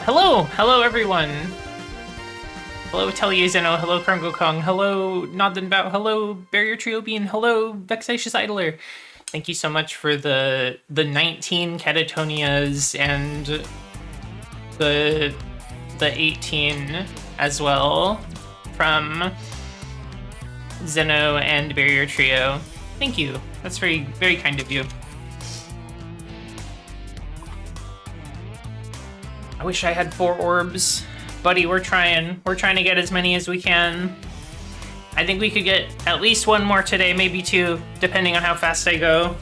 Hello everyone. Hello Teliazeno, hello Krungo Kong, hello Noddenbout, hello Barrier Trio Bean, hello Vexatious Idler. Thank you so much for the 19 catatonias and the the 18 as well from Zeno and Barrier Trio. Thank you. That's very kind of you. I wish I had 4 orbs. Buddy, we're trying. We're trying to get as many as we can. I think we could get at least 1 more today, maybe 2, depending on how fast I go.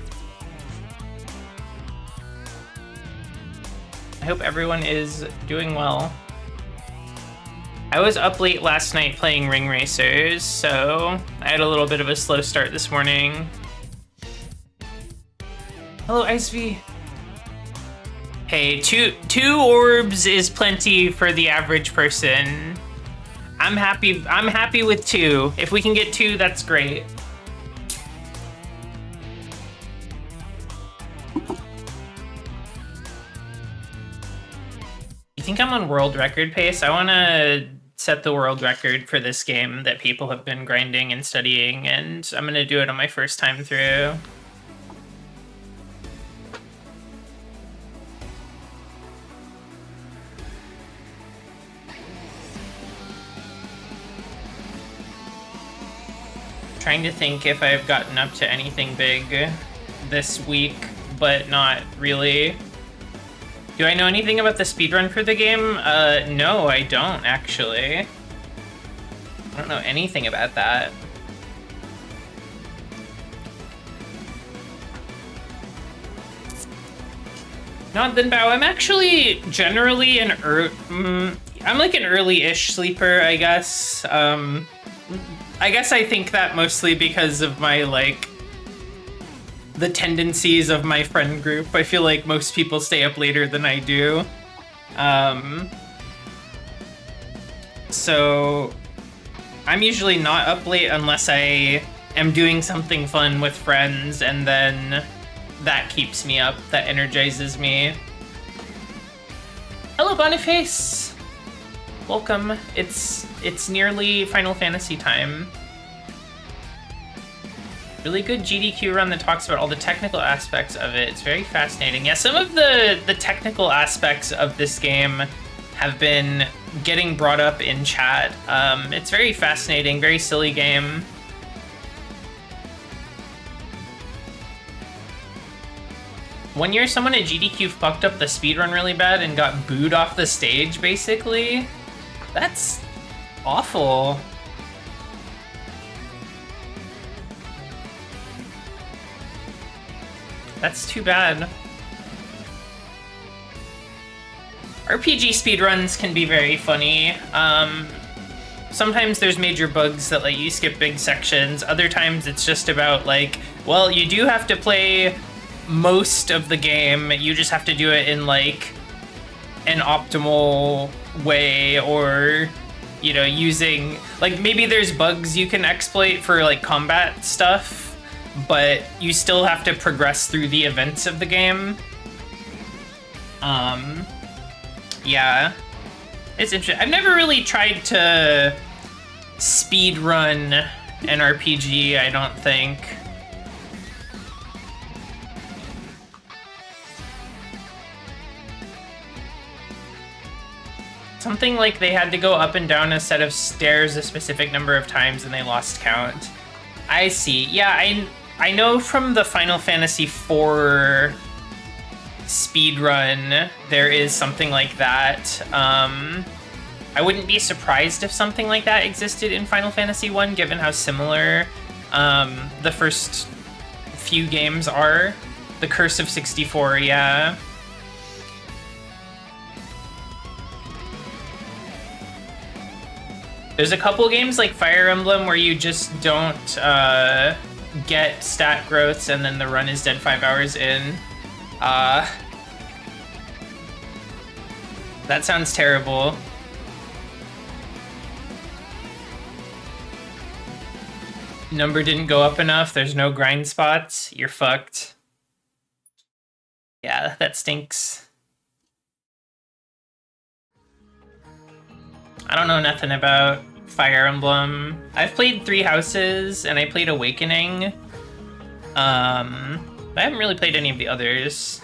I hope everyone is doing well. I was up late last night playing Ring Racers, so I had a little bit of a slow start this morning. Hello, Ice V. Hey, two orbs is plenty for the average person. I'm happy with 2. If we can get 2, that's great. You think I'm on world record pace? I want to set the world record for this game that people have been grinding and studying, and I'm going to do it on my first time through. Trying to think if I've gotten up to anything big this week, but not really. Do I know anything about the speedrun for the game? No, I don't, actually. I don't know anything about that. Not then Bao. I'm actually generally an I'm like an early-ish sleeper, I guess. I guess I think that mostly because of my, like, the tendencies of my friend group. I feel like most people stay up later than I do. So I'm usually not up late unless I am doing something fun with friends, and then that keeps me up, that energizes me. Hello, Boniface! Welcome. It's nearly Final Fantasy time. Really good GDQ run that talks about all the technical aspects of it. It's very fascinating. Yeah, some of the technical aspects of this game have been getting brought up in chat. It's very fascinating, very silly game. One year, someone at GDQ fucked up the speedrun really bad and got booed off the stage, basically. That's awful. That's too bad. RPG speedruns can be very funny. Sometimes there's major bugs that let you skip big sections. Other times it's just about, like, well, you do have to play most of the game. You just have to do it in, like, an optimal way, or, you know, using, like, maybe there's bugs you can exploit for, like, combat stuff, but you still have to progress through the events of the game. Yeah. It's interesting. I've never really tried to speedrun an RPG, I don't think. Something like they had to go up and down a set of stairs a specific number of times and they lost count. I see. Yeah, I know from the Final Fantasy IV speedrun there is something like that. I wouldn't be surprised if something like that existed in Final Fantasy I, given how similar the first few games are. The Curse of 64, yeah. There's a couple games like Fire Emblem where you just don't get stat growths and then the run is dead 5 hours in. That sounds terrible. Number didn't go up enough, there's no grind spots, you're fucked. Yeah, that stinks. don't know nothing about Fire Emblem. I've played Three Houses and I played Awakening. I haven't really played any of the others.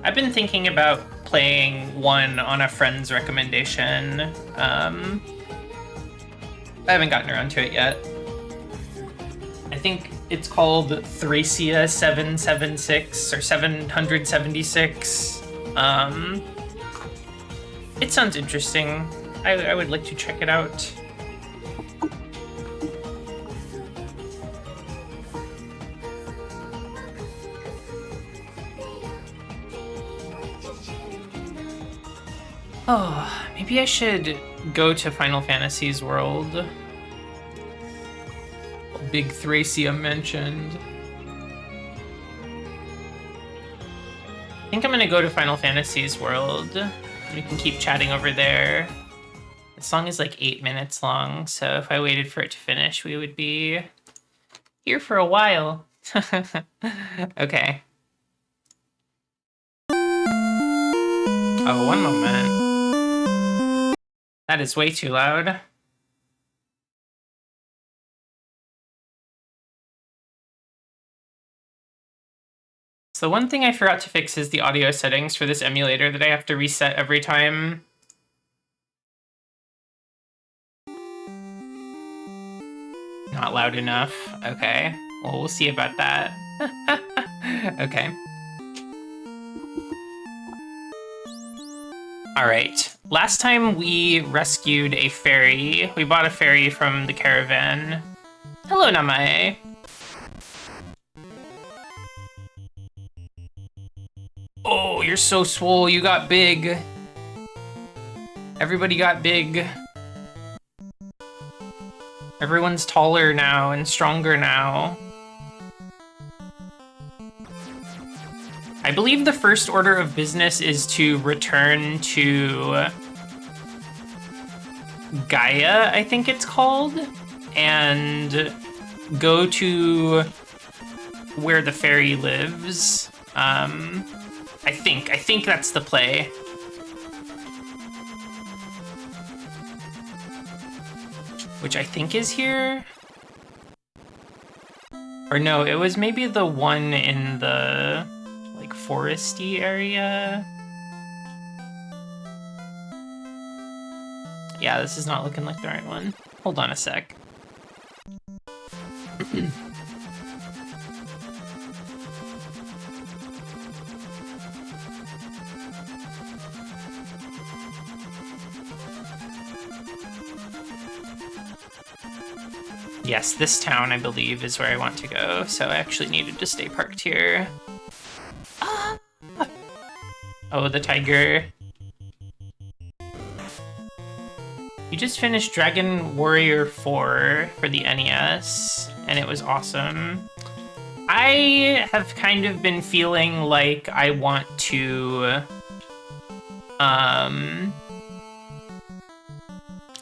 I've been thinking about playing one on a friend's recommendation. I haven't gotten around to it yet. I think it's called Thracia 776 or 776. It sounds interesting. I would like to check it out. Oh, maybe I should go to Final Fantasy's world. Big Thracia mentioned. I think I'm gonna go to Final Fantasy's world. We can keep chatting over there. The song is like 8 minutes long, so if I waited for it to finish, we would be here for a while. Okay. Oh, one moment. That is way too loud. So one thing I forgot to fix is the audio settings for this emulator that I have to reset every time. Not loud enough. Okay. Well, we'll see about that. Okay. All right. Last time we rescued a fairy. We bought a fairy from the caravan. Hello, Namae. Oh, you're so swole. You got big. Everybody got big. Everyone's taller now and stronger now. I believe the first order of business is to return to Gaia, I think it's called, and go to where the fairy lives. I think that's the play. Which I think is here. Or no, it was maybe the one in the like foresty area. Yeah, this is not looking like the right one. Hold on a sec. Yes, this town, I believe, is where I want to go, so I actually needed to stay parked here. Ah! Oh, the tiger. You just finished Dragon Warrior 4 for the NES, and it was awesome. I have kind of been feeling like I want to...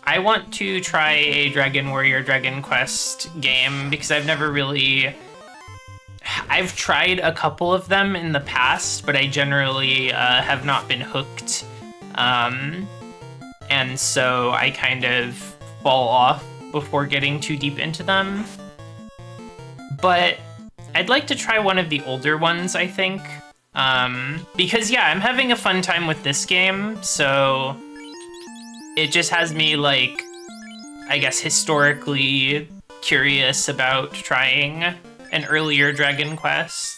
I want to try a Dragon Warrior Dragon Quest game because I've never really... I've tried a couple of them in the past, but I generally have not been hooked. And so I kind of fall off before getting too deep into them. But I'd like to try one of the older ones, I think. Because, yeah, I'm having a fun time with this game, so... It just has me, like, I guess, historically curious about trying an earlier Dragon Quest.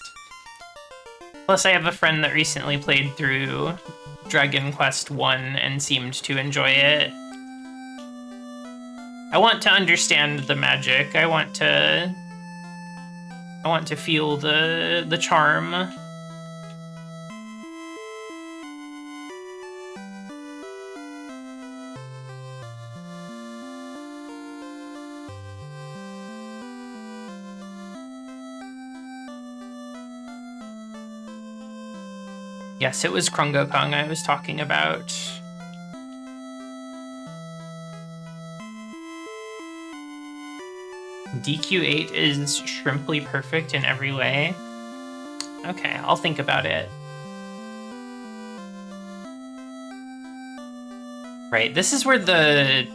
Plus, I have a friend that recently played through Dragon Quest 1 and seemed to enjoy it. I want to understand the magic. I want to feel the charm. Yes, it was Krungo Kong I was talking about. DQ8 is shrimply perfect in every way. Okay, I'll think about it. Right, this is where the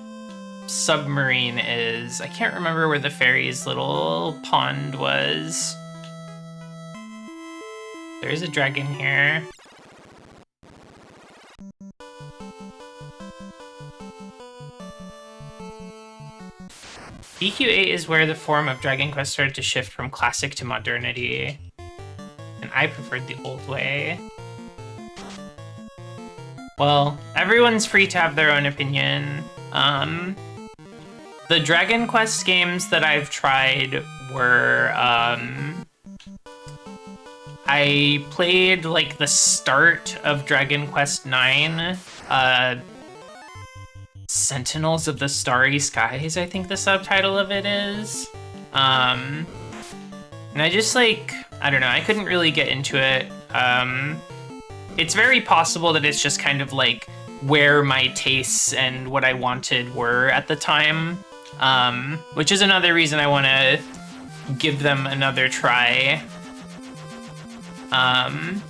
submarine is. I can't remember where the fairy's little pond was. There is a dragon here. BQ8 is where the form of Dragon Quest started to shift from classic to modernity. And I preferred the old way. Well, everyone's free to have their own opinion. The Dragon Quest games that I've tried were, I played, like, the start of Dragon Quest IX, Sentinels of the Starry Skies, I think the subtitle of it is. And I just, like, I don't know, I couldn't really get into it. It's very possible that it's just kind of, like, where my tastes and what I wanted were at the time, which is another reason I want to give them another try. And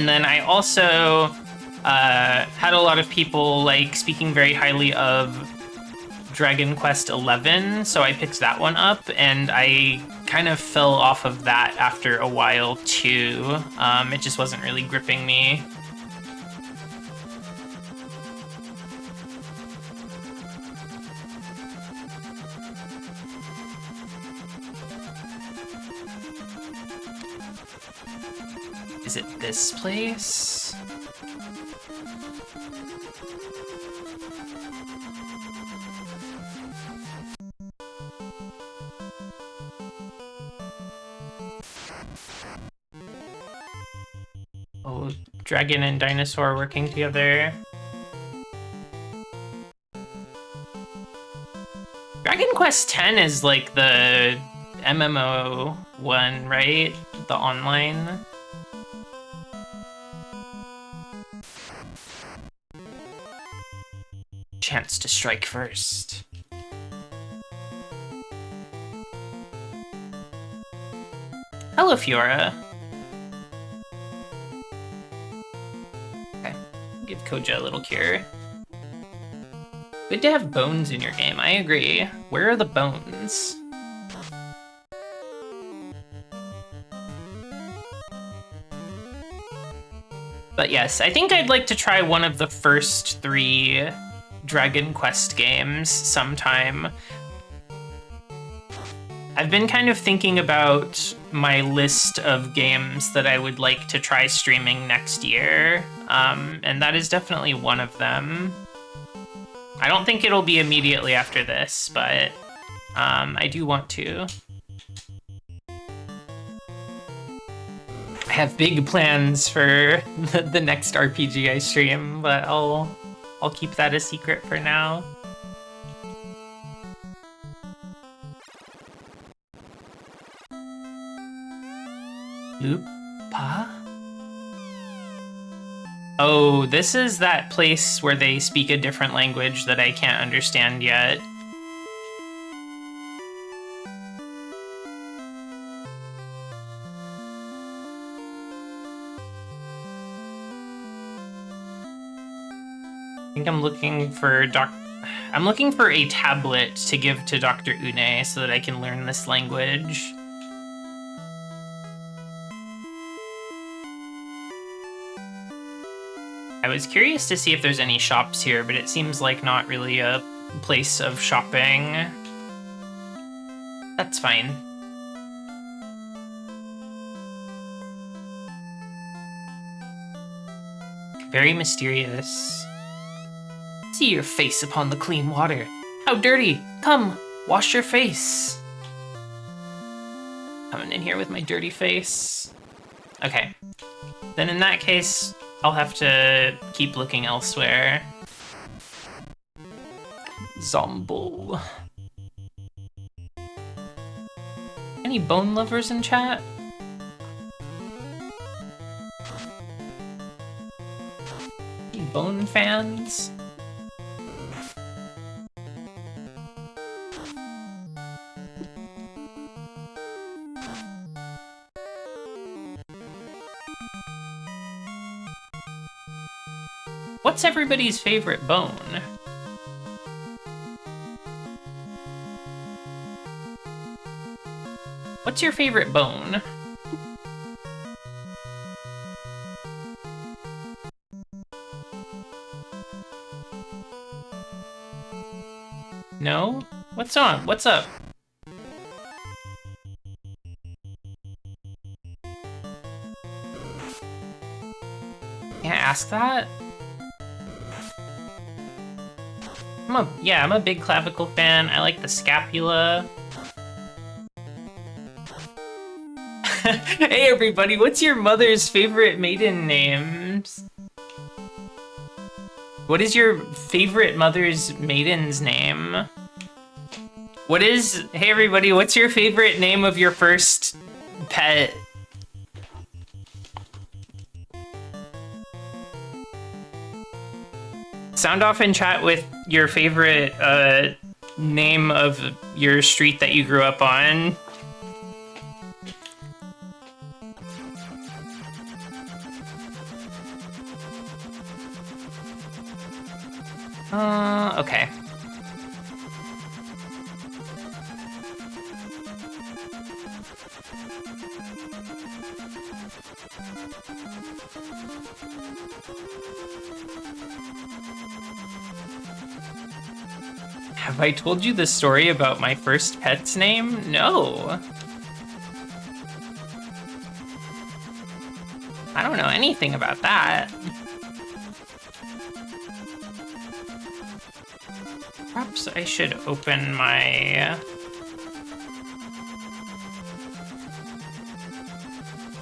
then I also had a lot of people like speaking very highly of Dragon Quest XI, so I picked that one up, and I kind of fell off of that after a while too. It just wasn't really gripping me. Is it this place? Oh, dragon and dinosaur working together. Dragon Quest X is like the MMO one, right? The online. Chance to strike first. Hello, Fiora. Okay, give Koja a little cure. Good to have bones in your game, I agree. Where are the bones? But yes, I think I'd like to try one of the first 3 Dragon Quest games sometime. I've been kind of thinking about my list of games that I would like to try streaming next year, and that is definitely one of them. I don't think it'll be immediately after this, but I do want to. I have big plans for the next RPG I stream, but I'll keep that a secret for now. Lupa? Oh, this is that place where they speak a different language that I can't understand yet. I think I'm looking for I'm looking for a tablet to give to Dr. Une so that I can learn this language. I was curious to see if there's any shops here, but it seems like not really a place of shopping. That's fine. Very mysterious. See your face upon the clean water. How dirty! Come, wash your face. Coming in here with my dirty face. Okay. Then in that case, I'll have to keep looking elsewhere. Zomble. Any bone lovers in chat? Any bone fans? What's everybody's favorite bone? what's your favorite bone? No? What's on? What's up? Can't ask that? I'm a big clavicle fan. I like the scapula. Hey everybody, what's your mother's favorite maiden names? What is your favorite mother's maiden's name? Hey everybody, what's your favorite name of your first pet? Sound off in chat with your favorite name of your street that you grew up on. Okay. Have I told you the story about my first pet's name? No. I don't know anything about that. Perhaps I should open my...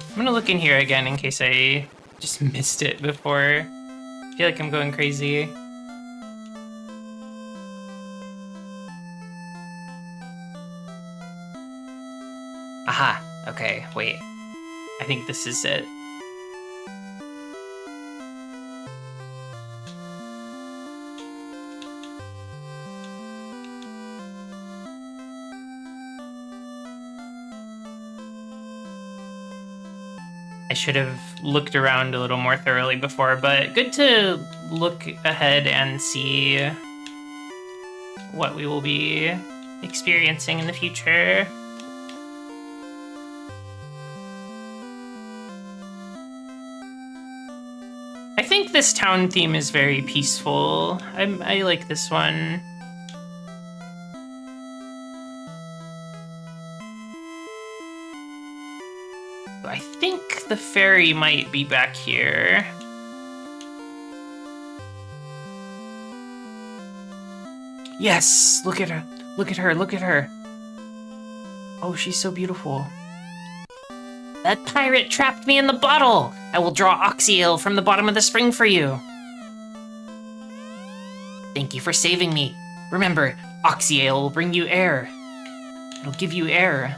I'm gonna look in here again in case I just missed it before. I feel like I'm going crazy. Aha, okay, wait. I think this is it. I should have looked around a little more thoroughly before, but good to look ahead and see what we will be experiencing in the future. I think this town theme is very peaceful. I like this one. I think the ferry might be back here. Yes, look at her. Look at her, look at her. Oh, she's so beautiful. That pirate trapped me in the bottle. I will draw oxyale from the bottom of the spring for you. Thank you for saving me. Remember, oxyale will bring you air. It'll give you air.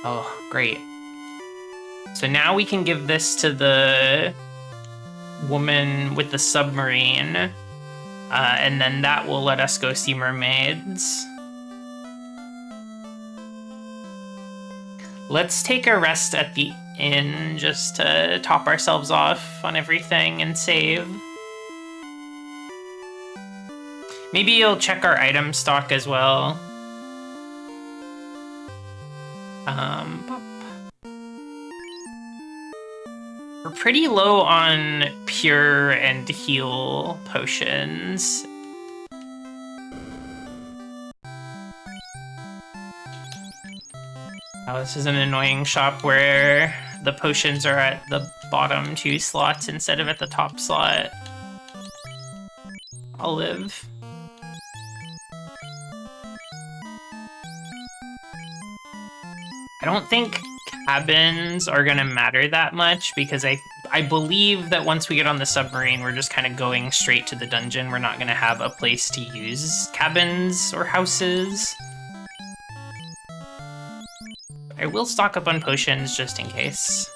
Oh, great. So now we can give this to the woman with the submarine, and then that will let us go see mermaids. Let's take a rest at the inn just to top ourselves off on everything and save. Maybe you'll check our item stock as well. We're pretty low on pure and heal potions. Oh, this is an annoying shop where the potions are at the bottom 2 slots instead of at the top slot. I'll live. I don't think cabins are gonna matter that much because I believe that once we get on the submarine, we're just kind of going straight to the dungeon. We're not gonna have a place to use cabins or houses. I will stock up on potions just in case.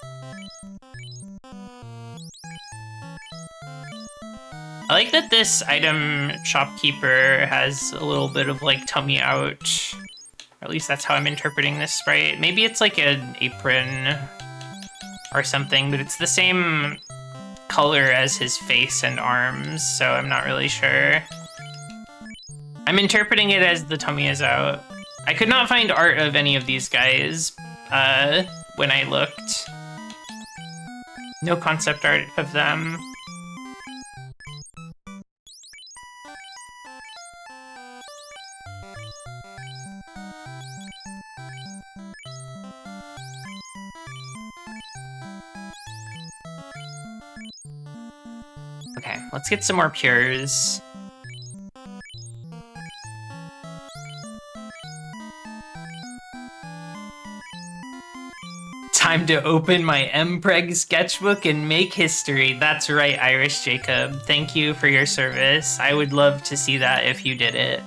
I like that this item shopkeeper has a little bit of like tummy out. Or at least that's how I'm interpreting this sprite. Maybe it's like an apron or something, but it's the same color as his face and arms, so I'm not really sure. I'm interpreting it as the tummy is out. I could not find art of any of these guys, when I looked. No concept art of them. Okay, let's get some more pures. Time to open my Mpreg sketchbook and make history. That's right, Irish Jacob. Thank you for your service. I would love to see that if you did it.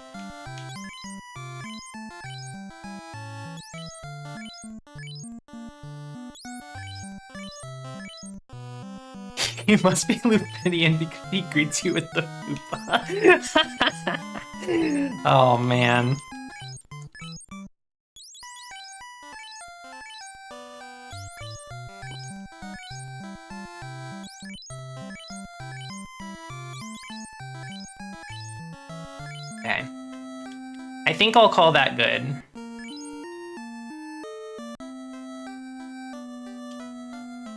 He must be Lupidian because he greets you with the fupa. Oh, man. Okay. I think I'll call that good.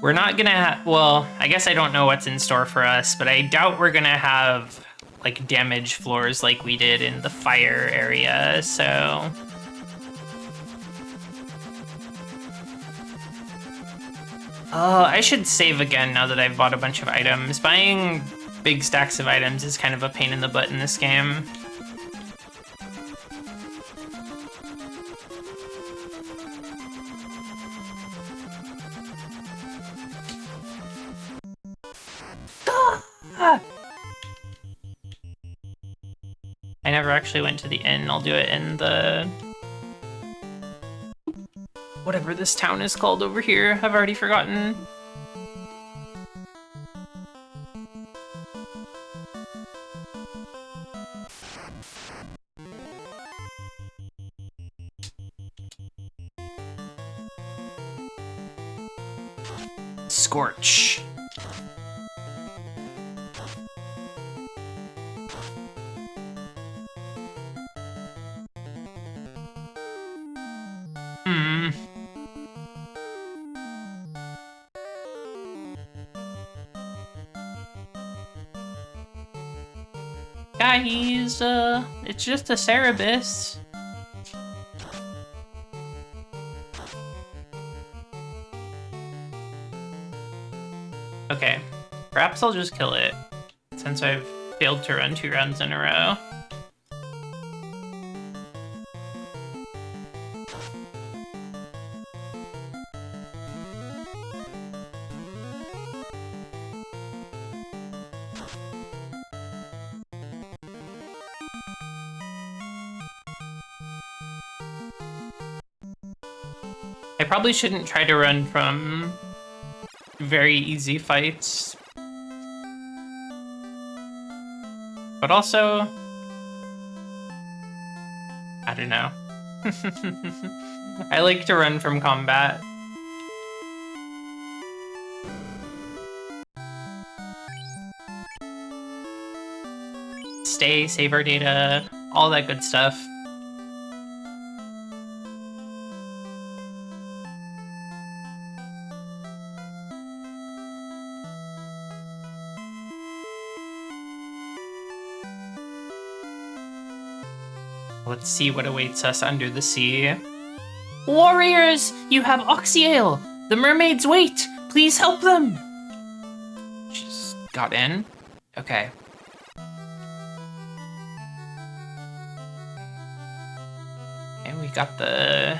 We're not gonna have, well, I guess I don't know what's in store for us, but I doubt we're gonna have, like, damage floors like we did in the fire area, so... I should save again now that I've bought a bunch of items. Buying big stacks of items is kind of a pain in the butt in this game. I never actually went to the inn. I'll do it in the... whatever this town is called over here. I've already forgotten. Scorch. Guys, it's just a Cerebus. Okay, perhaps I'll just kill it, since I've failed to run 2 rounds in a row. I probably shouldn't try to run from very easy fights. But also, I don't know. I like to run from combat. Stay, save our data, all that good stuff. Let's see what awaits us under the sea. Warriors, you have Oxyale! The mermaids wait! Please help them! She just got in? Okay. And we got the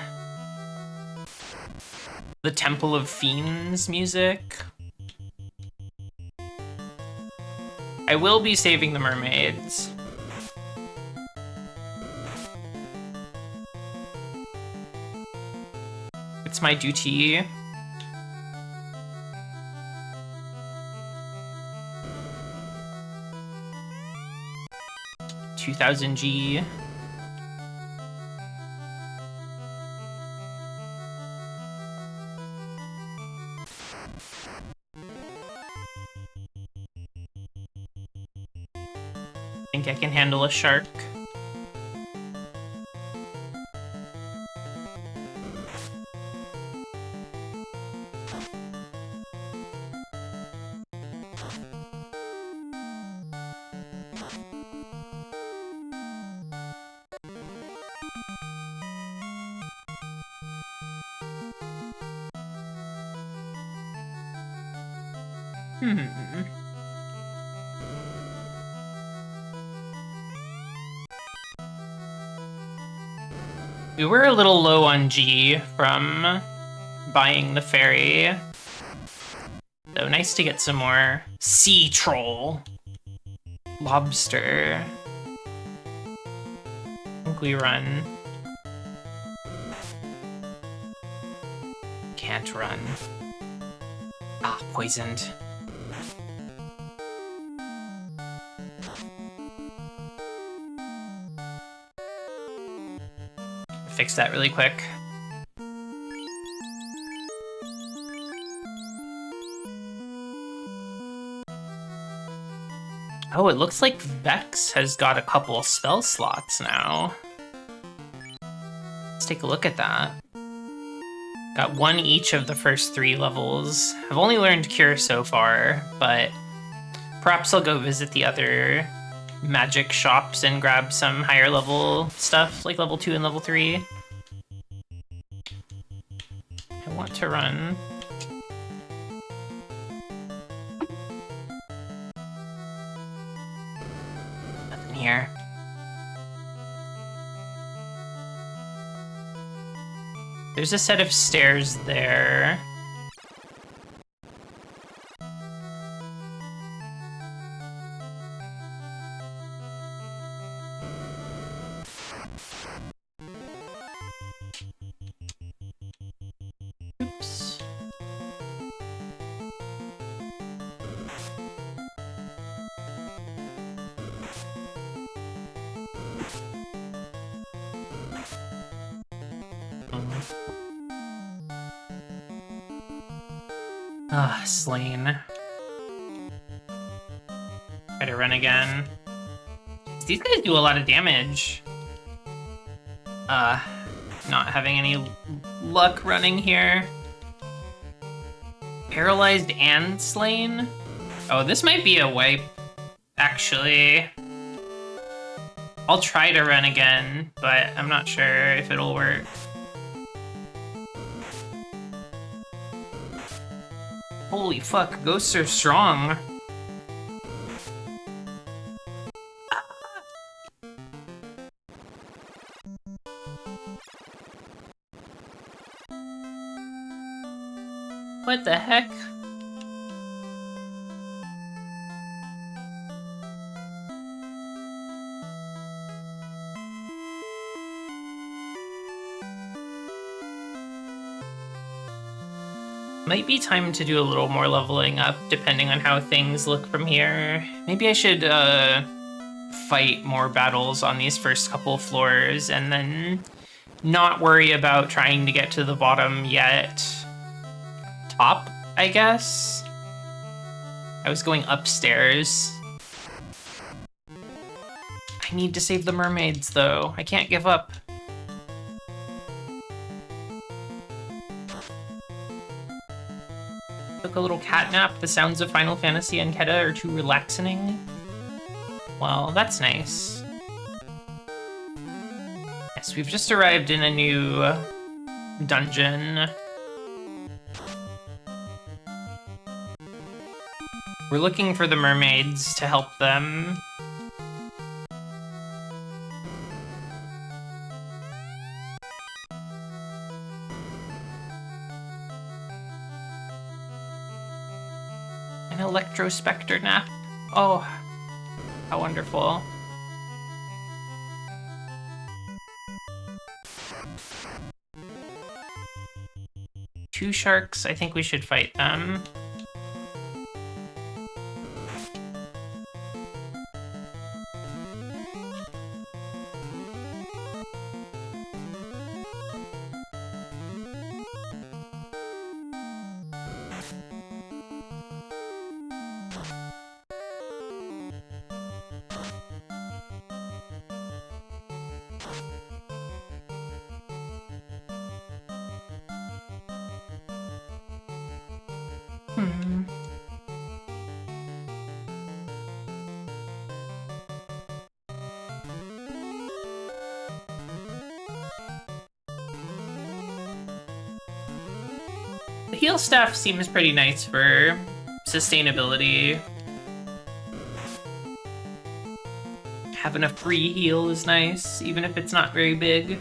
Temple of Fiends music. I will be saving the mermaids. It's my duty. $2,000G. Think I can handle a shark. We were a little low on G from buying the ferry. So nice to get some more sea troll. Lobster. I think we run. Can't run. Ah, poisoned. Fix that really quick. Oh, it looks like Vex has got a couple spell slots now. Let's take a look at that. Got one each of the first 3 levels. I've only learned Cure so far, but perhaps I'll go visit the other magic shops and grab some higher level stuff, like level 2 and level 3. I want to run. Nothing here. There's a set of stairs there. Oops. Ah, slain. Try to run again. These guys do a lot of damage. Not having any luck running here. Paralyzed and slain? Oh, this might be a wipe, actually. I'll try to run again, but I'm not sure if it'll work. Holy fuck, ghosts are strong. What the heck? Might be time to do a little more leveling up, depending on how things look from here. Maybe I should fight more battles on these first couple floors, and then not worry about trying to get to the bottom yet. Top, I guess? I was going upstairs. I need to save the mermaids, though. I can't give up. Took a little cat nap. The sounds of Final Fantasy and Keda are too relaxing. Well, that's nice. Yes, we've just arrived in a new dungeon. We're looking for the mermaids to help them. An Electrospectre nap. Oh, how wonderful. Two sharks, I think we should fight them. The heal staff seems pretty nice for sustainability. Having a free heal is nice, even if it's not very big.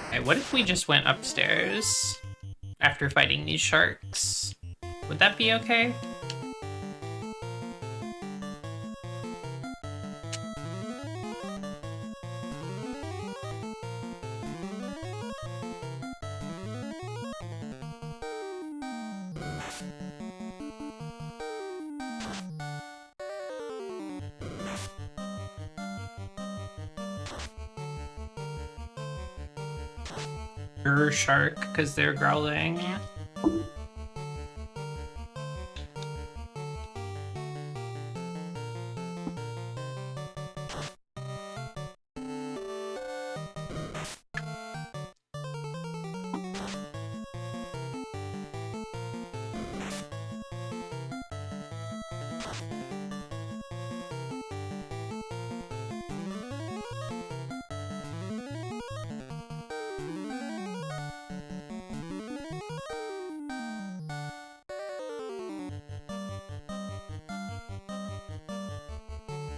Okay, what if we just went upstairs after fighting these sharks? Would that be okay? Shark, because they're growling.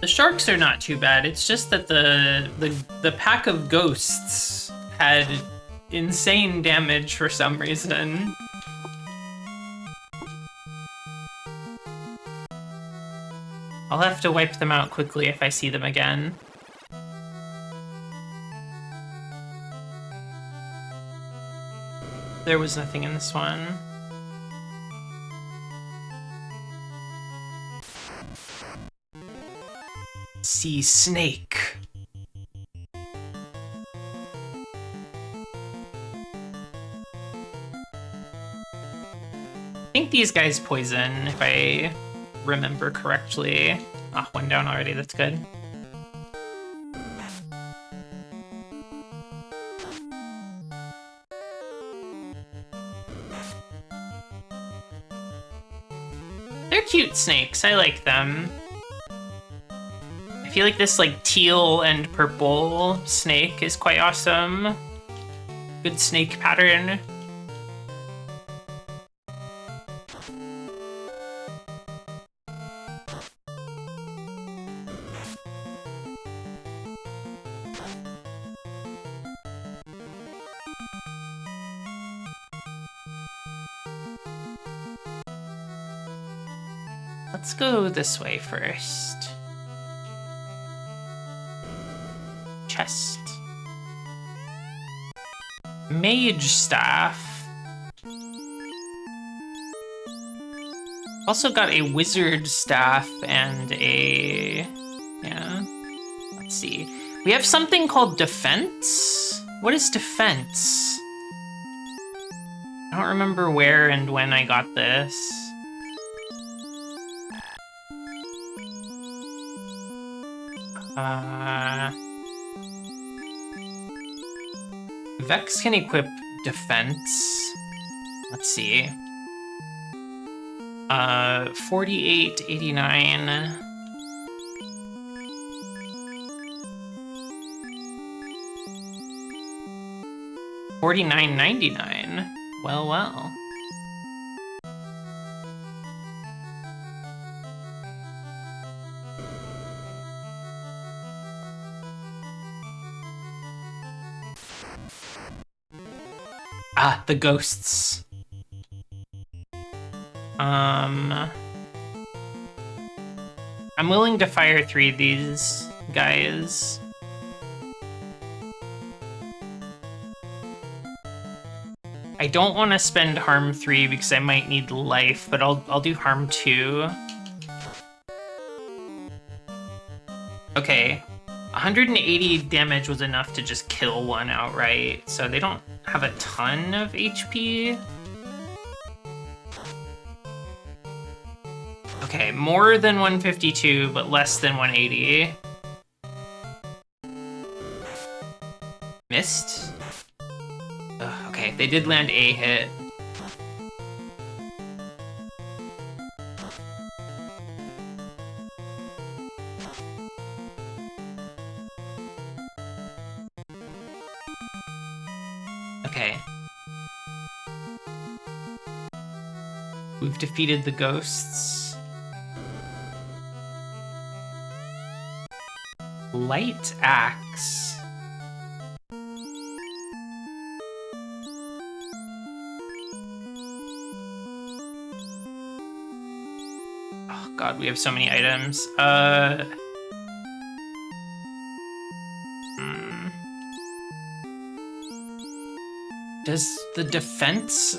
The sharks are not too bad. It's just that the pack of ghosts had insane damage for some reason. I'll have to wipe them out quickly if I see them again. There was nothing in this one. Sea snake. I think these guys poison, if I remember correctly. Ah, one down already, that's good. They're cute snakes, I like them. I feel like this like teal and purple snake is quite awesome. Good snake pattern. Let's go this way first. Chest. Mage staff. Also got a wizard staff and a... yeah. Let's see. We have something called defense? What is defense? I don't remember where and when I got this. Vex can equip defense. Let's see. 48, 89. $49.99. Well, well. Ah, the ghosts. I'm willing to fire 3 of these guys. I don't want to spend harm 3 because I might need life, but I'll do harm 2. Okay, 180 damage was enough to just kill one outright, so they don't have a ton of HP. Okay, more than 152, but less than 180. Missed? Ugh, okay, they did land a hit. Okay. We've defeated the ghosts. Light axe. Oh god, we have so many items. Does the defense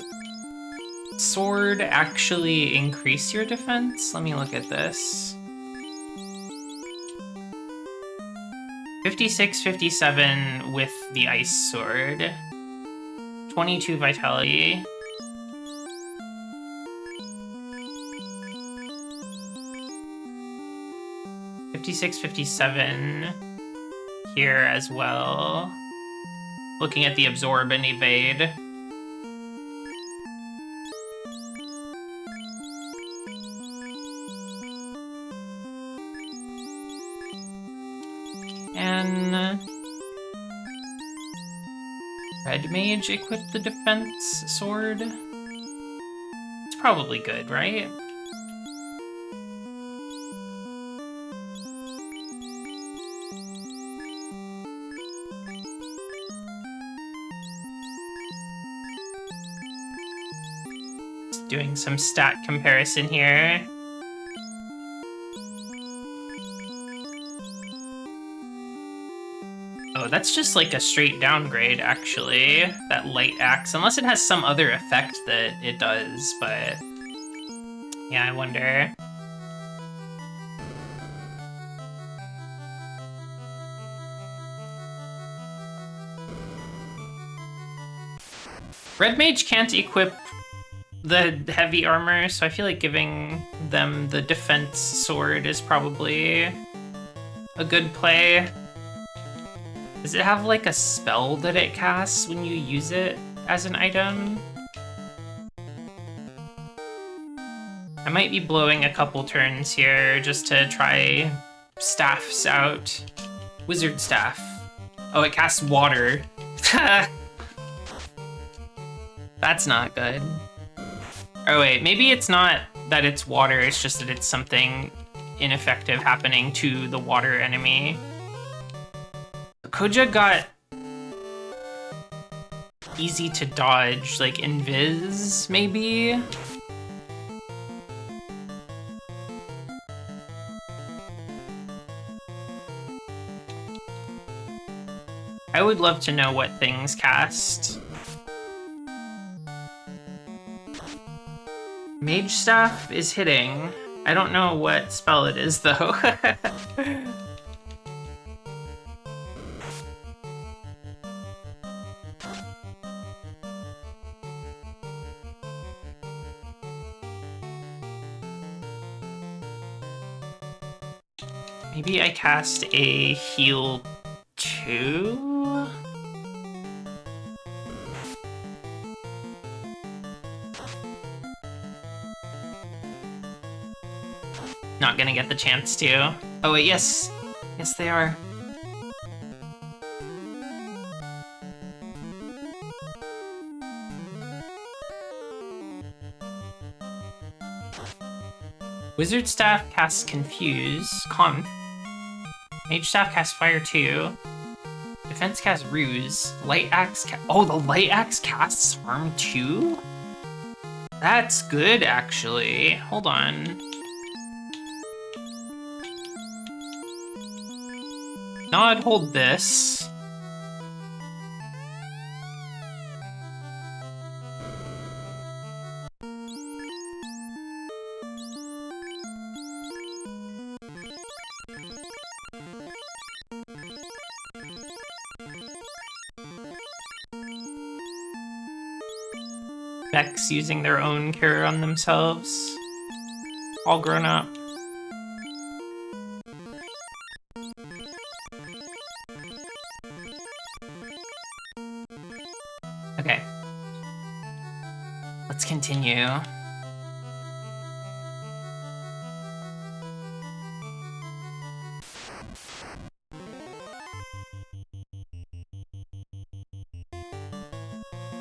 sword actually increase your defense? Let me look at this. 56, 57 with the ice sword. 22 vitality. $56, 57 here as well. Looking at the absorb and evade. And red mage equip the defense sword. It's probably good, right? Just doing some stat comparison here. Oh, that's just like a straight downgrade, actually. That light axe, unless it has some other effect that it does, but yeah, I wonder. Red mage can't equip the heavy armor, so I feel like giving them the defense sword is probably a good play. Does it have like a spell that it casts when you use it as an item? I might be blowing a couple turns here just to try staffs out. Wizard staff. Oh, it casts water. That's not good. Oh wait, maybe it's not that it's water, it's just that it's something ineffective happening to the water enemy. Koja got easy to dodge, like invis, maybe? I would love to know what things cast. Mage Staff is hitting. I don't know what spell it is, though. Maybe I cast a heal 2? Not gonna get the chance to. Oh wait, yes. Yes, they are. Wizard Staff casts Confuse, Conf. Mage Staff casts Fire 2. Defense casts Ruse. Light Axe oh, the Light Axe casts Harm 2? That's good, actually. Hold on. Nod, hold this. Vex using their own cure on themselves. all grown up. Okay. Let's continue.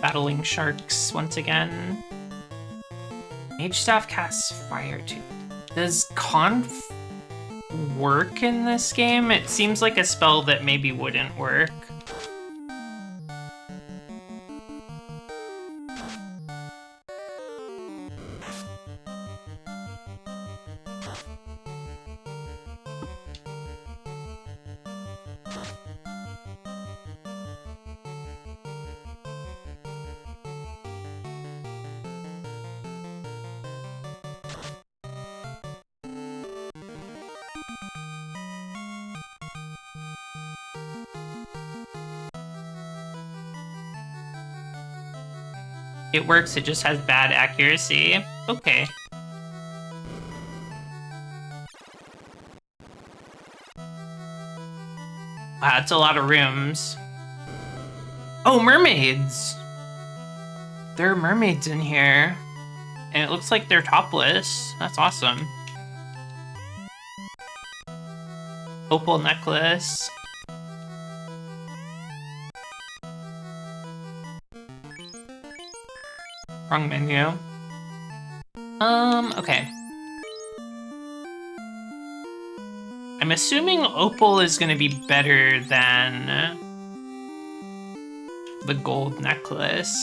Battling sharks once again. Mage Staff casts Fire too. Does Conf work in this game? It seems like a spell that maybe wouldn't work. It works, it just has bad accuracy. Okay. Wow, that's a lot of rooms. Oh, mermaids! There are mermaids in here. And it looks like they're topless. That's awesome. Opal necklace. Wrong menu. Okay. I'm assuming Opal is gonna be better than the gold necklace.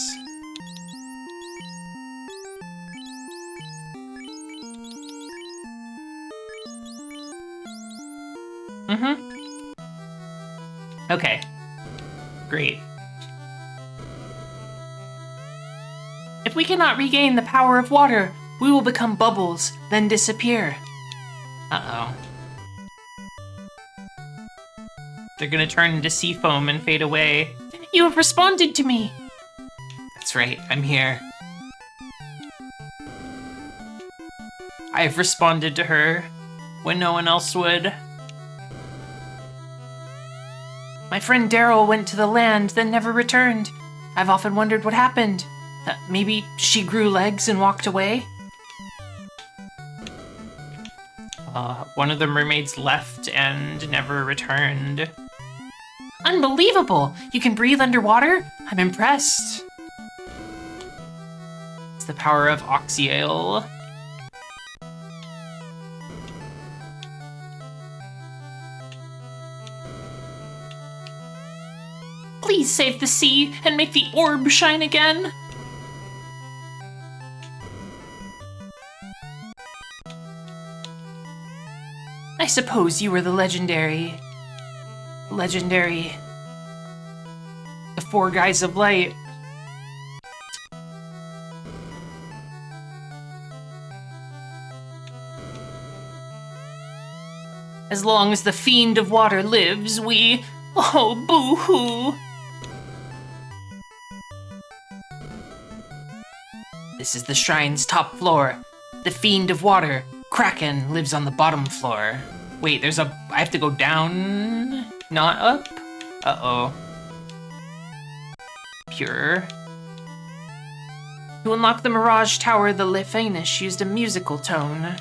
Okay. Great. If we cannot regain the power of water, we will become bubbles, then disappear. Uh-oh. They're gonna turn into sea foam and fade away. You have responded to me! That's right, I'm here. I have responded to her when no one else would. My friend Daryl went to the land, then never returned. I've often wondered what happened. Maybe she grew legs and walked away? One of the mermaids left and never returned. Unbelievable! You can breathe underwater? I'm impressed. It's the power of Oxyale. Please save the sea and make the orb shine again. I suppose you were the legendary... The Four Guys of Light. As long as the Fiend of Water lives, we... Oh, boo-hoo! This is the shrine's top floor. The Fiend of Water, Kraken, lives on the bottom floor. Wait, there's a... I have to go down? Not up? Uh-oh. Pure. To unlock the Mirage Tower, the Lefanish used a musical tone.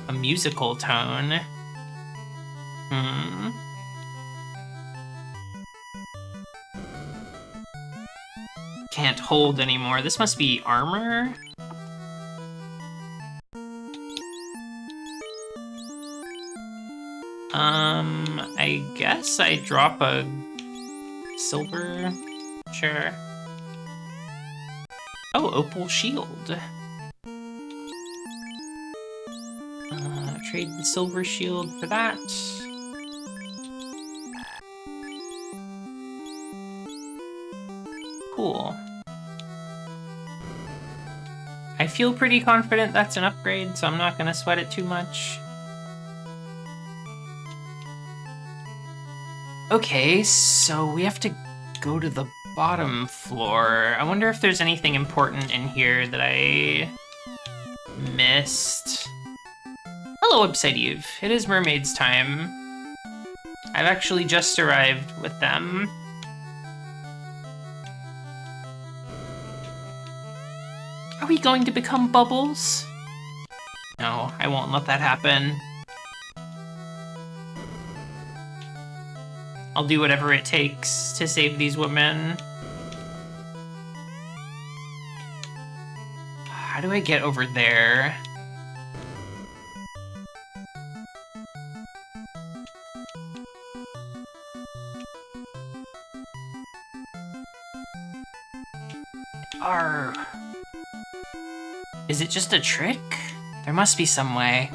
A musical tone? Can't hold anymore. This must be armor? I guess I drop a silver? Sure. Oh, Opal Shield. Trade the silver shield for that. Cool. I feel pretty confident that's an upgrade, so I'm not gonna sweat it too much. Okay, so we have to go to the bottom floor. I wonder if there's anything important in here that I missed. Hello, Obsidive. It is mermaids time. I've actually just arrived with them. Are we going to become bubbles? No, I won't let that happen. I'll do whatever it takes to save these women. How do I get over there? Is it just a trick? There must be some way.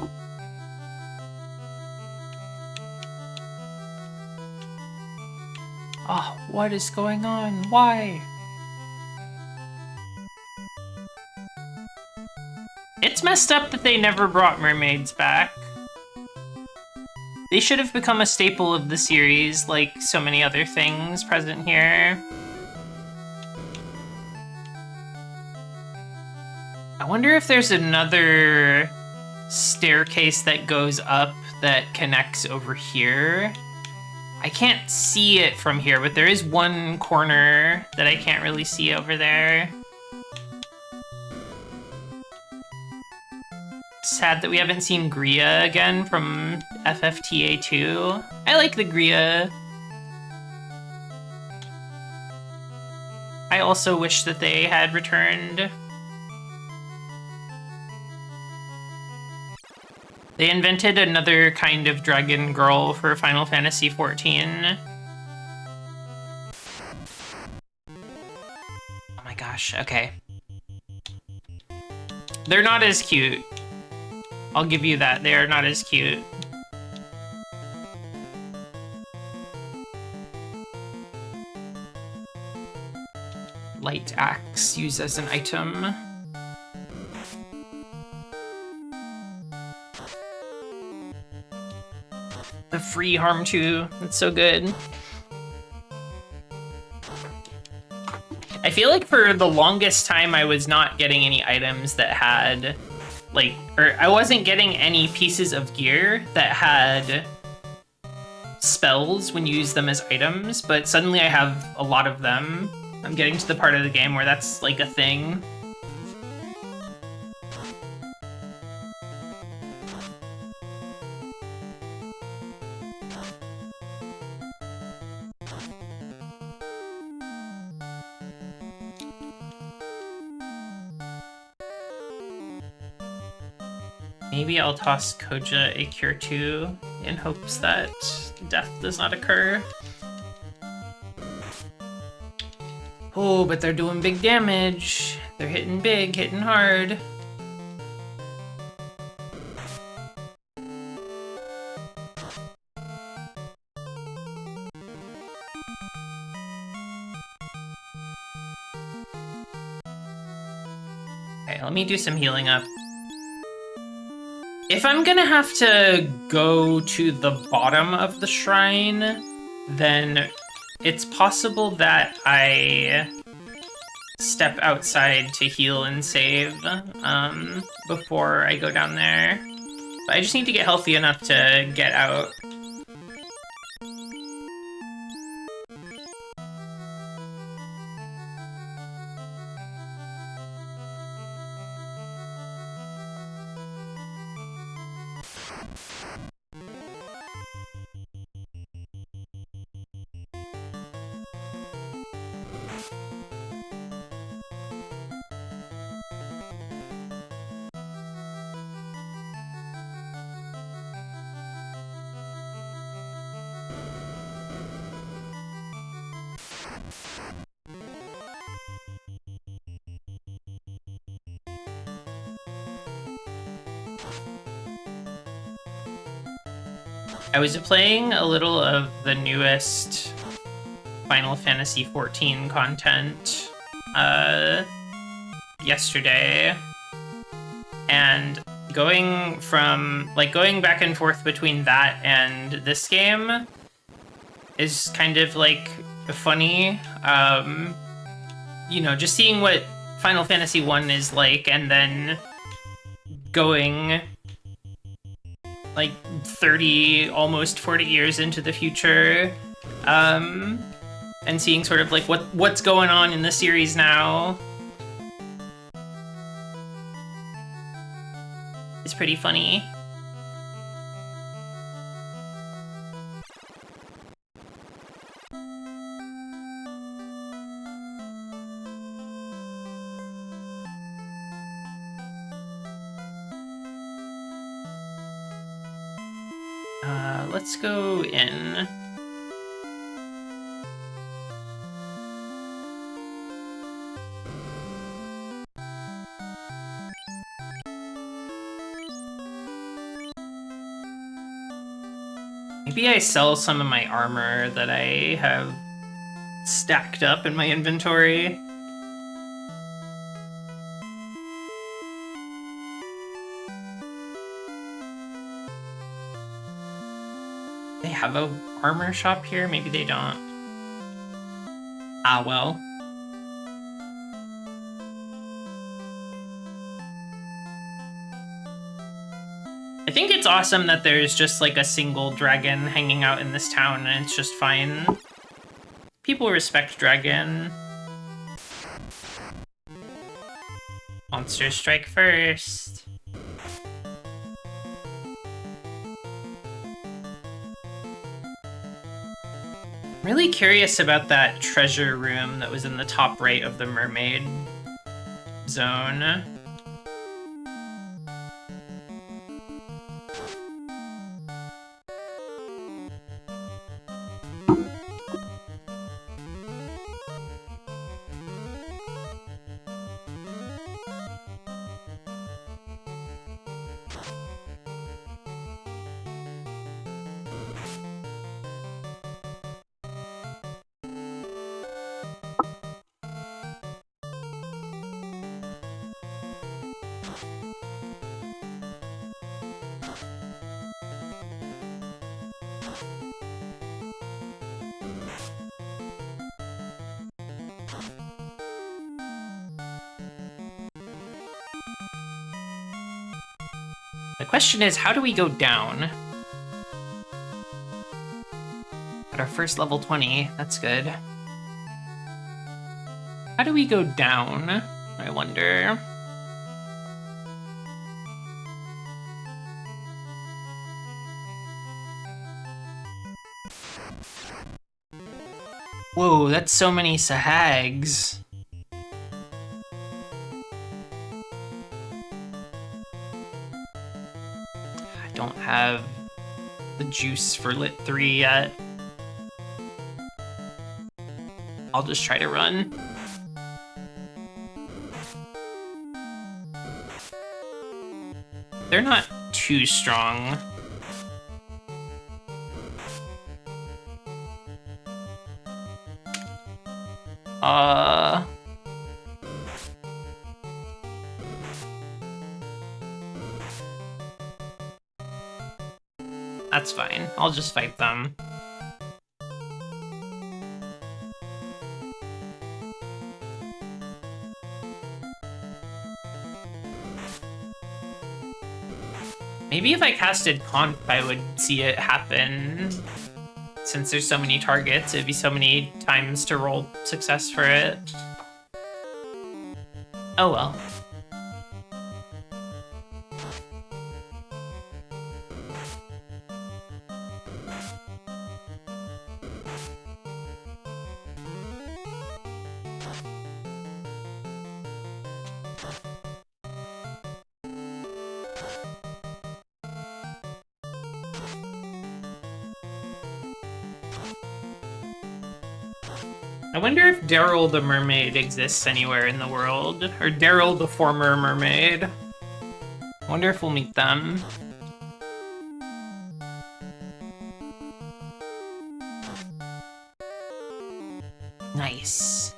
Oh, what is going on? Why? It's messed up that they never brought mermaids back. They should have become a staple of the series, like so many other things present here. I wonder if there's another staircase that goes up that connects over here. I can't see it from here, but there is one corner that I can't really see over there. Sad that we haven't seen Gria again from FFTA 2. I like the Gria. I also wish that they had returned. They invented another kind of dragon girl for Final Fantasy XIV. Oh my gosh, okay. They're not as cute. I'll give you that, they are not as cute. Light axe used as an item. The free harm 2, that's so good. I feel like for the longest time I was not getting any items that had, like, or I wasn't getting any pieces of gear that had spells when you use them as items, but suddenly I have a lot of them. I'm getting to the part of the game where that's like a thing. Maybe I'll toss Koja a Cure 2 in hopes that death does not occur. Oh, but they're doing big damage. They're hitting big, hitting hard. Okay, let me do some healing up. If I'm gonna have to go to the bottom of the shrine, then it's possible that I step outside to heal and save before I go down there. But I just need to get healthy enough to get out. I was playing a little of the newest Final Fantasy XIV content yesterday, and going back and forth between that and this game is kind of like funny. You know, just seeing what Final Fantasy 1 is like and then going like 30, almost 40 years into the future, and seeing sort of like what's going on in the series now is pretty funny. Let's go in. Maybe I sell some of my armor that I have stacked up in my inventory. They have a armor shop here? Maybe they don't. Ah, well. I think it's awesome that there's just like a single dragon hanging out in this town and it's just fine. People respect dragon. Monsters strike first. Really curious about that treasure room that was in the top right of the mermaid zone. The question is, how do we go down? At our first level 20, that's good. How do we go down, I wonder? Whoa, that's so many sahags. Don't have the juice for Lit 3 yet. I'll just try to run. They're not too strong. That's fine. I'll just fight them. Maybe if I casted Conf, I would see it happen. Since there's so many targets, it'd be so many times to roll success for it. Oh well. I wonder if Daryl the mermaid exists anywhere in the world, or Daryl the former mermaid. I wonder if we'll meet them. Nice.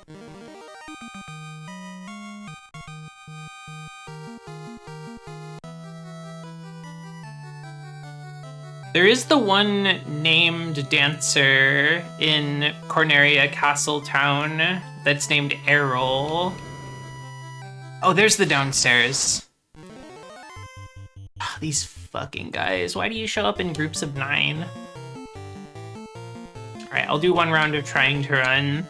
There is the one named dancer in Corneria Castle Town that's named Errol. Oh, there's the downstairs. These fucking guys. Why do you show up in groups of 9? Alright, I'll do one round of trying to run.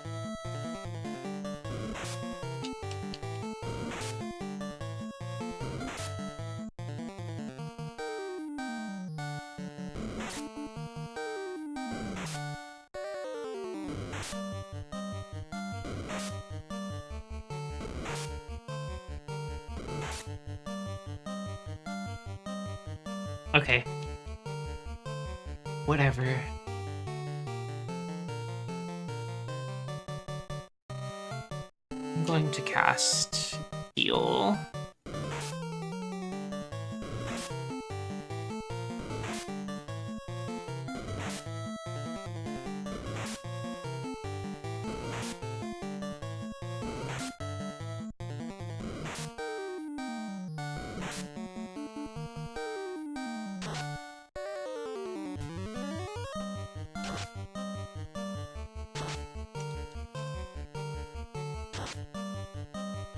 Okay. Whatever. I'm going to cast Heal.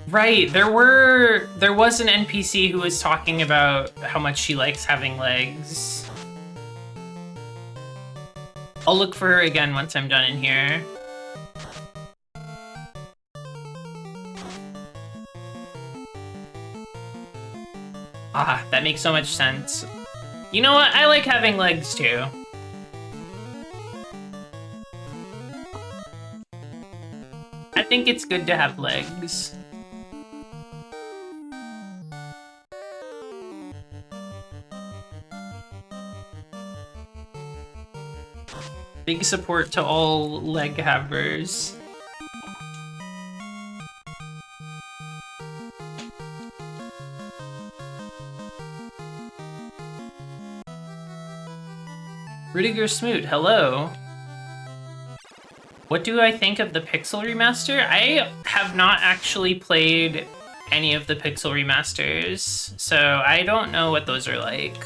Right, there was an NPC who was talking about how much she likes having legs. I'll look for her again once I'm done in here. Ah, that makes so much sense. You know what? I like having legs too. I think it's good to have legs. Big support to all leg havers. Rudiger Smoot, hello. What do I think of the Pixel Remaster? I have not actually played any of the Pixel Remasters, so I don't know what those are like.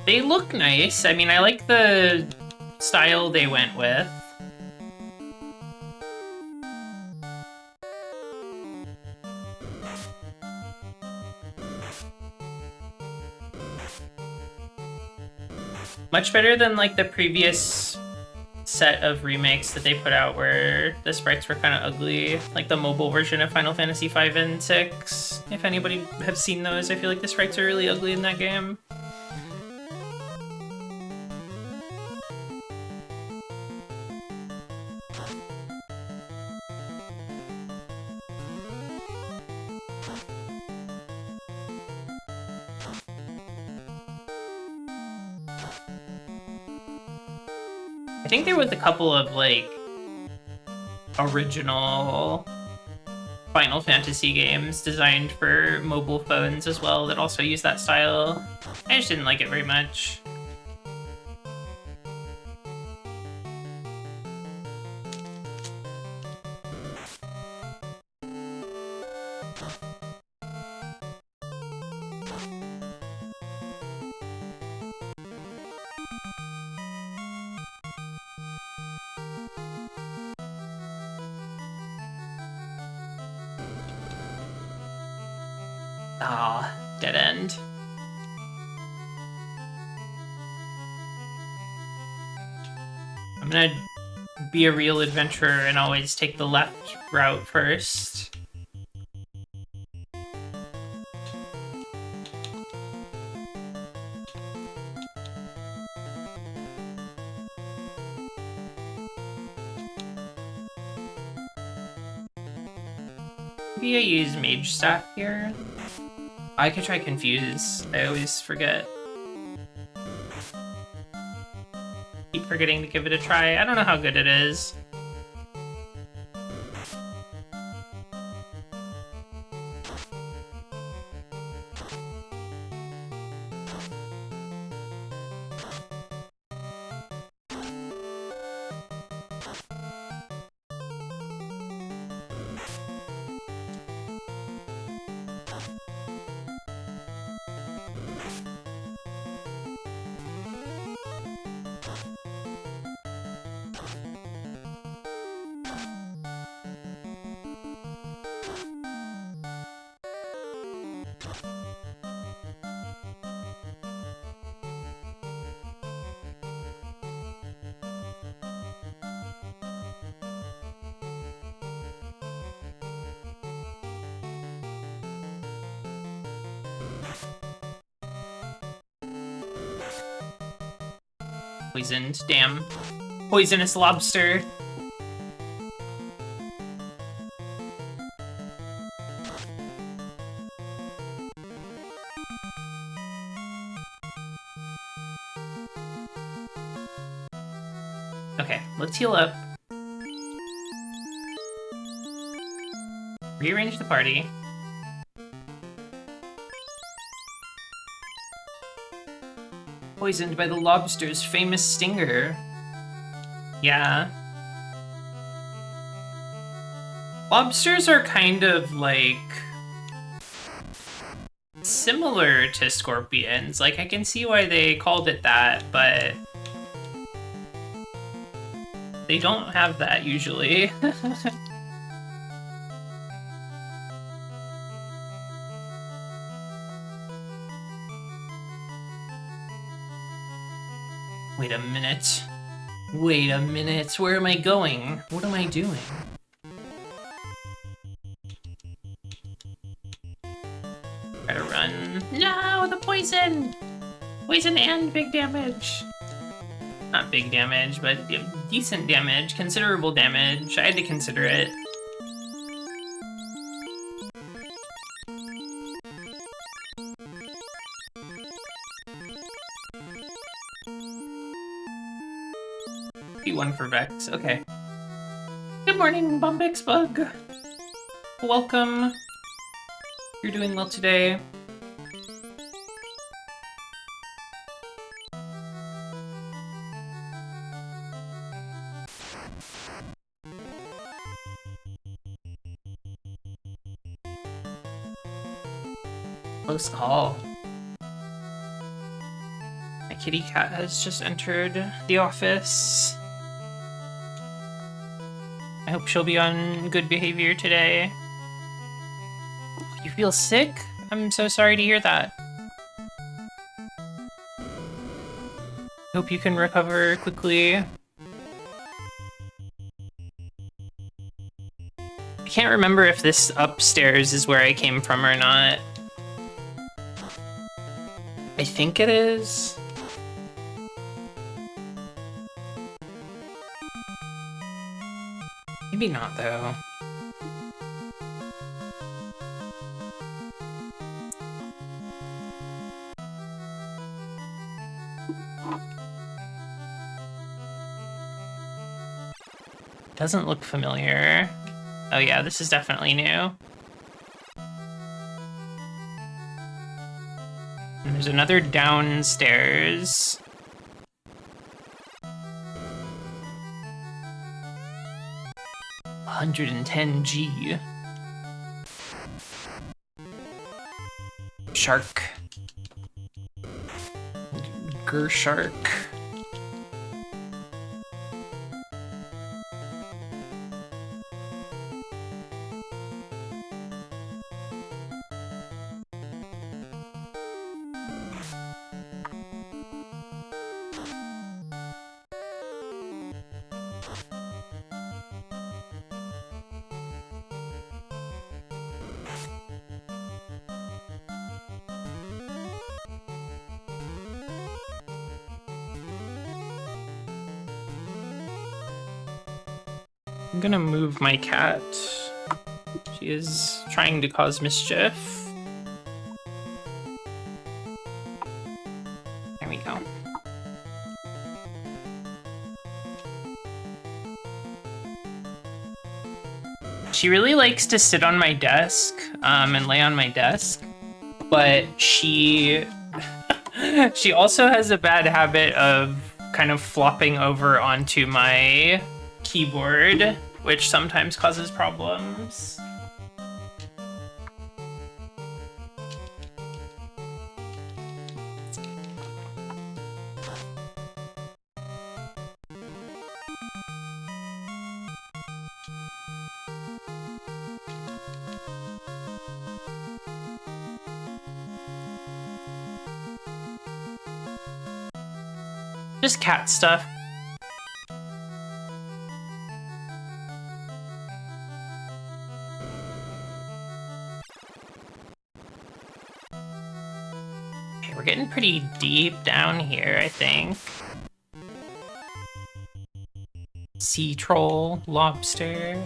They look nice. I mean, I like the style they went with. Much better than, like, the previous set of remakes that they put out where the sprites were kind of ugly. Like the mobile version of Final Fantasy V and 6. If anybody has seen those, I feel like the sprites are really ugly in that game. I think there was a couple of, like, original Final Fantasy games designed for mobile phones as well that also use that style. I just didn't like it very much. Ah, dead end. I'm gonna be a real adventurer and always take the left route first. Maybe I use Mage Staff here. I could try Confuse. I always forget. Keep forgetting to give it a try. I don't know how good it is. poisoned. Damn. Poisonous lobster. Okay, let's heal up. Rearrange the party. Poisoned by the lobster's famous stinger. Yeah. Lobsters are kind of like similar to scorpions. Like, I can see why they called it that, but they don't have that usually. Wait a minute. Wait a minute. Where am I going? What am I doing? Try to run. No, the poison! Poison and big damage. Not big damage, but decent damage. Considerable damage. I had to consider it. One for Vex. Okay. Good morning, Bumbix Bug. Welcome. You're doing well today. Close call. My kitty cat has just entered the office. I hope she'll be on good behavior today. You feel sick? I'm so sorry to hear that. Hope you can recover quickly. I can't remember if this upstairs is where I came from or not. I think it is. Maybe not, though. Doesn't look familiar. Oh yeah, this is definitely new. And there's another downstairs. $110G. Shark. Gershark. I'm gonna move my cat. She is trying to cause mischief. There we go. She really likes to sit on my desk and lay on my desk, but she also has a bad habit of kind of flopping over onto my keyboard, which sometimes causes problems. Just cat stuff. Okay, we're getting pretty deep down here, I think. sea troll, lobster.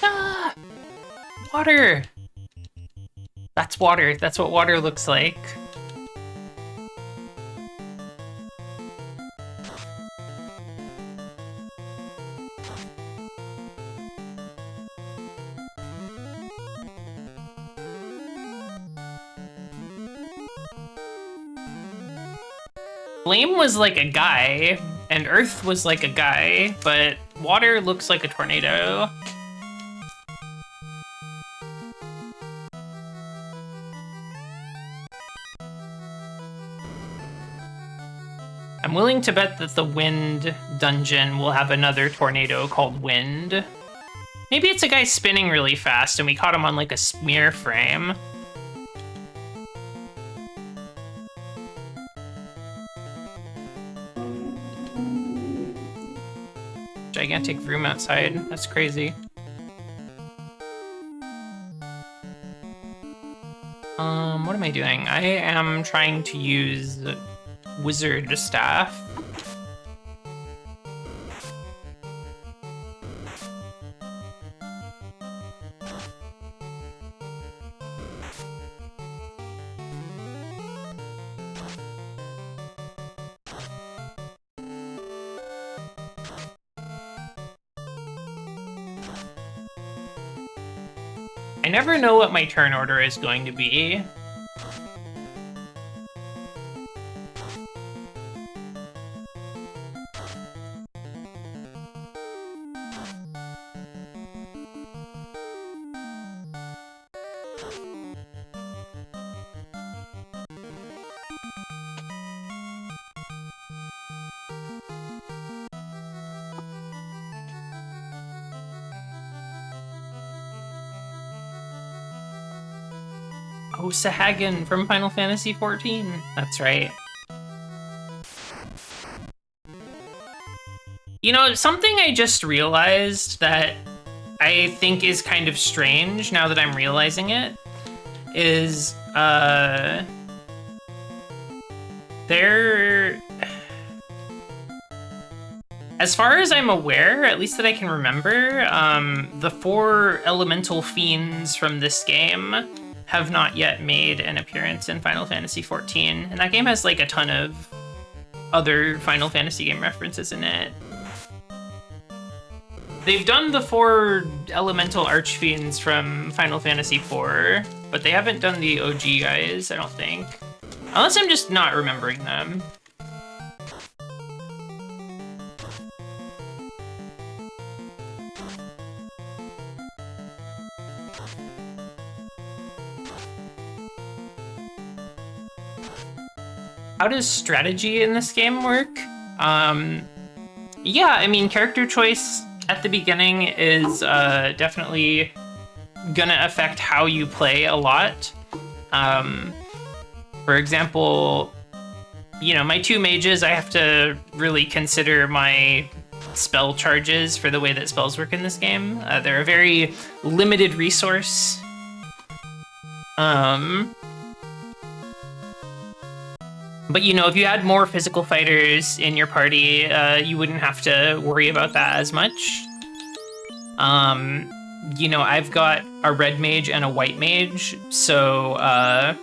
Ah! Water! That's water. That's what water looks like. Flame was like a guy, and Earth was like a guy, but water looks like a tornado. I'm willing to bet that the wind dungeon will have another tornado called Wind. Maybe it's a guy spinning really fast and we caught him on like a smear frame. Gigantic room outside. That's crazy. What am I doing? I am trying to use wizard staff. I never know what my turn order is going to be. Oh, Sahagin from Final Fantasy XIV. That's right. You know, something I just realized that I think is kind of strange now that I'm realizing it is, there... As far as I'm aware, at least that I can remember, the 4 elemental fiends from this game have not yet made an appearance in Final Fantasy XIV, and that game has like a ton of other Final Fantasy game references in it. They've done the 4 elemental archfiends from Final Fantasy IV, but they haven't done the OG guys, I don't think. Unless I'm just not remembering them. How does strategy in this game work? Yeah, I mean, character choice at the beginning is definitely gonna affect how you play a lot. For example, you know, my 2 mages, I have to really consider my spell charges for the way that spells work in this game. They're a very limited resource. But, you know, if you had more physical fighters in your party, you wouldn't have to worry about that as much. You know, I've got a red mage and a white mage, so I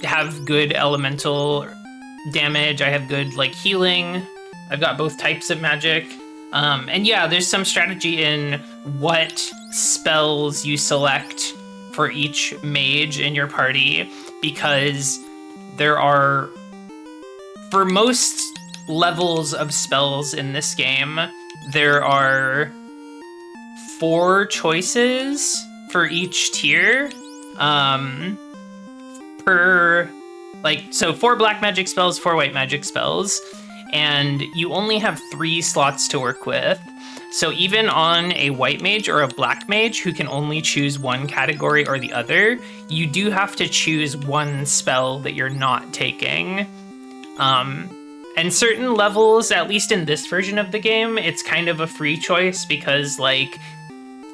have good elemental damage. I have good, like, healing. I've got both types of magic. And yeah, there's some strategy in what spells you select for each mage in your party, because there are, for most levels of spells in this game, there are 4 choices for each tier. So 4 black magic spells, 4 white magic spells, and you only have 3 slots to work with. So even on a white mage or a black mage who can only choose one category or the other, you do have to choose one spell that you're not taking. And certain levels, at least in this version of the game, it's kind of a free choice because, like,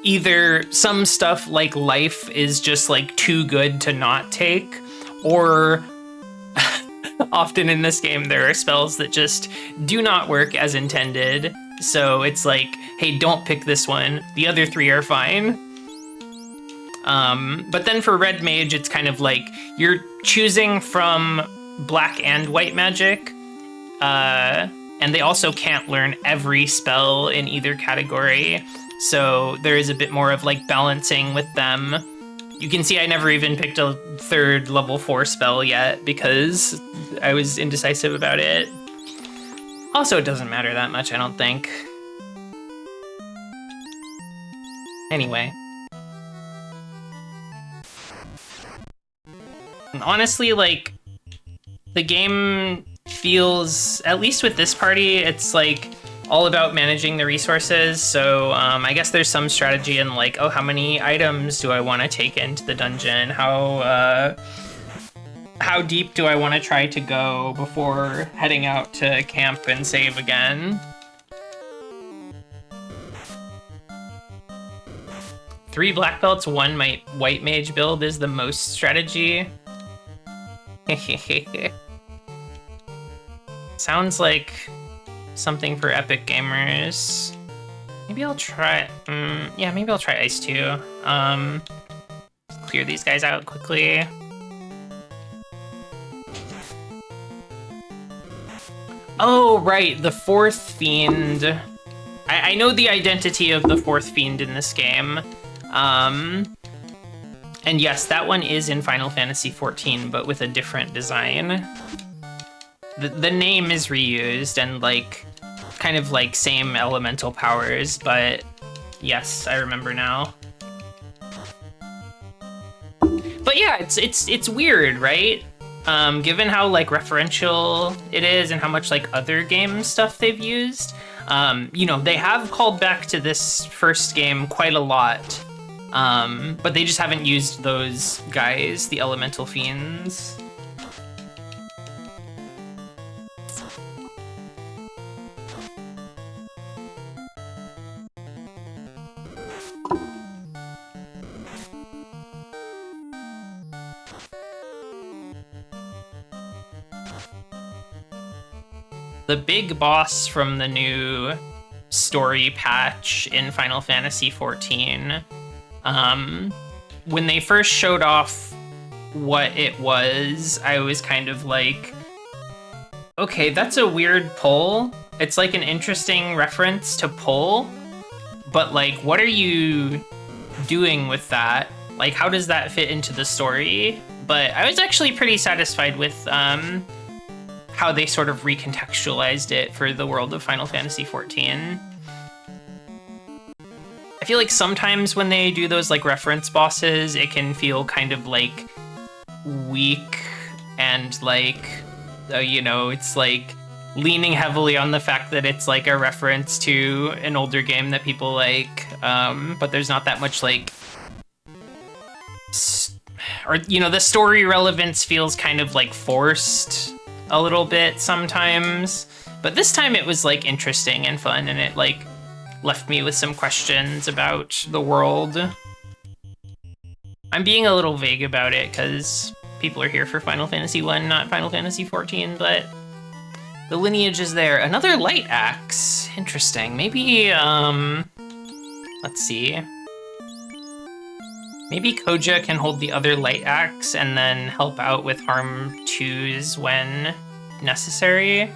either some stuff like life is just, like, too good to not take, or often in this game there are spells that just do not work as intended. So it's like, hey, don't pick this one. The other three are fine. But then for Red Mage, it's kind of like you're choosing from black and white magic. And they also can't learn every spell in either category. So there is a bit more of like balancing with them. You can see I never even picked a third level 4 spell yet because I was indecisive about it. Also, it doesn't matter that much, I don't think. Anyway. Honestly, like, the game feels, at least with this party, it's like all about managing the resources. So I guess there's some strategy in like, oh, how many items do I want to take into the dungeon? How deep do I want to try to go before heading out to camp and save again? 3 black belts, 1 white mage build is the most strategy. Sounds like something for epic gamers. Maybe I'll try, yeah, maybe I'll try Ice 2. Clear these guys out quickly. Oh, right, the 4th Fiend. I know the identity of the 4th Fiend in this game. And yes, that one is in Final Fantasy XIV, but with a different design. The name is reused and like, kind of like same elemental powers, but yes, I remember now. But yeah, it's weird, right? Given how like referential it is and how much like other game stuff they've used, you know, they have called back to this first game quite a lot. But they just haven't used those guys, the elemental fiends. The big boss from the new story patch in Final Fantasy XIV, when they first showed off what it was, I was kind of like, okay, that's a weird pull. It's like an interesting reference to pull, but like, what are you doing with that? Like, how does that fit into the story? But I was actually pretty satisfied with how they sort of recontextualized it for the world of Final Fantasy XIV. I feel like sometimes when they do those like reference bosses, it can feel kind of like weak and like, you know, it's like leaning heavily on the fact that it's like a reference to an older game that people like, but there's not that much like, or, you know, the story relevance feels kind of like forced a little bit sometimes, but this time it was like interesting and fun, and it like left me with some questions about the world. I'm being a little vague about it because people are here for Final Fantasy 1, not Final Fantasy 14, but the lineage is there. Another light axe, interesting. Maybe, let's see. Maybe Koja can hold the other light axe and then help out with harm 2s when necessary.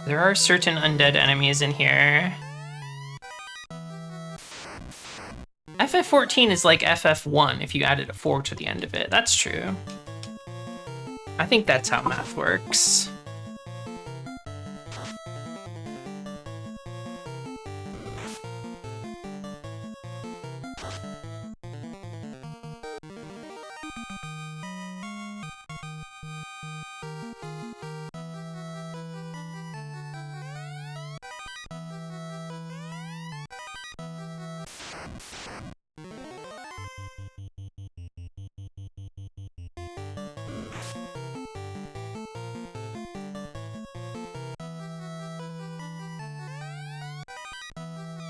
There are certain undead enemies in here. FF14 is like FF1 if you added a 4 to the end of it. That's true. I think that's how math works.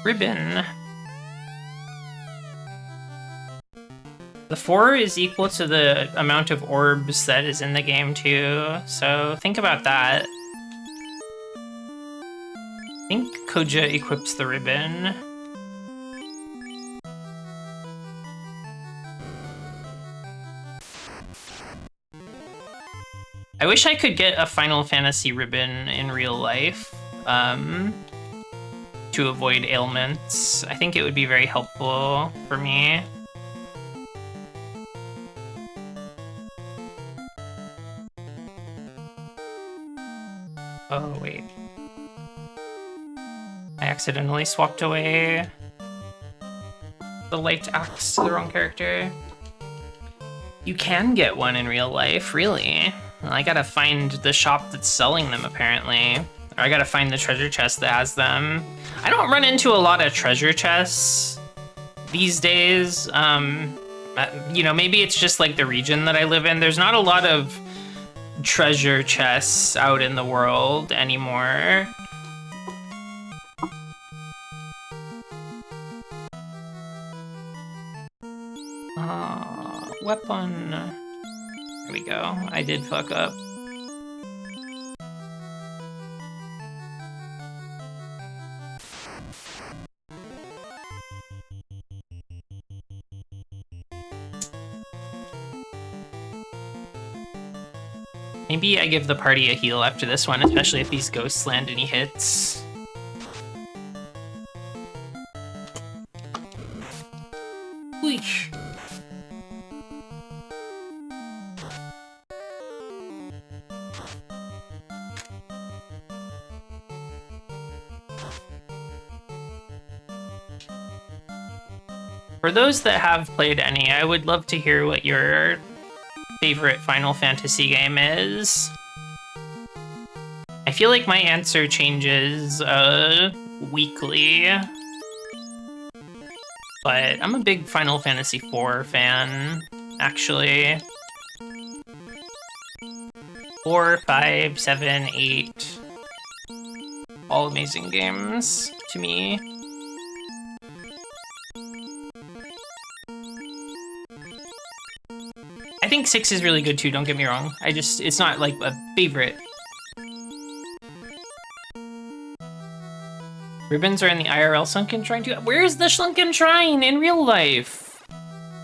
Ribbon. The 4 is equal to the amount of orbs that is in the game too, so think about that. I think Koja equips the ribbon. I wish I could get a Final Fantasy ribbon in real life to avoid ailments. I think it would be very helpful for me. Oh, wait. I accidentally swapped away the light axe to the wrong character. You can get one in real life, really? Well, I gotta find the shop that's selling them, apparently. Or I gotta find the treasure chest that has them. I don't run into a lot of treasure chests these days. You know, maybe it's just like the region that I live in. There's not a lot of treasure chests out in the world anymore. Weapon. There we go. I did fuck up. Maybe I give the party a heal after this one, especially if these ghosts land any hits. Weesh. For those that have played any, I would love to hear what your favorite Final Fantasy game is. I feel like my answer changes weekly, but I'm a big Final Fantasy IV fan, actually. 4, 5, 7, 8, all amazing games to me. I think 6 is really good too, don't get me wrong. It's not like a favorite. Ribbons are in the IRL sunken shrine too. Where's the sunken shrine in real life?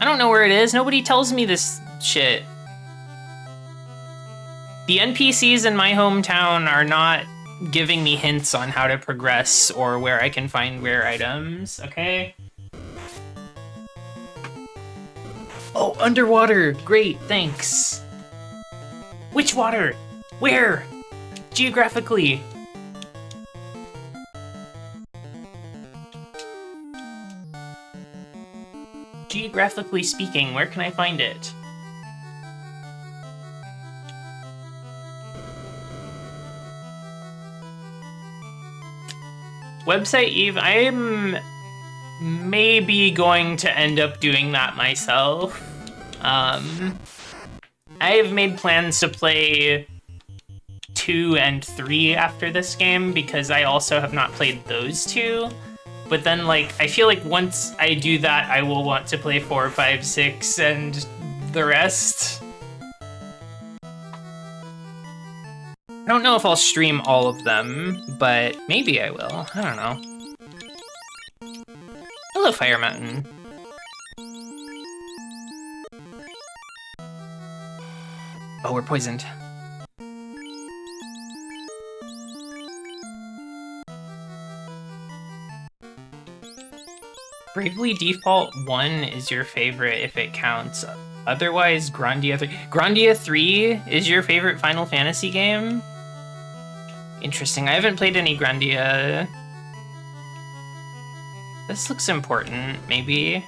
I don't know where it is. Nobody tells me this shit. The NPCs in my hometown are not giving me hints on how to progress or where I can find rare items, okay? Oh, underwater! Great, thanks! Which water? Where? Geographically? Geographically speaking, where can I find it? Website Eve, I'm maybe going to end up doing that myself. I have made plans to play 2 and 3 after this game because I also have not played those two. But then, like, I feel like once I do that, I will want to play 4, 5, 6, and the rest. I don't know if I'll stream all of them, but maybe I will. I don't know. Hello, Fire Mountain. Oh, we're poisoned. Bravely Default 1 is your favorite if it counts. Otherwise, Grandia 3. Grandia 3 is your favorite Final Fantasy game? Interesting. I haven't played any Grandia. This looks important, maybe.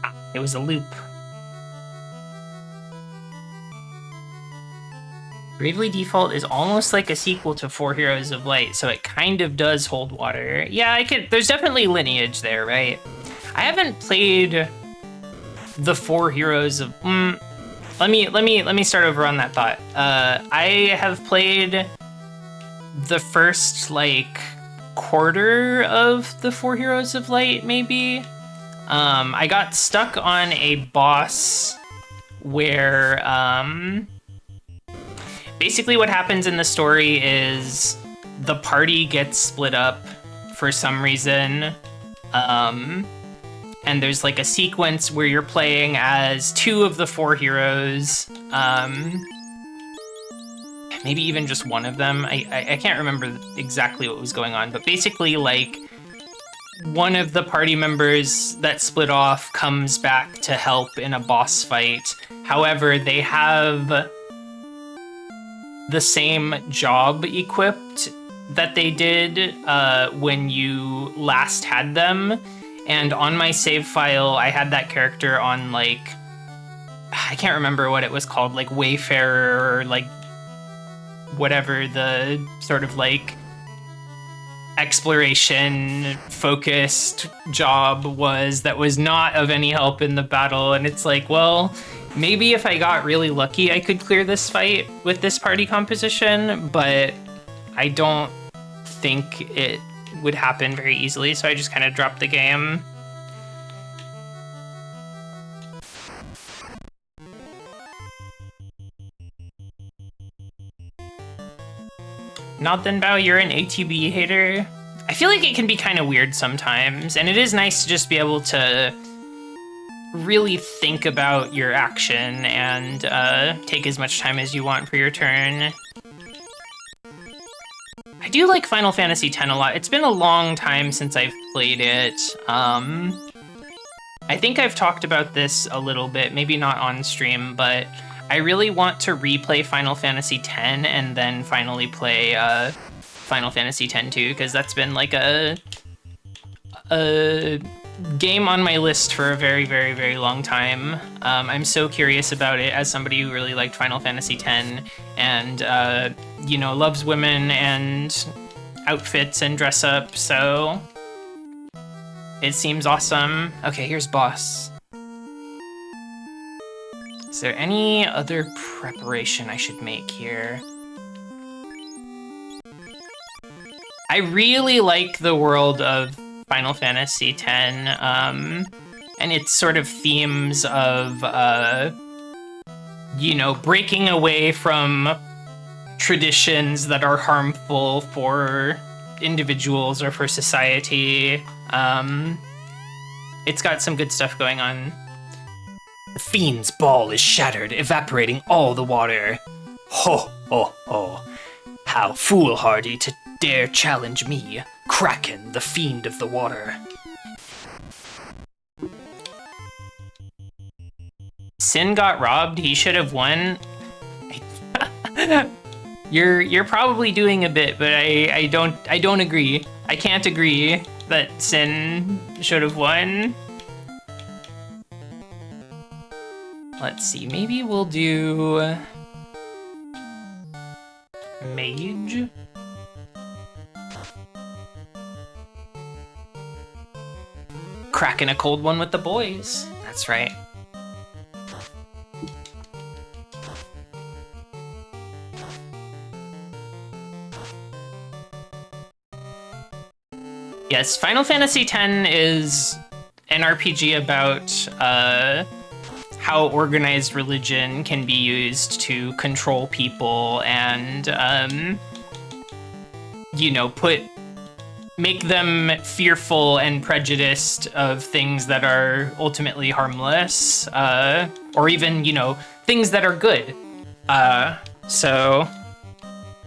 Ah, it was a loop. Bravely Default is almost like a sequel to Four Heroes of Light, so it kind of does hold water. Yeah, there's definitely lineage there, right? I haven't played the Four Heroes of... let me start over on that thought. I have played the first, like, quarter of the Four Heroes of Light, maybe. I got stuck on a boss where, basically what happens in the story is the party gets split up for some reason. And there's like a sequence where you're playing as two of the four heroes. Maybe even just one of them. I can't remember exactly what was going on, but basically like one of the party members that split off comes back to help in a boss fight. However, they have the same job equipped that they did when you last had them. And on my save file, I had that character on, like, I can't remember what it was called, like Wayfarer or, like, whatever the sort of, like, exploration-focused job was that was not of any help in the battle. And it's like, well, maybe if I got really lucky, I could clear this fight with this party composition, but I don't think it would happen very easily, so I just kind of dropped the game. Not then Bao, you're an ATB hater. I feel like it can be kind of weird sometimes, and it is nice to just be able to really think about your action and take as much time as you want for your turn. I do like Final Fantasy X a lot. It's been a long time since I've played it. I think I've talked about this a little bit, maybe not on stream, but I really want to replay Final Fantasy X and then finally play Final Fantasy X too, because that's been like a game on my list for a very, very, very long time. I'm so curious about it as somebody who really liked Final Fantasy X and, you know, loves women and outfits and dress up, so it seems awesome. Okay, here's boss. Is there any other preparation I should make here? I really like the world of Final Fantasy X, and its sort of themes of, you know, breaking away from traditions that are harmful for individuals or for society. It's got some good stuff going on. The fiend's ball is shattered, evaporating all the water. Ho, ho, ho. How foolhardy to dare challenge me, Kraken, the fiend of the water. Sin got robbed, he should have won. You're probably doing a bit, but I don't agree. I can't agree that Sin should have won. Let's see, maybe we'll do Mage. Cracking a cold one with the boys. That's right. Yes, Final Fantasy X is an RPG about how organized religion can be used to control people and, you know, make them fearful and prejudiced of things that are ultimately harmless, or even, you know, things that are good. So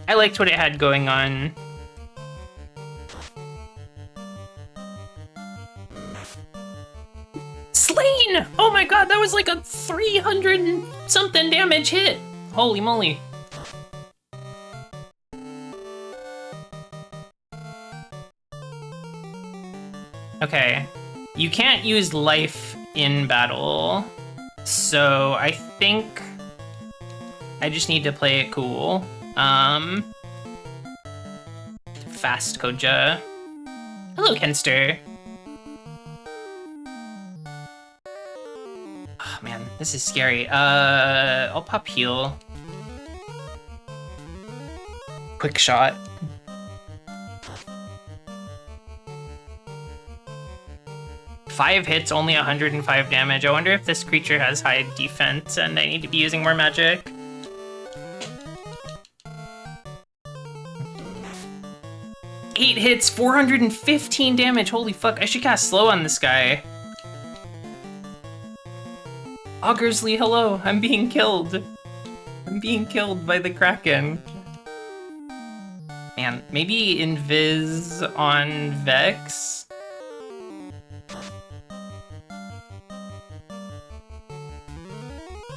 I liked what it had going on. Slain! Oh my god, that was like a 300 and something damage hit. Holy moly. Okay, you can't use life in battle, so I think I just need to play it cool. Fast Koja. Hello, Kenster. Oh man, this is scary. I'll pop heal. Quick shot. Five hits, only 105 damage. I wonder if this creature has high defense and I need to be using more magic. Eight hits, 415 damage. Holy fuck, I should cast slow on this guy. Augersley, hello. I'm being killed. I'm being killed by the Kraken. Man, maybe Invis on Vex?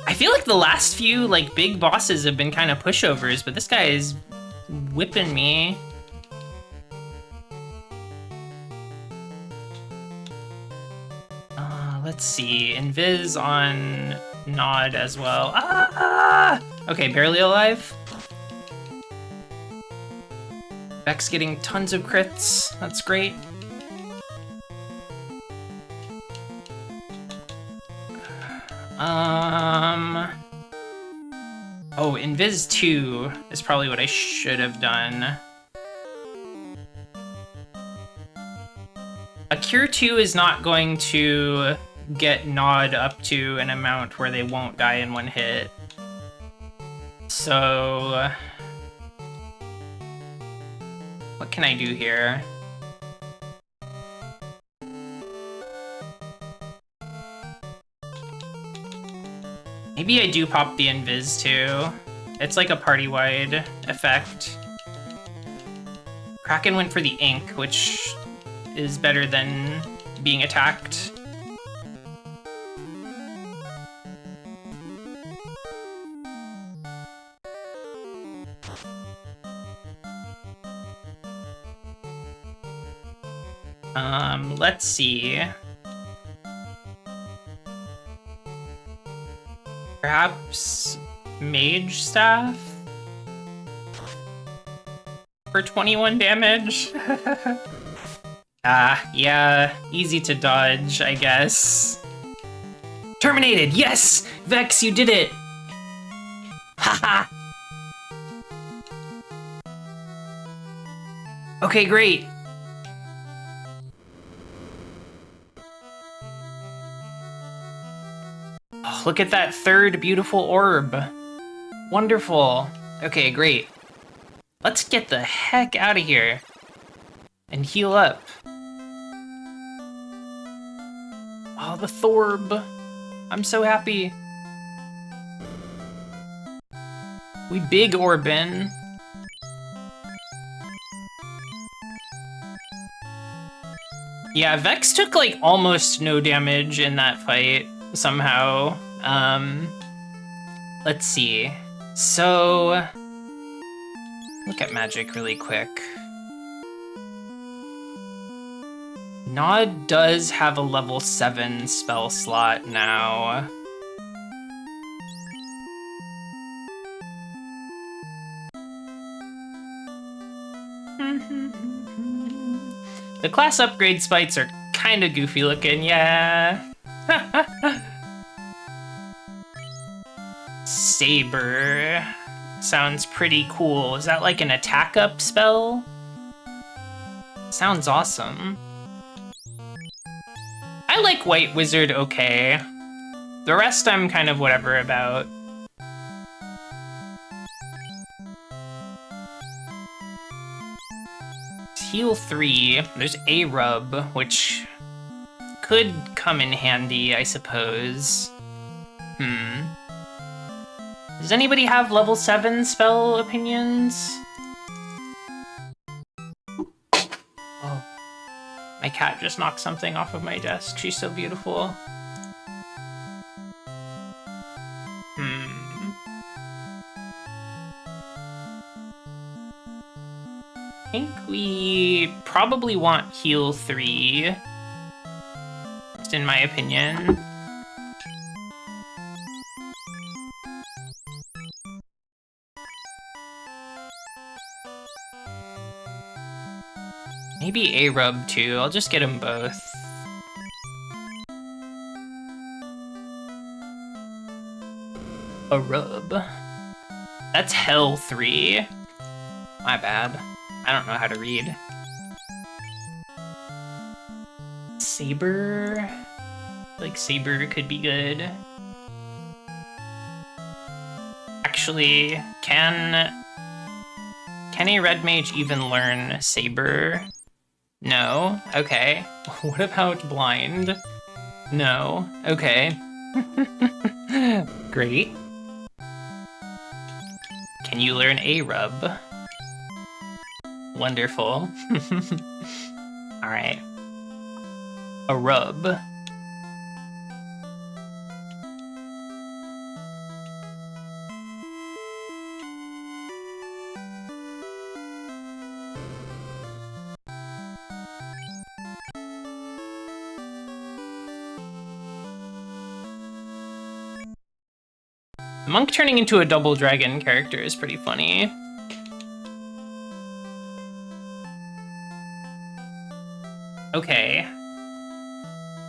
I feel like the last few, like, big bosses have been kind of pushovers, but this guy is whipping me. Let's see, Invis on Nod as well. Ah! Okay, barely alive. Vex getting tons of crits, that's great. Oh, Invis 2 is probably what I should have done. A Cure 2 is not going to get Nod up to an amount where they won't die in one hit. So... what can I do here? Maybe I do pop the Invis too. It's like a party-wide effect. Kraken went for the ink, which is better than being attacked. Let's see. Perhaps Mage Staff? For 21 damage? Yeah, easy to dodge, I guess. Terminated, yes! Vex, you did it! Haha! Okay, great. Oh, look at that third beautiful orb. Wonderful. Okay, great. Let's get the heck out of here and heal up. Oh, the Thorb. I'm so happy. We big Orbin. Yeah, Vex took like almost no damage in that fight somehow. Let's see. So, look at magic really quick. Nod does have a level 7 spell slot now. The class upgrade sprites are kind of goofy looking, yeah. Saber sounds pretty cool. Is that like an attack up spell? Sounds awesome. I like White Wizard okay. The rest I'm kind of whatever about. Heal 3, there's a rub, which could come in handy, I suppose. Does anybody have level 7 spell opinions? Oh, my cat just knocked something off of my desk. She's so beautiful. I think we probably want heal 3, just in my opinion. Maybe a rub too. I'll just get them both. A rub. That's Hell 3. My bad. I don't know how to read. Saber? Like Saber could be good. Actually, can a red mage even learn Saber? No. Okay. What about blind? No. Okay. Great. Can you learn a rub? Wonderful. All right. A rub. The monk turning into a double dragon character is pretty funny. Okay.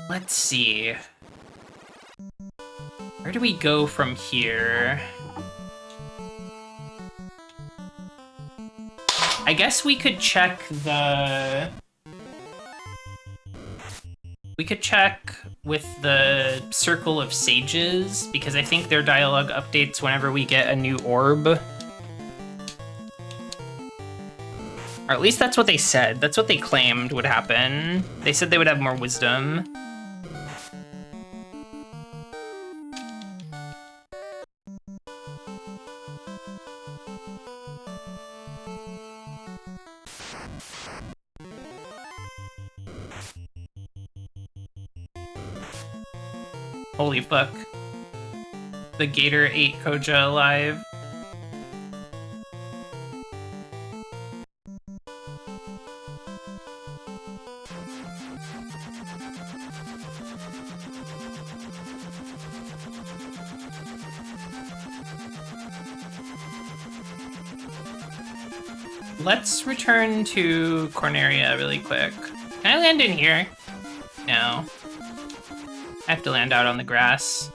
Let's see. Where do we go from here? I guess we could check the... We could check with the Circle of Sages, because I think their dialogue updates whenever we get a new orb. Or at least that's what they said. That's what they claimed would happen. They said they would have more wisdom. Holy fuck. The gator ate Koja alive. Let's return to Corneria really quick. Can I land in here? No. I have to land out on the grass.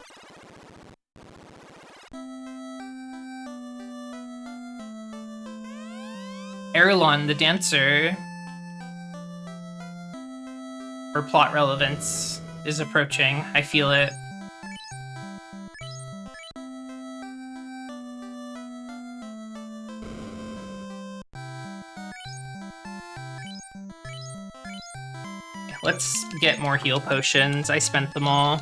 Erlon, the dancer. Her plot relevance is approaching. I feel it. Let's get more heal potions. I spent them all.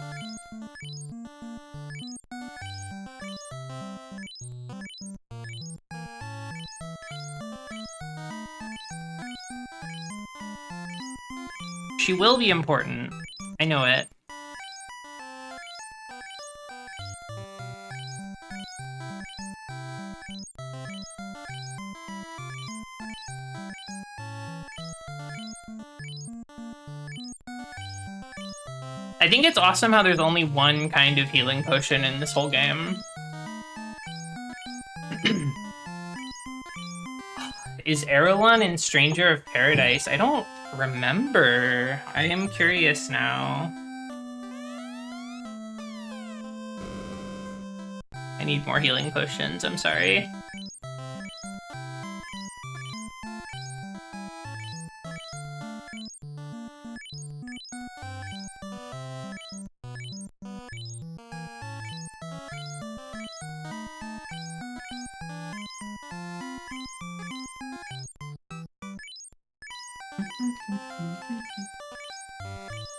She will be important. I know it. I think it's awesome how there's only one kind of healing potion in this whole game. Is Erlon in Stranger of Paradise? I don't remember. I am curious now. I need more healing potions, I'm sorry.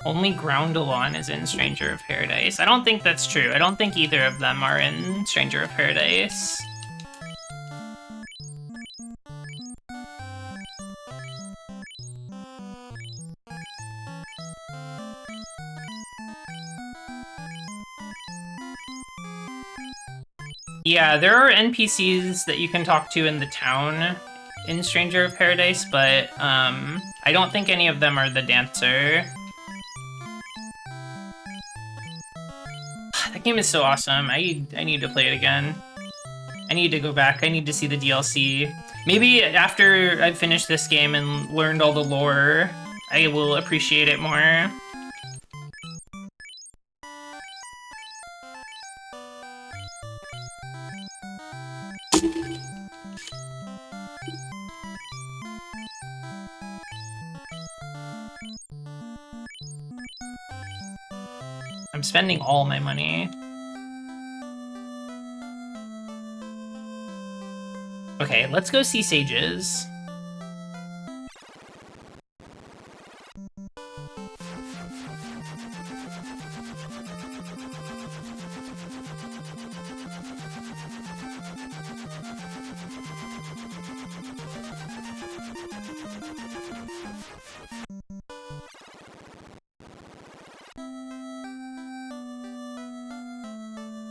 Only Groundalon is in Stranger of Paradise. I don't think that's true. I don't think either of them are in Stranger of Paradise. Yeah, there are NPCs that you can talk to in the town in Stranger of Paradise, but I don't think any of them are the dancer. That game is so awesome. I need to play it again. I need to go back. I need to see the DLC. Maybe after I've finished this game and learned all the lore, I will appreciate it more. I'm spending all my money. Okay, let's go see sages.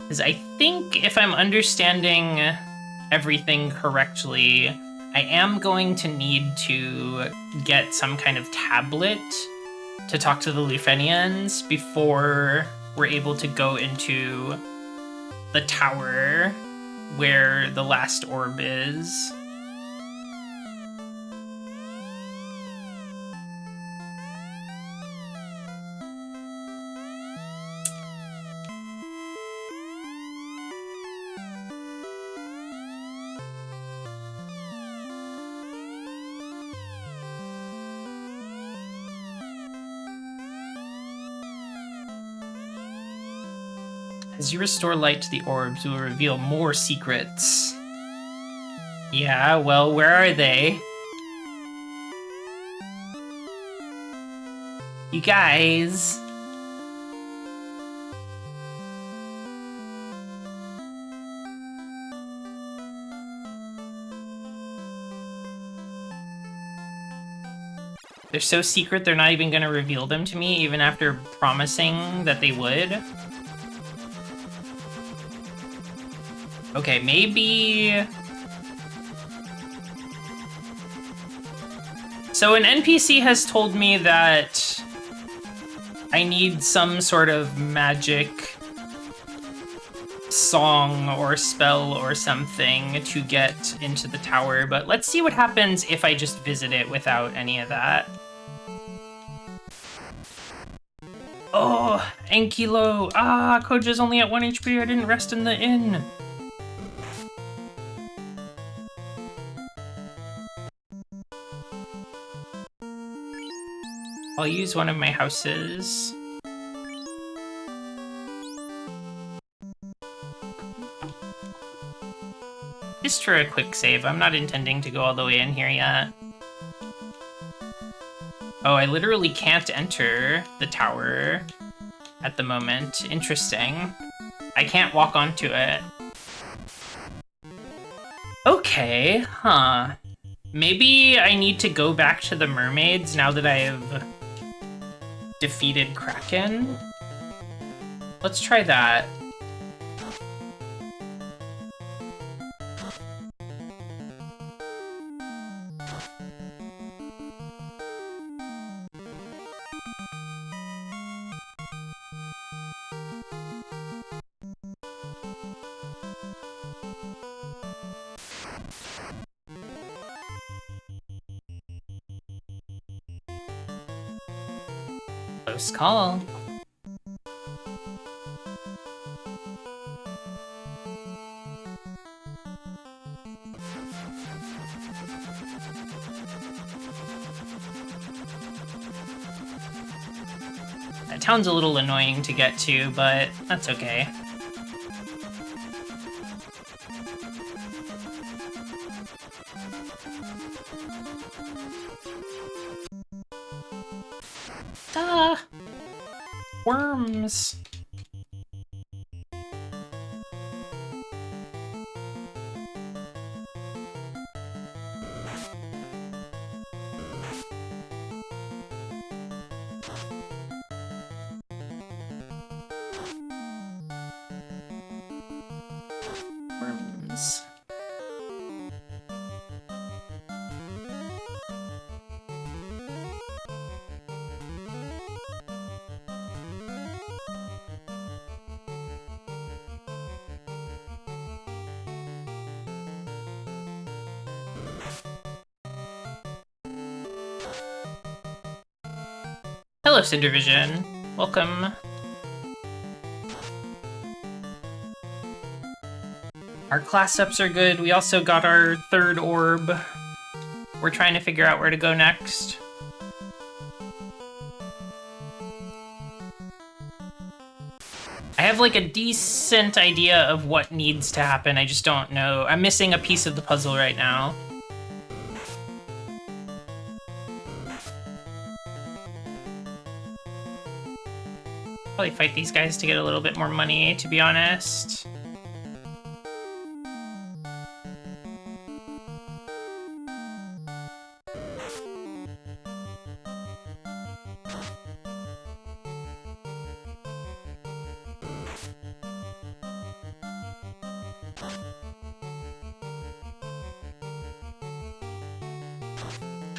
Because I think if I'm understanding everything correctly, I am going to need to get some kind of tablet to talk to the Lufenians before we're able to go into the tower where the last orb is. As you restore light to the orbs, you will reveal more secrets. Yeah, well, where are they? You guys. They're so secret, they're not even going to reveal them to me, even after promising that they would. Okay, maybe... So an NPC has told me that I need some sort of magic song or spell or something to get into the tower, but let's see what happens if I just visit it without any of that. Oh, Ankilo! Ah, Koja's only at 1 HP, I didn't rest in the inn! I'll use one of my houses. Just for a quick save, I'm not intending to go all the way in here yet. Oh, I literally can't enter the tower at the moment. Interesting. I can't walk onto it. Okay, huh. Maybe I need to go back to the mermaids now that I have defeated Kraken. Let's try that. Close call. That town's a little annoying to get to, but that's okay. Duh! Worms! Worms. Hello, Cindervision. Welcome. Our class ups are good. We also got our 3rd orb. We're trying to figure out where to go next. I have like a decent idea of what needs to happen. I just don't know. I'm missing a piece of the puzzle right now. Probably fight these guys to get a little bit more money, to be honest.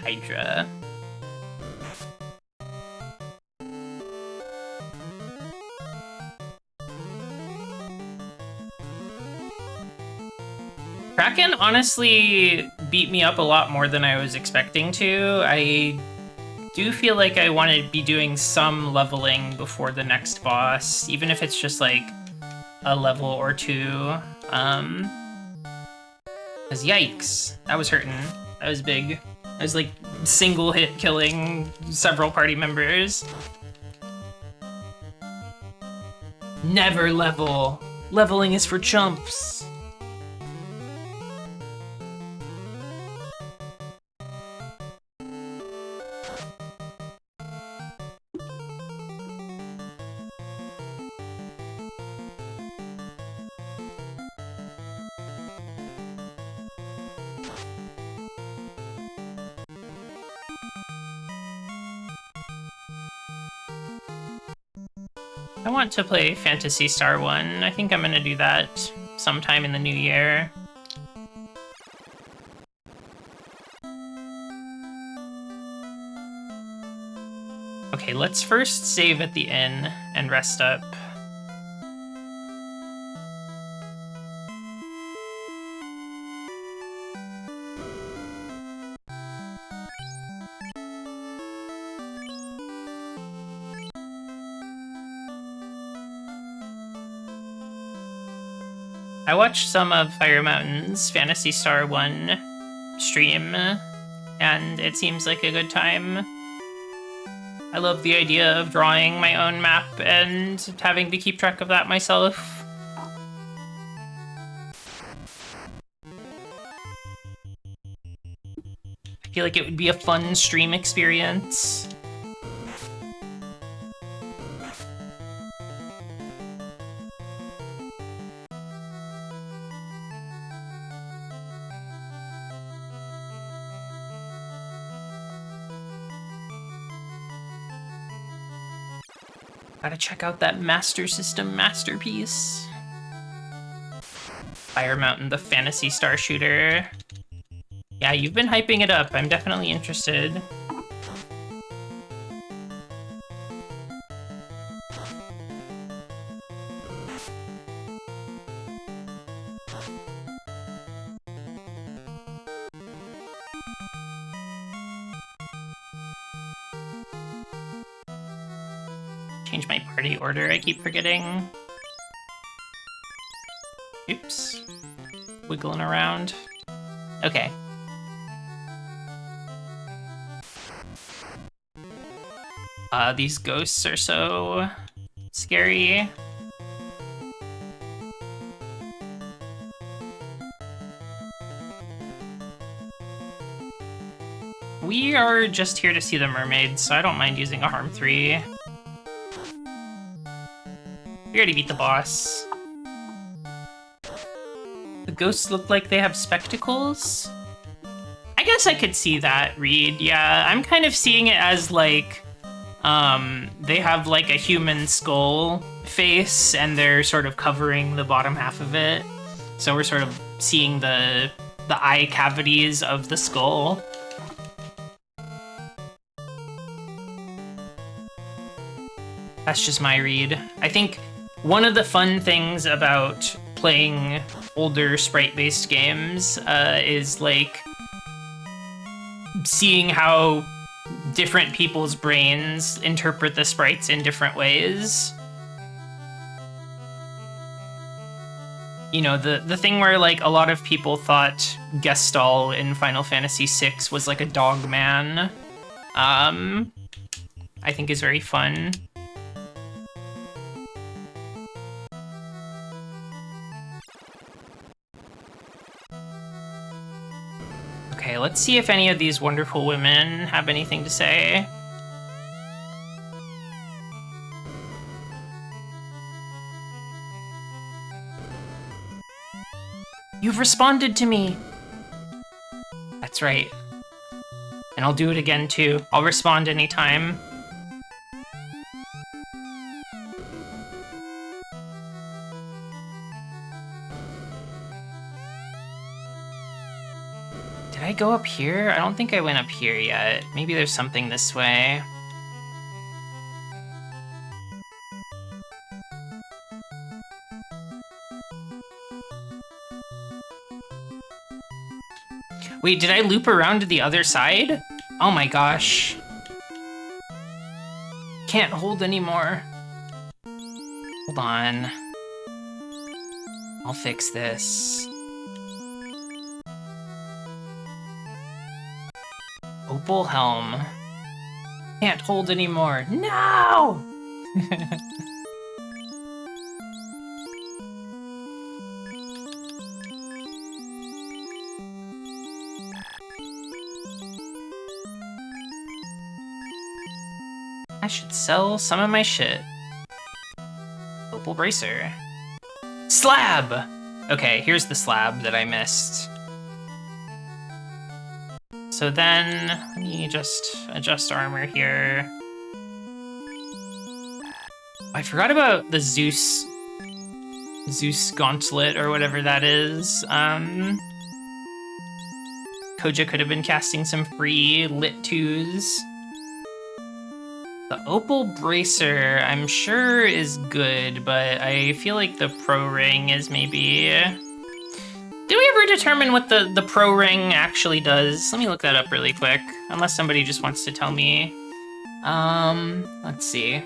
Hydra. Kraken honestly beat me up a lot more than I was expecting to. I do feel like I want to be doing some leveling before the next boss, even if it's just like a level or 2. Cause yikes, that was hurting. That was big. I was like single hit killing several party members. Never level. Leveling is for chumps. I want to play Phantasy Star 1. I think I'm gonna do that sometime in the new year. Okay, let's first save at the inn and rest up. I watched some of Fire Mountain's Phantasy Star 1 stream, and it seems like a good time. I love the idea of drawing my own map and having to keep track of that myself. I feel like it would be a fun stream experience. Gotta check out that Master System masterpiece. Fire Mountain, the Phantasy Star Shooter. Yeah, you've been hyping it up. I'm definitely interested. Change my party order, I keep forgetting. Oops. Wiggling around. Okay. These ghosts are so scary. We are just here to see the mermaids, so I don't mind using a harm 3. We already beat the boss. The ghosts look like they have spectacles. I guess I could see that, Reed. Yeah, I'm kind of seeing it as like, they have like a human skull face and they're sort of covering the bottom half of it. So we're sort of seeing the eye cavities of the skull. That's just my read. I think one of the fun things about playing older sprite-based games is like seeing how different people's brains interpret the sprites in different ways. You know, the thing where, like, a lot of people thought Gestalt in Final Fantasy VI was like a dog man, I think is very fun. Okay, let's see if any of these wonderful women have anything to say. You've responded to me. That's right. And I'll do it again too. I'll respond anytime. Did I go up here? I don't think I went up here yet. Maybe there's something this way. Wait, did I loop around to the other side? Oh my gosh. Can't hold anymore. Hold on. I'll fix this. Opal helm. Can't hold anymore. No! I should sell some of my shit. Opal bracer. Slab! Okay, here's the slab that I missed. So then, let me just adjust armor here. I forgot about the Zeus gauntlet or whatever that is. Koja could have been casting some free lit 2s. The Opal Bracer, I'm sure is good, but I feel like the Pro Ring is maybe... Did we ever determine what the Pro Ring actually does? Let me look that up really quick, unless somebody just wants to tell me. Let's see.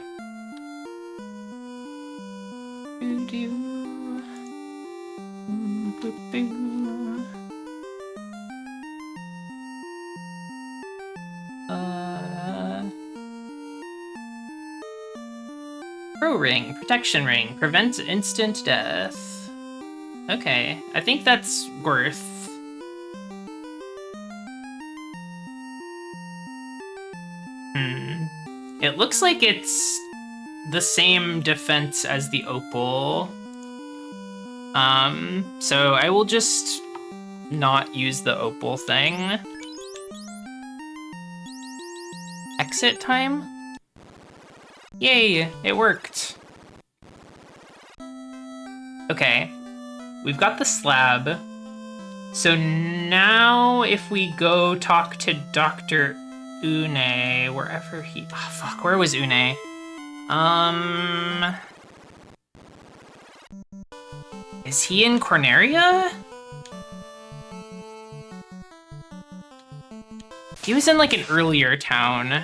Pro Ring, Protection Ring, prevents instant death. Okay, I think that's worth. It looks like it's the same defense as the Opal. So I will just not use the Opal thing. Exit time? Yay, it worked. Okay, we've got the slab. So now if we go talk to Dr. Une, wherever he... Oh, fuck, where was Une? Is he in Corneria? He was in, like, an earlier town.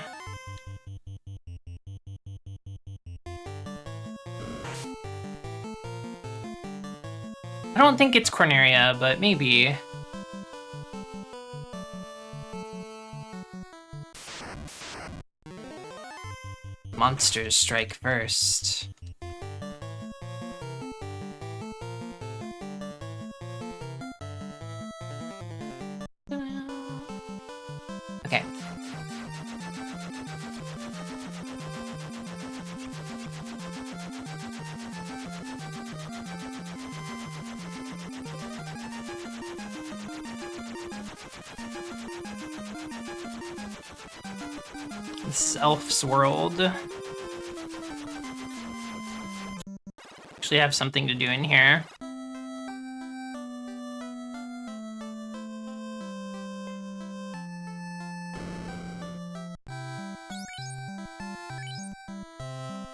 I don't think it's Corneria, but maybe. Monsters strike first. Okay. This is Elf's world. Actually have something to do in here.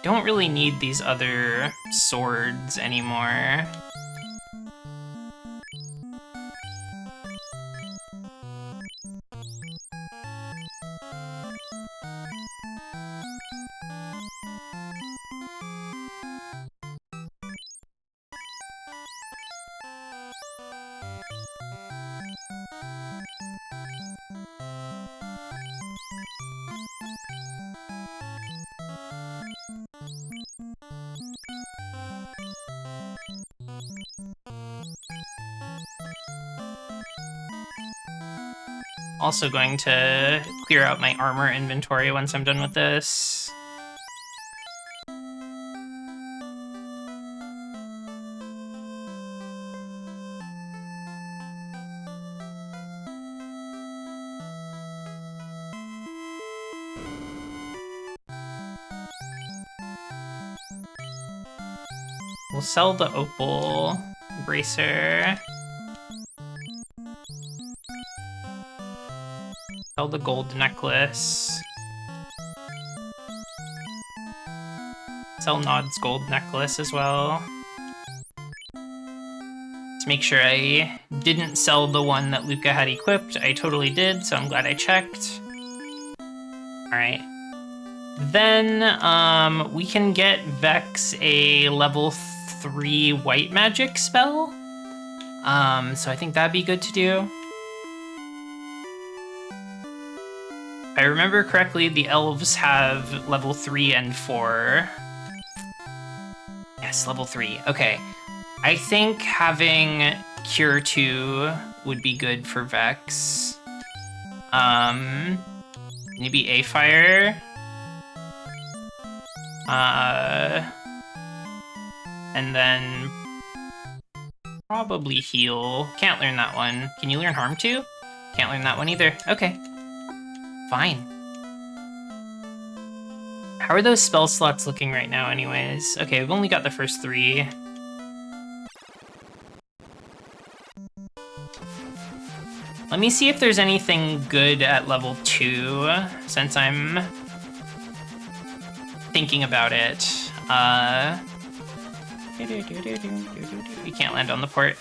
Don't really need these other swords anymore. Also going to clear out my armor inventory once I'm done with this. We'll sell the opal bracer. Sell the gold necklace. Sell Nod's gold necklace as well. Let's make sure I didn't sell the one that Luca had equipped. I totally did, so I'm glad I checked. Alright. Then, we can get Vex a level 3 white magic spell. So I think that'd be good to do. If I remember correctly, the elves have level 3 and 4. Yes, level 3. Okay. I think having Cure 2 would be good for Vex. Maybe A-Fire. And then probably heal. Can't learn that one. Can you learn harm too? Can't learn that one either. Okay. Fine. How are those spell slots looking right now anyways? Okay, we've only got the first 3. Let me see if there's anything good at level 2, since I'm thinking about it. You can't land on the port.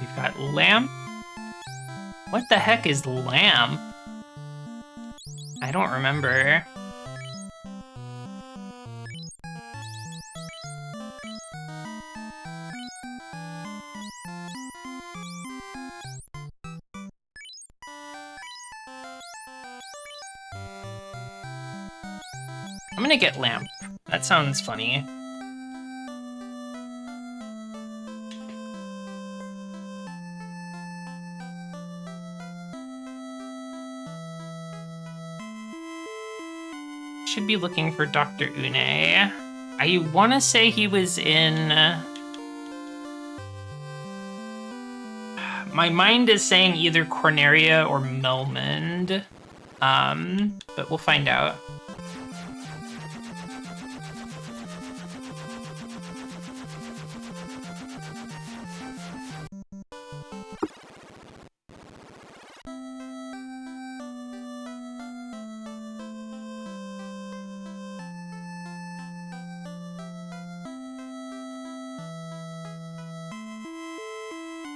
We've got lamp. What the heck is lamp? I don't remember. I'm gonna get lamp. That sounds funny. Should be looking for Dr. Une. I want to say he was in... My mind is saying either Corneria or Melmond, but we'll find out.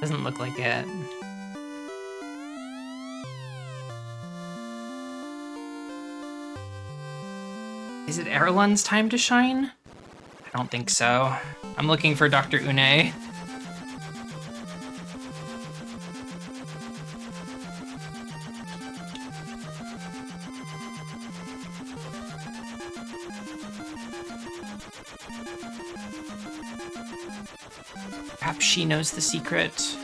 Doesn't look like it. Is it Erlen's time to shine? I don't think so. I'm looking for Dr. Une. Perhaps she knows the secret.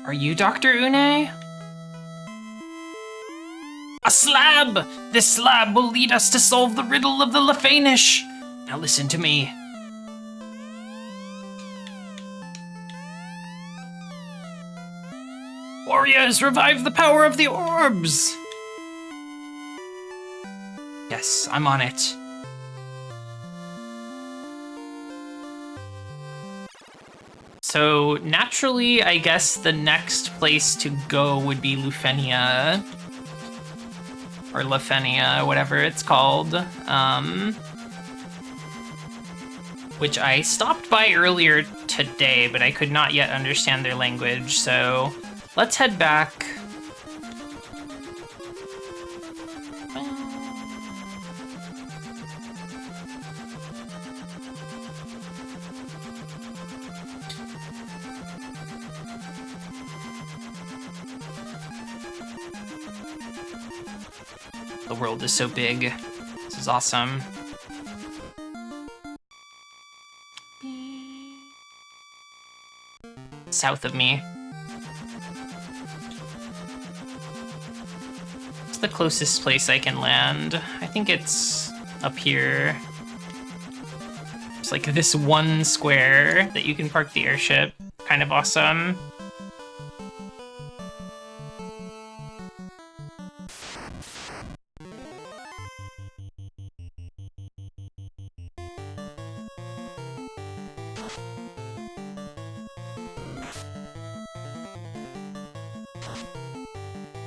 Are you Dr. Une? A slab! This slab will lead us to solve the riddle of the Lefanish. Now listen to me. Warriors, revive the power of the orbs! Yes, I'm on it. So, naturally, I guess the next place to go would be Lufenia. Or Lufenia, whatever it's called. Which I stopped by earlier today, but I could not yet understand their language, so let's head back. The world is so big. This is awesome. South of me. It's the closest place I can land. I think it's up here. It's like this one square that you can park the airship. Kind of awesome.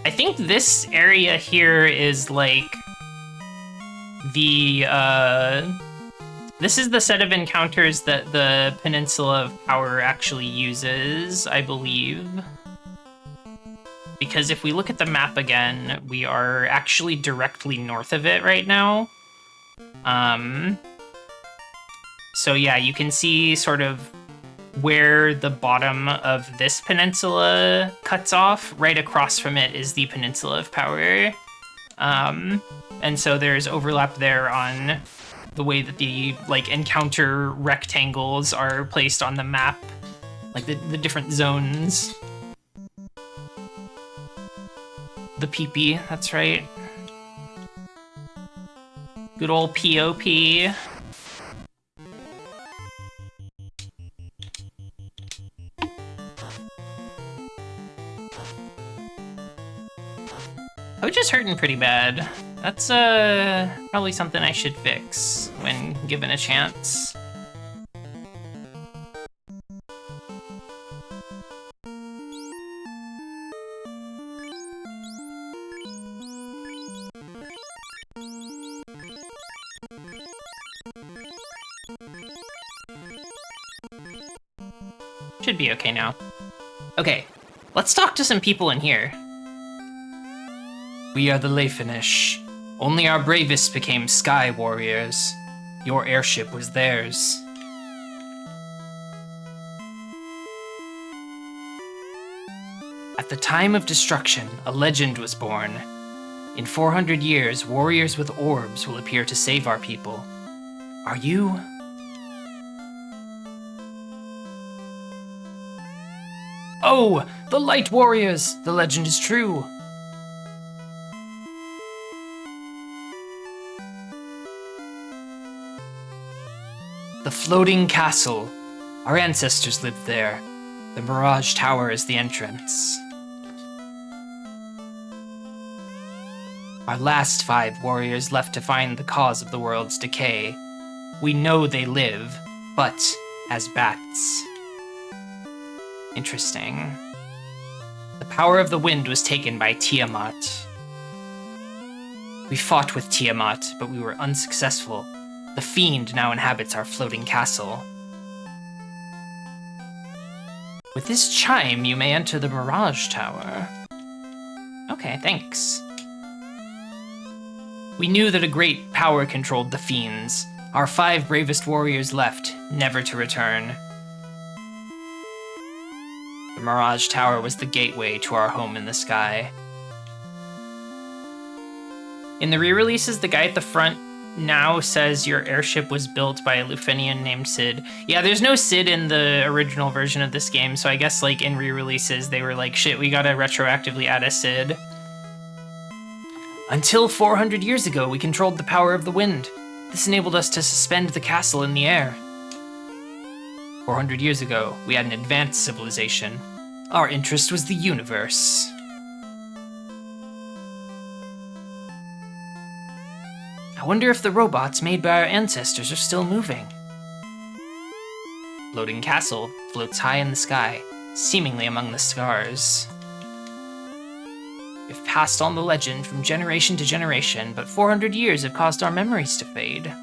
I think this area here is like the, this is the set of encounters that the Peninsula of Power actually uses, I believe. Because if we look at the map again, we are actually directly north of it right now. So yeah, you can see sort of where the bottom of this peninsula cuts off. Right across from it is the Peninsula of Power. And so there's overlap there on the way that the like encounter rectangles are placed on the map, like the different zones. The PP, that's right. Good old POP. Poja's hurting pretty bad. That's probably something I should fix when given a chance. Should be okay now. Okay, let's talk to some people in here. We are the Leifinish. Only our bravest became sky warriors. Your airship was theirs. At the time of destruction, a legend was born. In 400 years, warriors with orbs will appear to save our people. Are you? Oh, the light warriors! The legend is true. The floating castle. Our ancestors lived there. The Mirage Tower is the entrance. Our last 5 warriors left to find the cause of the world's decay. We know they live, but as bats. Interesting. The power of the wind was taken by Tiamat. We fought with Tiamat, but we were unsuccessful. The fiend now inhabits our floating castle. With this chime, you may enter the Mirage Tower. Okay, thanks. We knew that a great power controlled the fiends. Our 5 bravest warriors left, never to return. The Mirage Tower was the gateway to our home in the sky. In the re-releases, the guy at the front now says your airship was built by a Lufenian named Sid. Yeah, there's no Sid in the original version of this game, so I guess like in re-releases they were like, shit, we gotta retroactively add a Sid. Until 400 years ago, we controlled the power of the wind. This enabled us to suspend the castle in the air. 400 years ago, we had an advanced civilization. Our interest was the universe. I wonder if the robots made by our ancestors are still moving. Floating castle floats high in the sky, seemingly among the stars. We've passed on the legend from generation to generation, but 400 years have caused our memories to fade.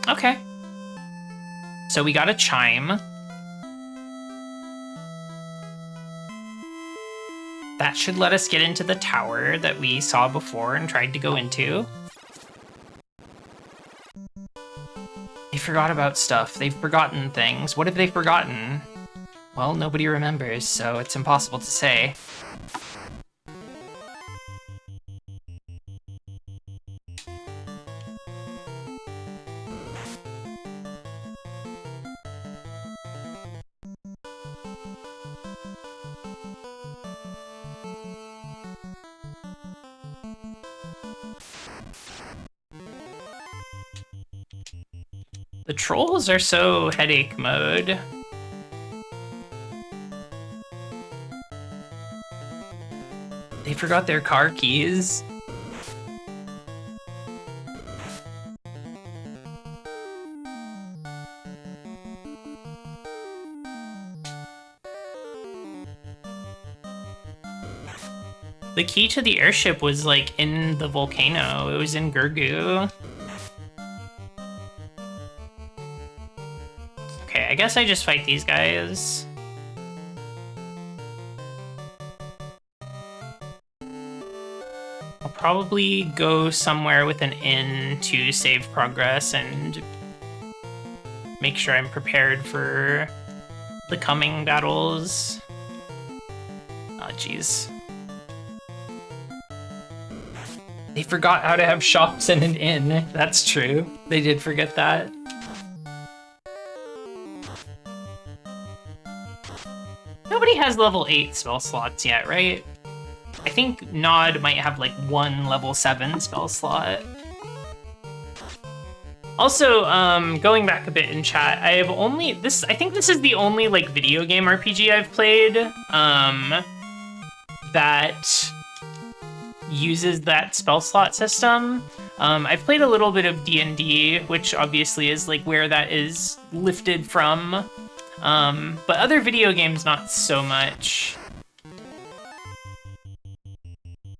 Okay. So we got a chime. That should let us get into the tower that we saw before and tried to go into. They forgot about stuff. They've forgotten things. What have they forgotten? Well, nobody remembers, so it's impossible to say. The trolls are so headache mode. They forgot their car keys. The key to the airship was like in the volcano. It was in Gurgu. Okay, I guess I just fight these guys. I'll probably go somewhere with an inn to save progress and make sure I'm prepared for the coming battles. Oh, jeez. They forgot how to have shops and an inn. That's true. They did forget that. Nobody has level 8 spell slots yet, right? I think Nod might have like one level 7 spell slot. Also, going back a bit in chat, I think this is the only like video game RPG I've played that uses that spell slot system. I've played a little bit of D&D, which obviously is like where that is lifted from. But other video games, not so much.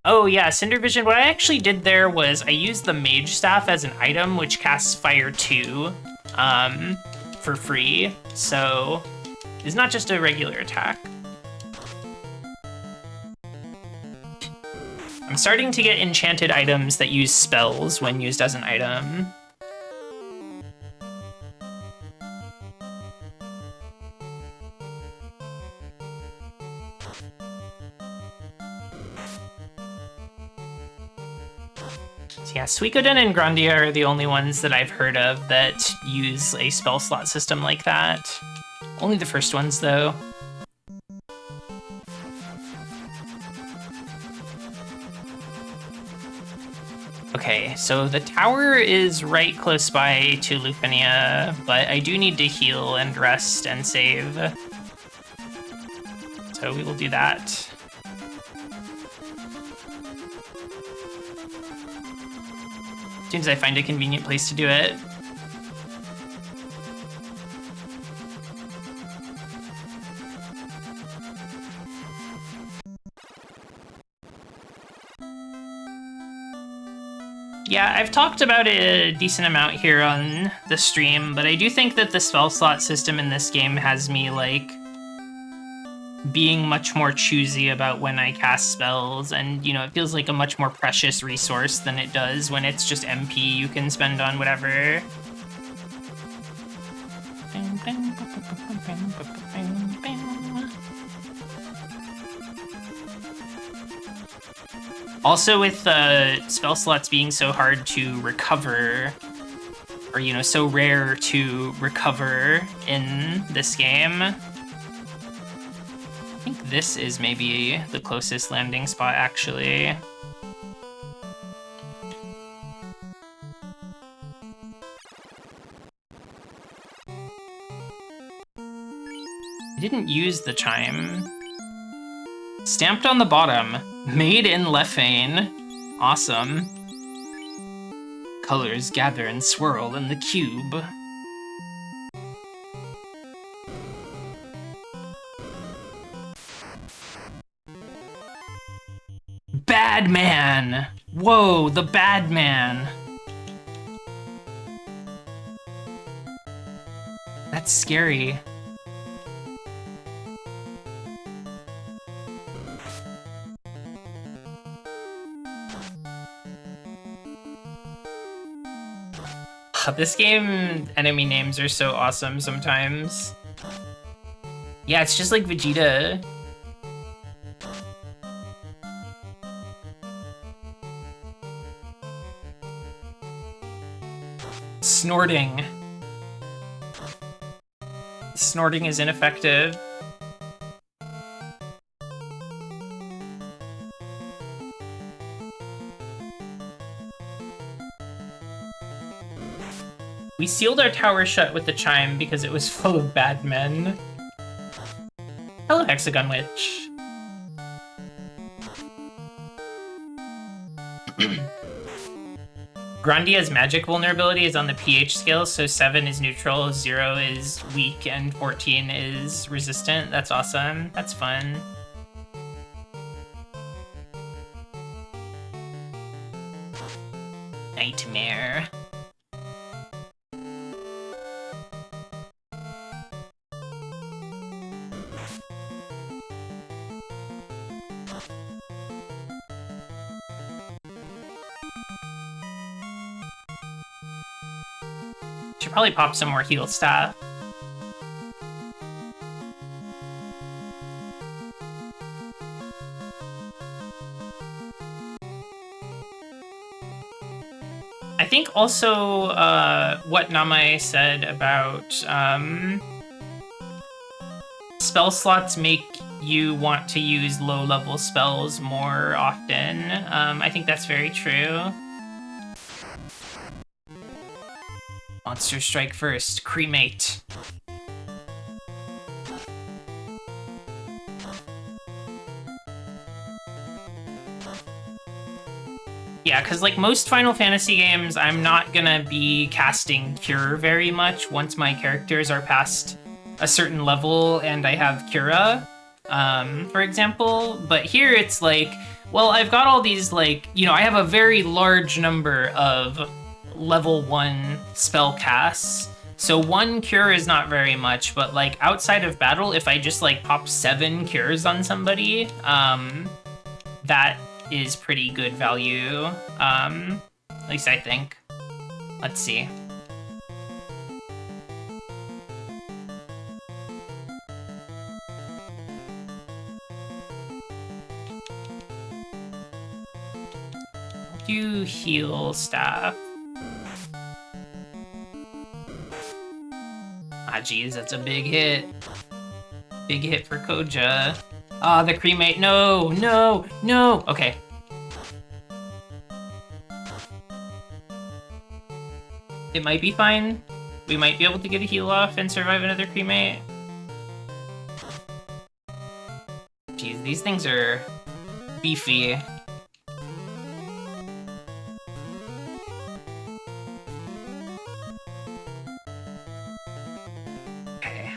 Oh yeah, Cinder Vision, what I actually did there was I used the Mage Staff as an item, which casts Fire 2, for free. So, it's not just a regular attack. I'm starting to get enchanted items that use spells when used as an item. So yeah, Suikoden and Grandia are the only ones that I've heard of that use a spell slot system like that. Only the first ones, though. Okay, so the tower is right close by to Lufinia, but I do need to heal and rest and save. So we will do that. As soon as I find a convenient place to do it. Yeah, I've talked about it a decent amount here on the stream, but I do think that the spell slot system in this game has me, like, being much more choosy about when I cast spells, and, you know, it feels like a much more precious resource than it does when it's just MP you can spend on whatever. Also, with spell slots being so hard to recover, or, you know, so rare to recover in this game, I think this is maybe the closest landing spot, actually. I didn't use the chime. Stamped on the bottom. Made in Lefane. Awesome. Colors gather and swirl in the cube. Bad man! Whoa, the bad man. That's scary. This game, enemy names are so awesome sometimes. Yeah, it's just like Vegeta. Snorting. Snorting is ineffective. We sealed our tower shut with the chime because it was full of bad men. Hello, Hexagon Witch. Grandia's magic vulnerability is on the pH scale, so 7 is neutral, 0 is weak, and 14 is resistant. That's awesome. That's fun. Nightmare. Should probably pop some more heal staff. I think also what Namai said about spell slots make you want to use low-level spells more often. I think that's very true. Monster strike first, cremate. Yeah, because like most Final Fantasy games, I'm not gonna be casting Cure very much once my characters are past a certain level and I have Cura, for example. But here it's like, well, I've got all these like, you know, I have a very large number of level 1 spell casts. So 1 cure is not very much, but like outside of battle, if I just like pop 7 cures on somebody, that is pretty good value. At least I think. Let's see. I'll do heal staff. Ah, geez, that's a big hit. Big hit for Koja. Ah, the cremate. No, no, no. Okay. It might be fine. We might be able to get a heal off and survive another cremate. Jeez, these things are beefy. Okay,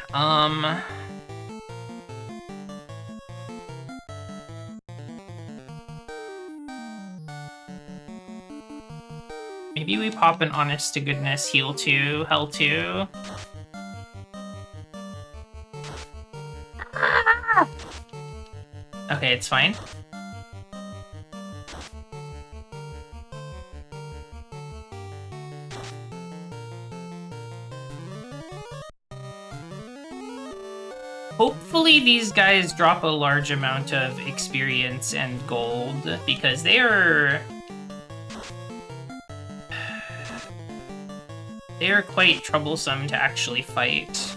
maybe we pop an honest to goodness heal 2, hell 2. Okay, it's fine. Hopefully these guys drop a large amount of experience and gold, because they are quite troublesome to actually fight.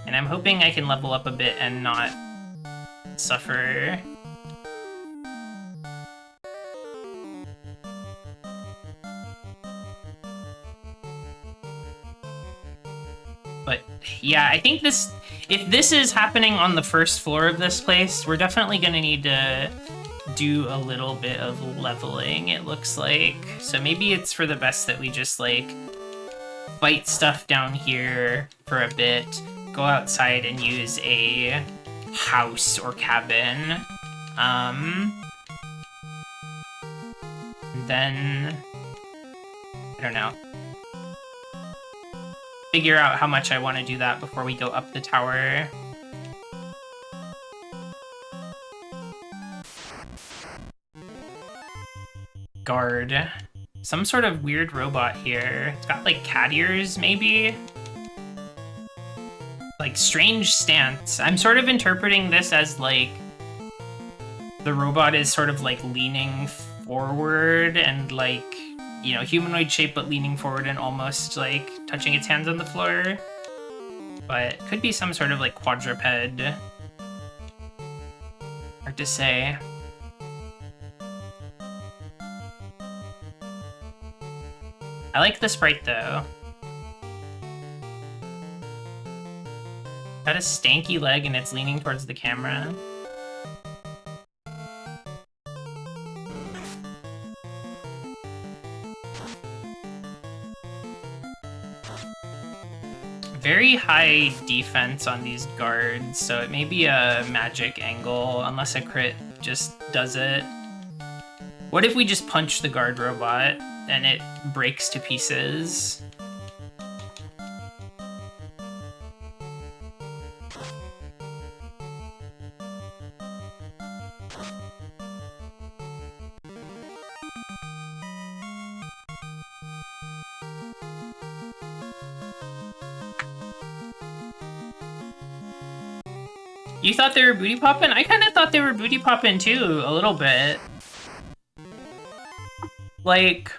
And I'm hoping I can level up a bit and not suffer. But yeah, I think if this is happening on the first floor of this place, we're definitely gonna need to do a little bit of leveling, it looks like. So maybe it's for the best that we just like fight stuff down here for a bit, go outside and use a house or cabin. And then I don't know. Figure out how much I want to do that before we go up the tower. Guard. Some sort of weird robot here. It's got like cat ears, maybe? Like strange stance. I'm sort of interpreting this as like the robot is sort of like leaning forward and like, you know, humanoid shape, but leaning forward and almost like touching its hands on the floor. But could be some sort of like quadruped. Hard to say. I like the sprite though. Got a stanky leg and it's leaning towards the camera. Very high defense on these guards, so it may be a magic angle, unless a crit just does it. What if we just punch the guard robot and it breaks to pieces? You thought they were booty poppin'? I kind of thought they were booty poppin' too, a little bit. Like,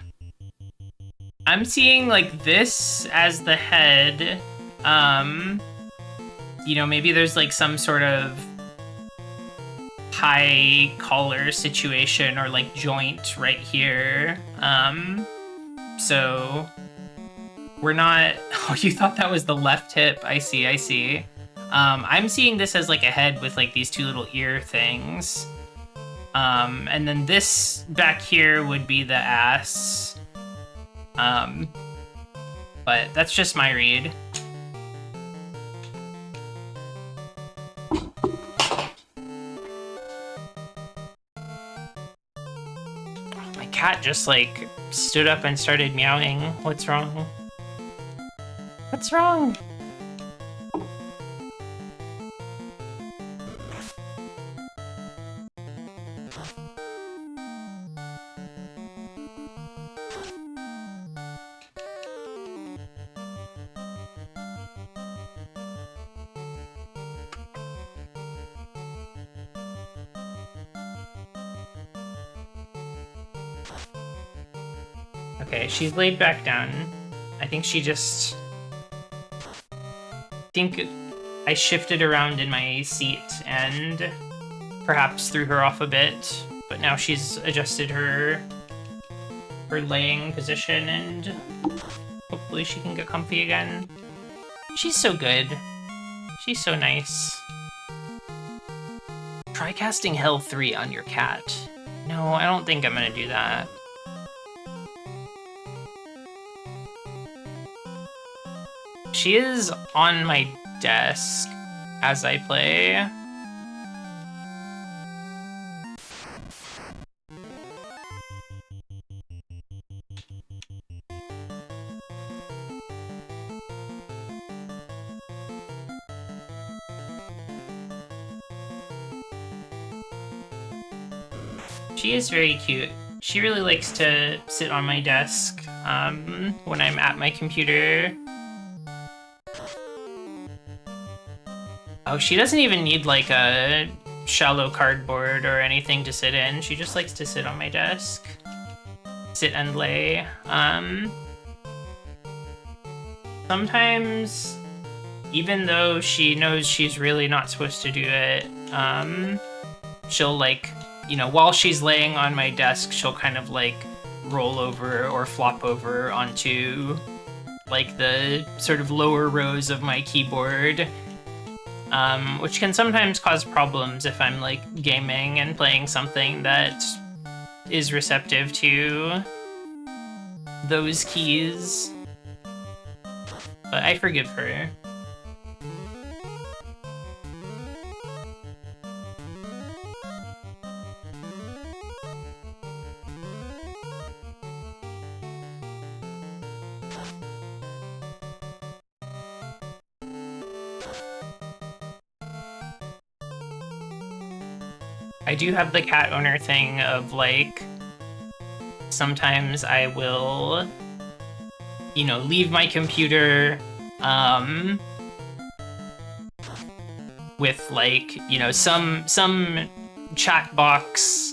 I'm seeing like this as the head. You know, maybe there's like some sort of high collar situation or like joint right here. So we're not. Oh, you thought that was the left hip? I see. I see. I'm seeing this as like a head with like these two little ear things. And then this back here would be the ass. But that's just my read. My cat just like stood up and started meowing. What's wrong? What's wrong? Okay, she's laid back down. I think she just... I think I shifted around in my seat and perhaps threw her off a bit, but now she's adjusted her laying position and hopefully she can get comfy again. She's so good. She's so nice. Try casting Hell 3 on your cat. No, I don't think I'm gonna do that. She is on my desk as I play. She is very cute. She really likes to sit on my desk when I'm at my computer. Oh, she doesn't even need like a shallow cardboard or anything to sit in. She just likes to sit on my desk. Sit and lay. Sometimes, even though she knows she's really not supposed to do it, she'll like, you know, while she's laying on my desk, she'll kind of like roll over or flop over onto like the sort of lower rows of my keyboard, which can sometimes cause problems if I'm like gaming and playing something that is receptive to those keys. But I forgive her. I do have the cat owner thing of like, sometimes I will, you know, leave my computer with like, you know, some chat box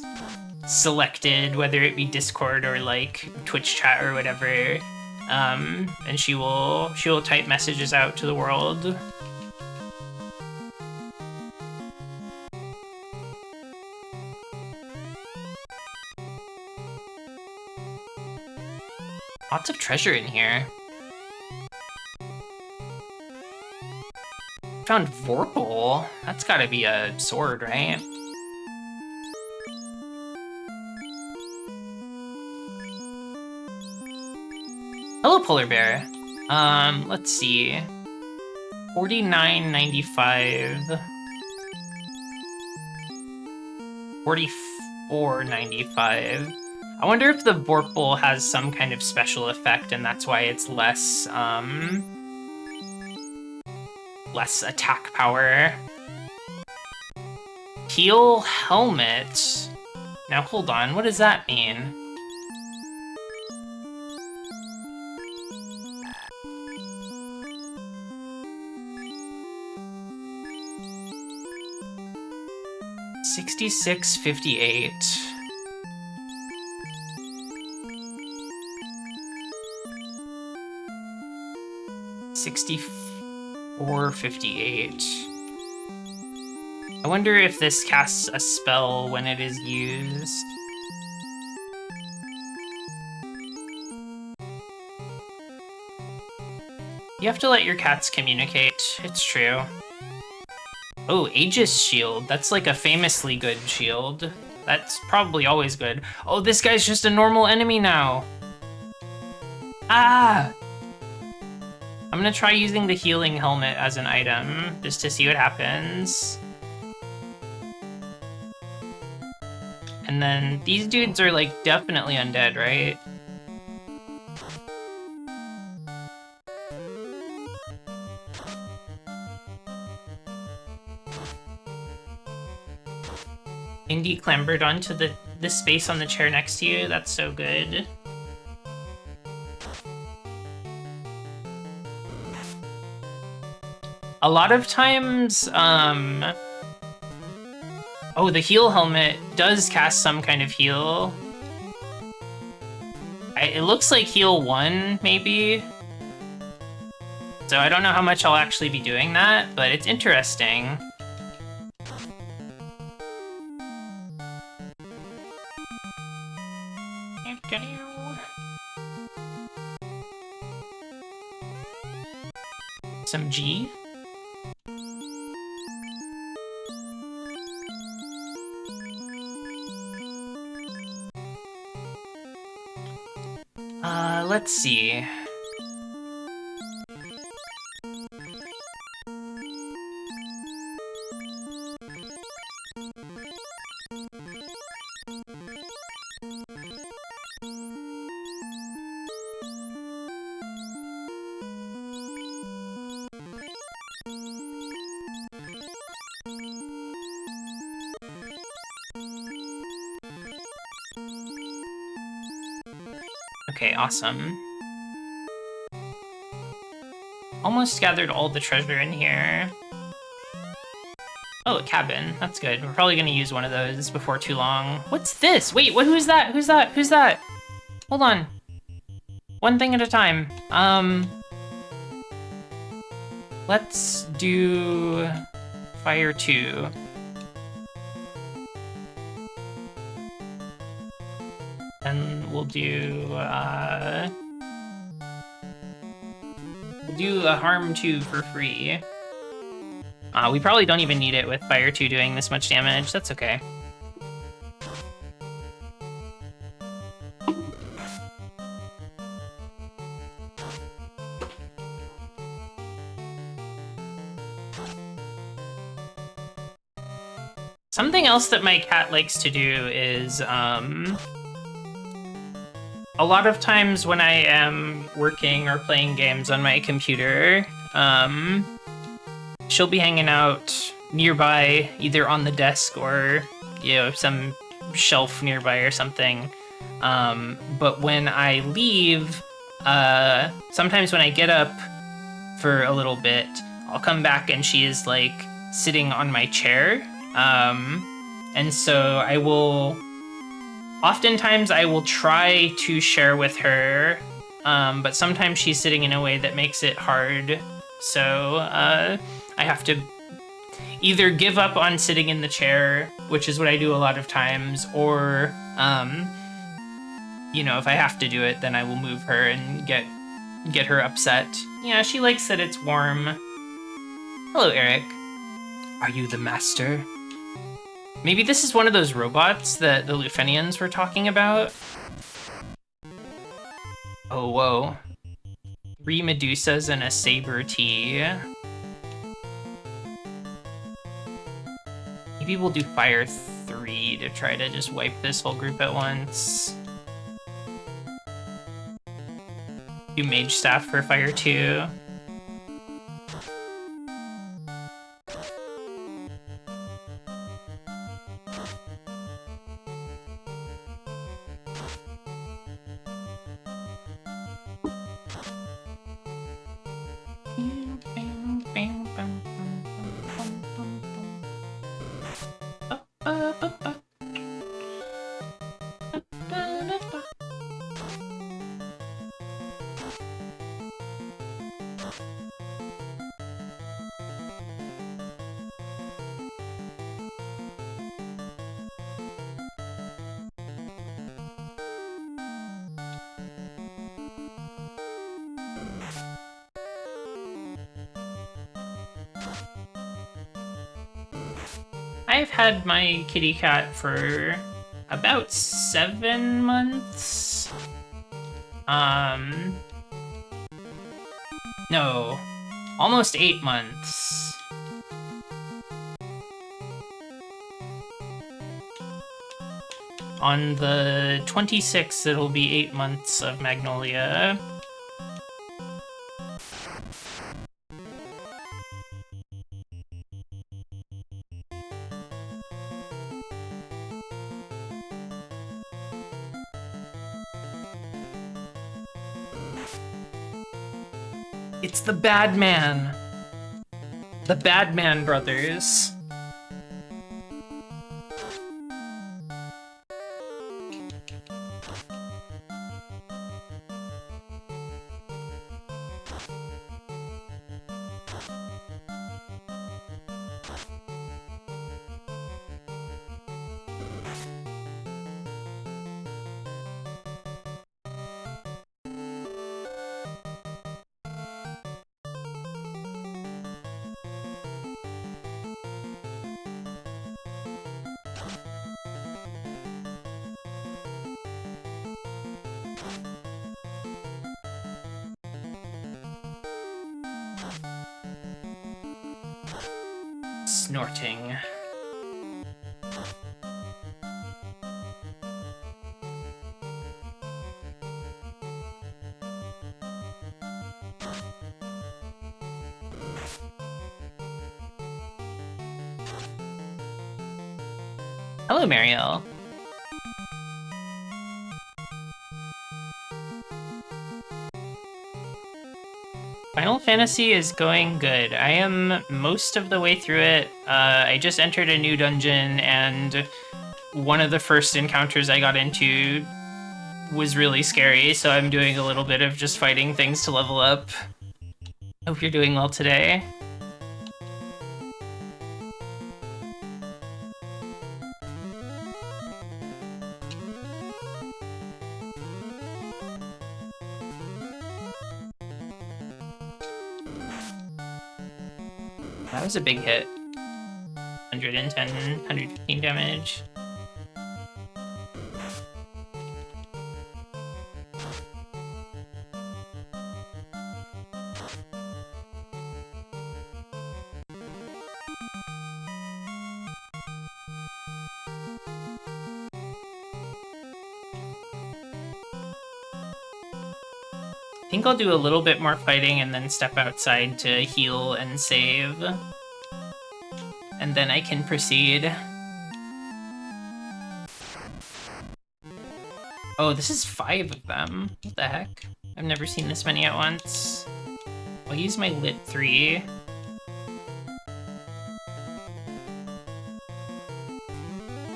selected, whether it be Discord or like Twitch chat or whatever, and she will type messages out to the world. Lots of treasure in here. Found Vorpal. That's gotta be a sword, right? Hello, Polar Bear. Let's see. 49.95. 44.95. I wonder if the Vorpal has some kind of special effect and that's why it's less, less attack power. Heal helmet. Now hold on, what does that mean? $66.58. 64.58. I wonder if this casts a spell when it is used. You have to let your cats communicate, it's true. Oh, Aegis shield. That's like a famously good shield. That's probably always good. Oh, this guy's just a normal enemy now. Ah! I'm gonna try using the healing helmet as an item, just to see what happens. And then these dudes are like definitely undead, right? Indy clambered onto the space on the chair next to you. That's so good. A lot of times, oh, the heal helmet does cast some kind of heal. It looks like heal 1, maybe. So I don't know how much I'll actually be doing that, but it's interesting. Some G. Let's see. Okay, awesome. Almost gathered all the treasure in here. Oh, a cabin. That's good. We're probably gonna use one of those before too long. What's this? Wait, what? Who's that? Who's that? Who's that? Hold on. One thing at a time. Let's do fire 2. And we'll do, do a harm 2 for free. We probably don't even need it with fire 2 doing this much damage. That's okay. Something else that my cat likes to do is, a lot of times when I am working or playing games on my computer, she'll be hanging out nearby, either on the desk or, you know, some shelf nearby or something. But when I leave, sometimes when I get up for a little bit, I'll come back and she is, like, sitting on my chair. And so I will... Oftentimes I will try to share with her, but sometimes she's sitting in a way that makes it hard. So I have to either give up on sitting in the chair, which is what I do a lot of times, or, you know, if I have to do it, then I will move her and get her upset. Yeah, she likes that it's warm. Hello, Eric. Are you the master? Maybe this is one of those robots that the Lufenians were talking about? Oh, whoa. 3 Medusas and a Saber Tea. Maybe we'll do Fire 3 to try to just wipe this whole group at once. Do Mage Staff for Fire 2. I've had my kitty cat for about 7 months. No, almost 8 months. On the 26th, it'll be 8 months of Magnolia. It's the Bad Man. The Bad Man brothers. Snorting. Hello, Mariel. Final Fantasy is going good. I am most of the way through it. I just entered a new dungeon, and one of the first encounters I got into was really scary, so I'm doing a little bit of just fighting things to level up. Hope you're doing well today. That was a big hit. 110, 115 damage. I think I'll do a little bit more fighting and then step outside to heal and save. And then I can proceed. Oh, this is 5 of them. What the heck? I've never seen this many at once. I'll use my lit 3.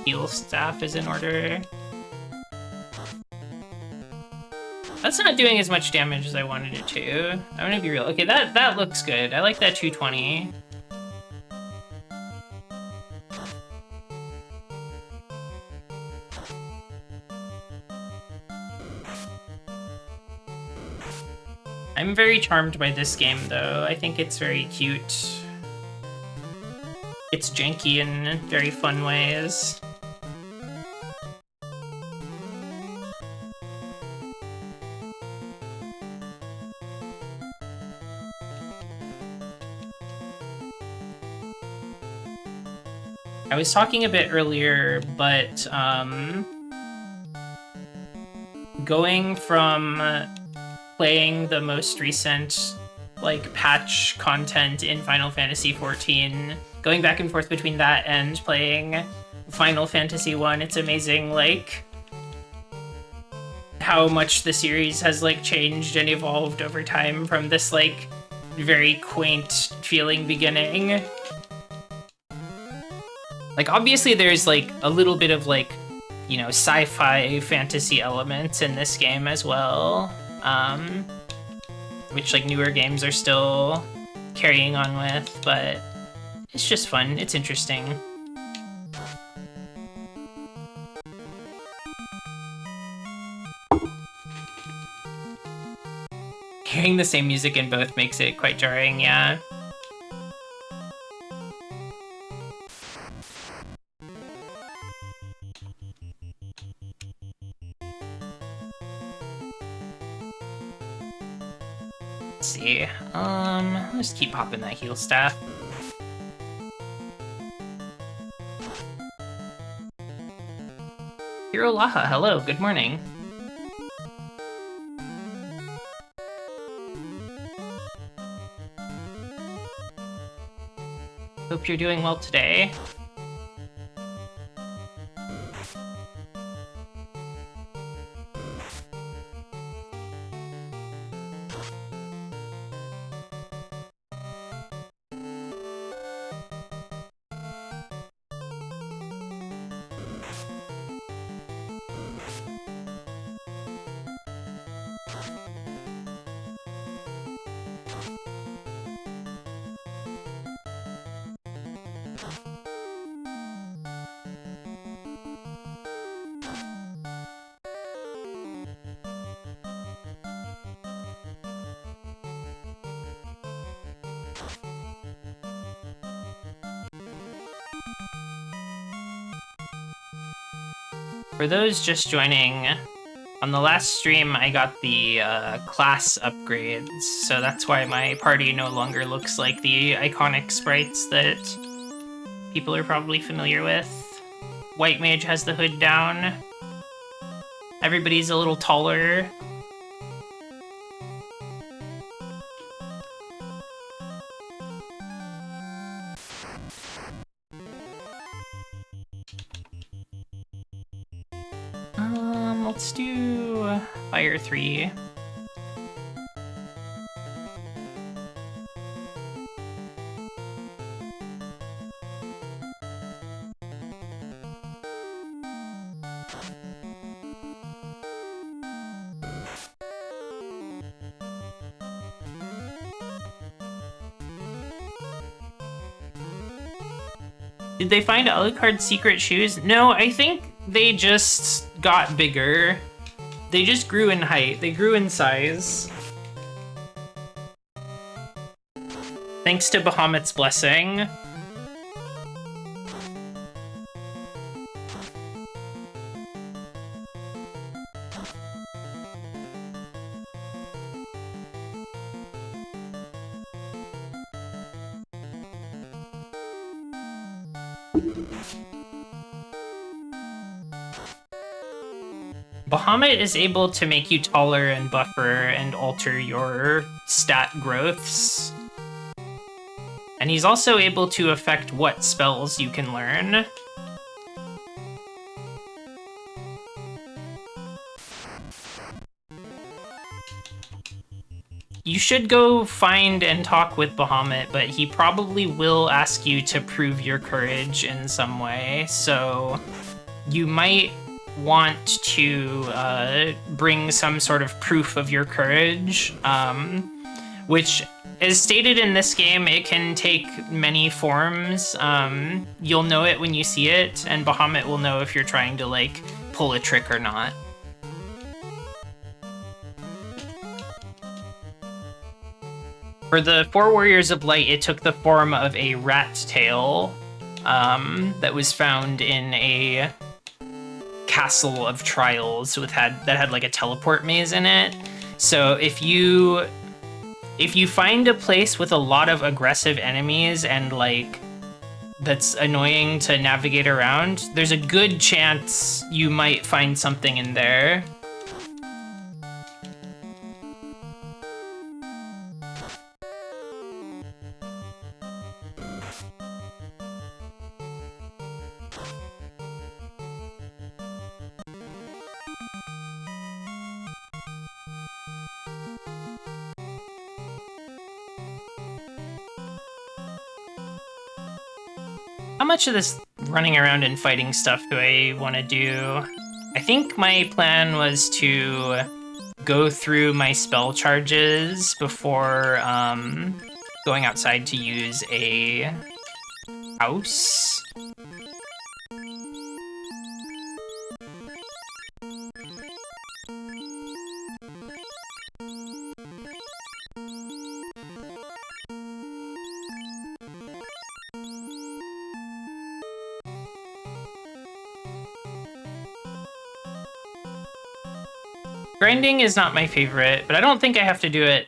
Heal staff is in order. That's not doing as much damage as I wanted it to. I'm gonna be real. Okay, that looks good. I like that 220. I'm very charmed by this game, though. I think it's very cute. It's janky in very fun ways. I was talking a bit earlier, but going from playing the most recent like patch content in Final Fantasy XIV, going back and forth between that and playing Final Fantasy 1, it's amazing like how much the series has like changed and evolved over time from this like very quaint feeling beginning. Like, obviously there's, like, a little bit of, like, you know, sci-fi fantasy elements in this game as well, which, like, newer games are still carrying on with, but it's just fun. It's interesting. Hearing the same music in both makes it quite jarring, yeah. Let's see. Let's keep popping that heal staff. Hiro Laha, hello, good morning. Hope you're doing well today. For those just joining, on the last stream I got the class upgrades, so that's why my party no longer looks like the iconic sprites that people are probably familiar with. White Mage has the hood down. Everybody's a little taller. Let's do Fire 3. Did they find Alucard's secret shoes? No, I think they just got bigger. They just grew in height. They grew in size. Thanks to Bahamut's blessing. Bahamut is able to make you taller and buffer and alter your stat growths. And he's also able to affect what spells you can learn. You should go find and talk with Bahamut, but he probably will ask you to prove your courage in some way, so you might want to bring some sort of proof of your courage, which, as stated in this game, it can take many forms. You'll know it when you see it, and Bahamut will know if you're trying to, like, pull a trick or not. For the 4 Warriors of Light, it took the form of a rat tail that was found in a castle of trials that had like a teleport maze in it. So if you find a place with a lot of aggressive enemies and like that's annoying to navigate around, there's a good chance you might find something in there. How much of this running around and fighting stuff do I want to do? I think my plan was to go through my spell charges before going outside to use a house. Grinding is not my favorite, but I don't think I have to do it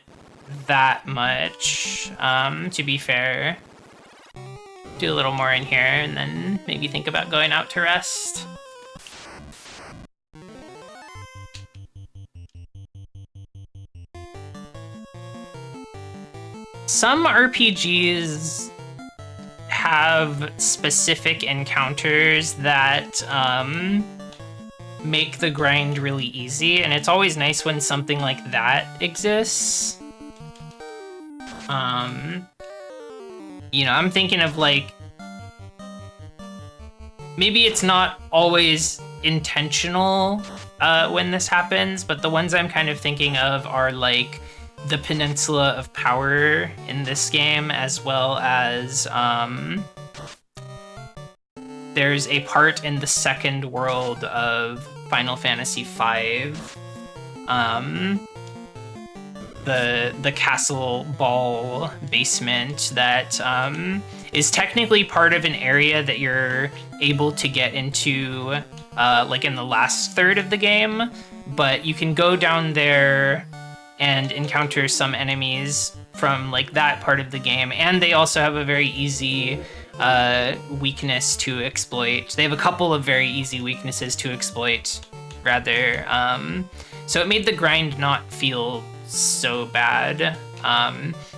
that much, to be fair. Do a little more in here, and then maybe think about going out to rest. Some RPGs have specific encounters that, make the grind really easy, and it's always nice when something like that exists. You know, I'm thinking of like, maybe it's not always intentional when this happens, but the ones I'm kind of thinking of are like the Peninsula of Power in this game, as well as there's a part in the second world of Final Fantasy V, the castle ball basement that is technically part of an area that you're able to get into like in the last third of the game, but you can go down there and encounter some enemies from like that part of the game, and they also have a very easy weakness to exploit. They have a couple of very easy weaknesses to exploit, rather. So it made the grind not feel so bad.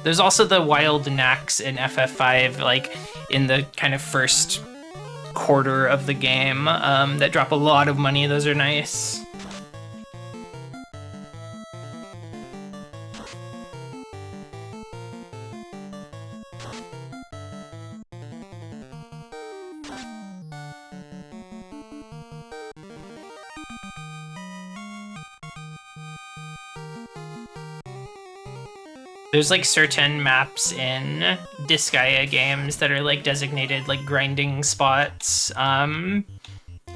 There's also the wild knacks in FF5, like in the kind of first quarter of the game, that drop a lot of money. Those are nice. There's like certain maps in Disgaea games that are like designated like grinding spots,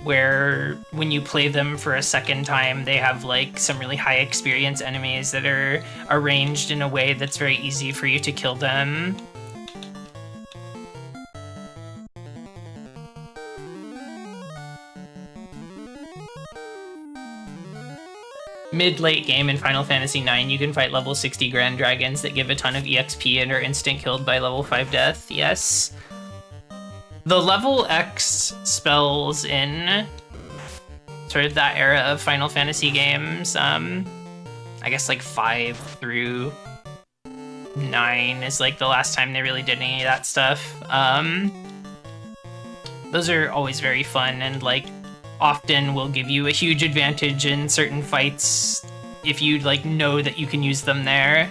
where when you play them for a second time, they have like some really high experience enemies that are arranged in a way that's very easy for you to kill them. mid-late game in Final Fantasy IX, you can fight level 60 Grand Dragons that give a ton of EXP and are instant killed by level 5 death. Yes. The level X spells in sort of that era of Final Fantasy games, I guess like 5 through 9 is like the last time they really did any of that stuff. Those are always very fun and like often will give you a huge advantage in certain fights if you like know that you can use them there.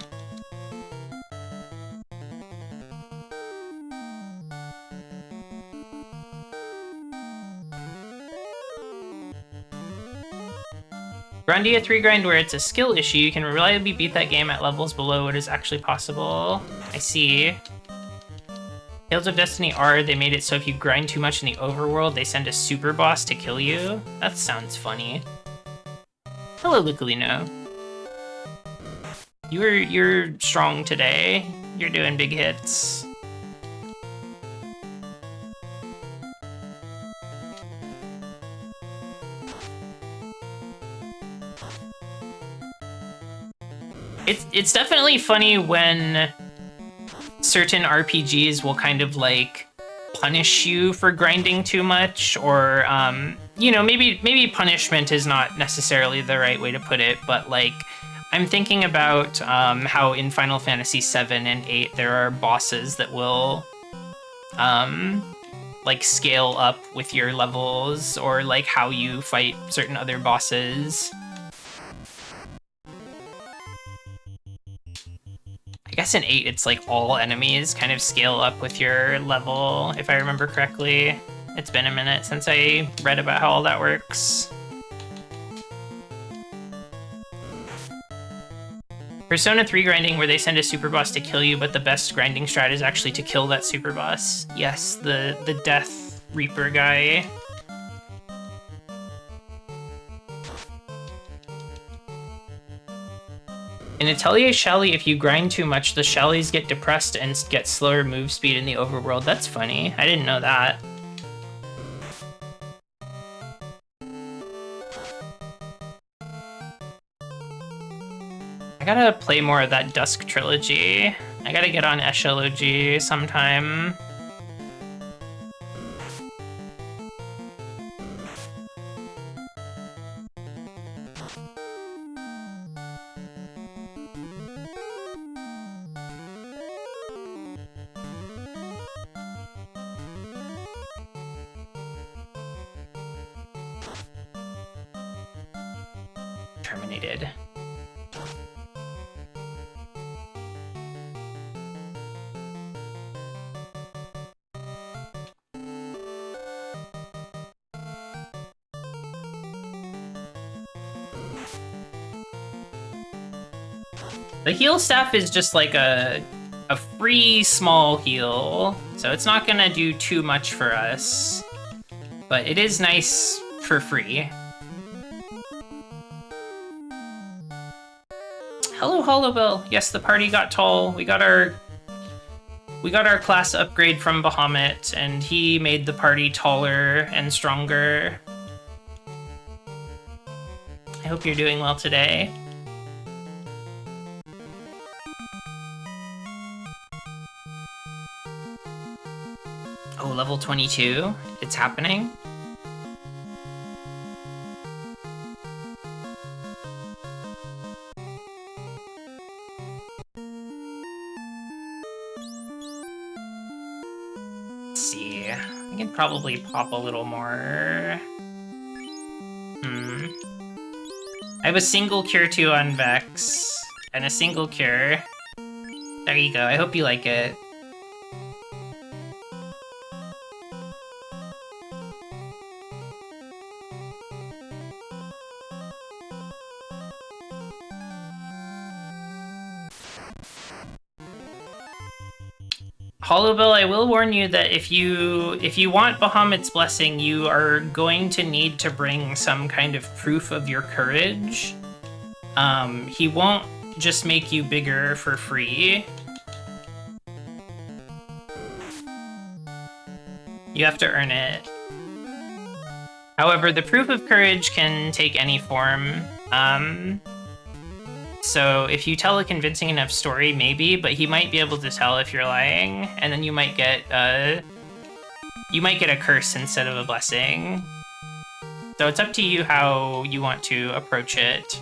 Grandia 3 grind where it's a skill issue, you can reliably beat that game at levels below what is actually possible. I see. Tales of Destiny are, they made it so if you grind too much in the overworld, they send a super boss to kill you. That sounds funny. Hello, Luculino. You're strong today. You're doing big hits. It's definitely funny when certain RPGs will kind of like punish you for grinding too much, or you know, maybe punishment is not necessarily the right way to put it, but like I'm thinking about how in Final Fantasy 7 and 8 there are bosses that will like scale up with your levels, or like how you fight certain other bosses. I guess in 8, it's like all enemies kind of scale up with your level, if I remember correctly. It's been a minute since I read about how all that works. Persona 3 grinding where they send a super boss to kill you, but the best grinding strat is actually to kill that super boss. Yes, the Death Reaper guy. In Atelier Shelly, if you grind too much, the Shellys get depressed and get slower move speed in the overworld. That's funny. I didn't know that. I gotta play more of that Dusk trilogy. I gotta get on Eshology sometime. Terminated. The heal staff is just like a free small heal, so it's not gonna do too much for us, but it is nice for free. Hello, Hollowbell. Yes, the party got tall. We got our class upgrade from Bahamut, and he made the party taller and stronger. I hope you're doing well today. Oh, level 22? It's happening? Let's see. I can probably pop a little more. I have a single cure 2 on Vex, and a single cure. There you go. I hope you like it. Hollowbill, I will warn you that if you want Bahamut's blessing, you are going to need to bring some kind of proof of your courage. He won't just make you bigger for free. You have to earn it. However, the proof of courage can take any form. So if you tell a convincing enough story, maybe, but he might be able to tell if you're lying, and then you might get a curse instead of a blessing. So it's up to you how you want to approach it.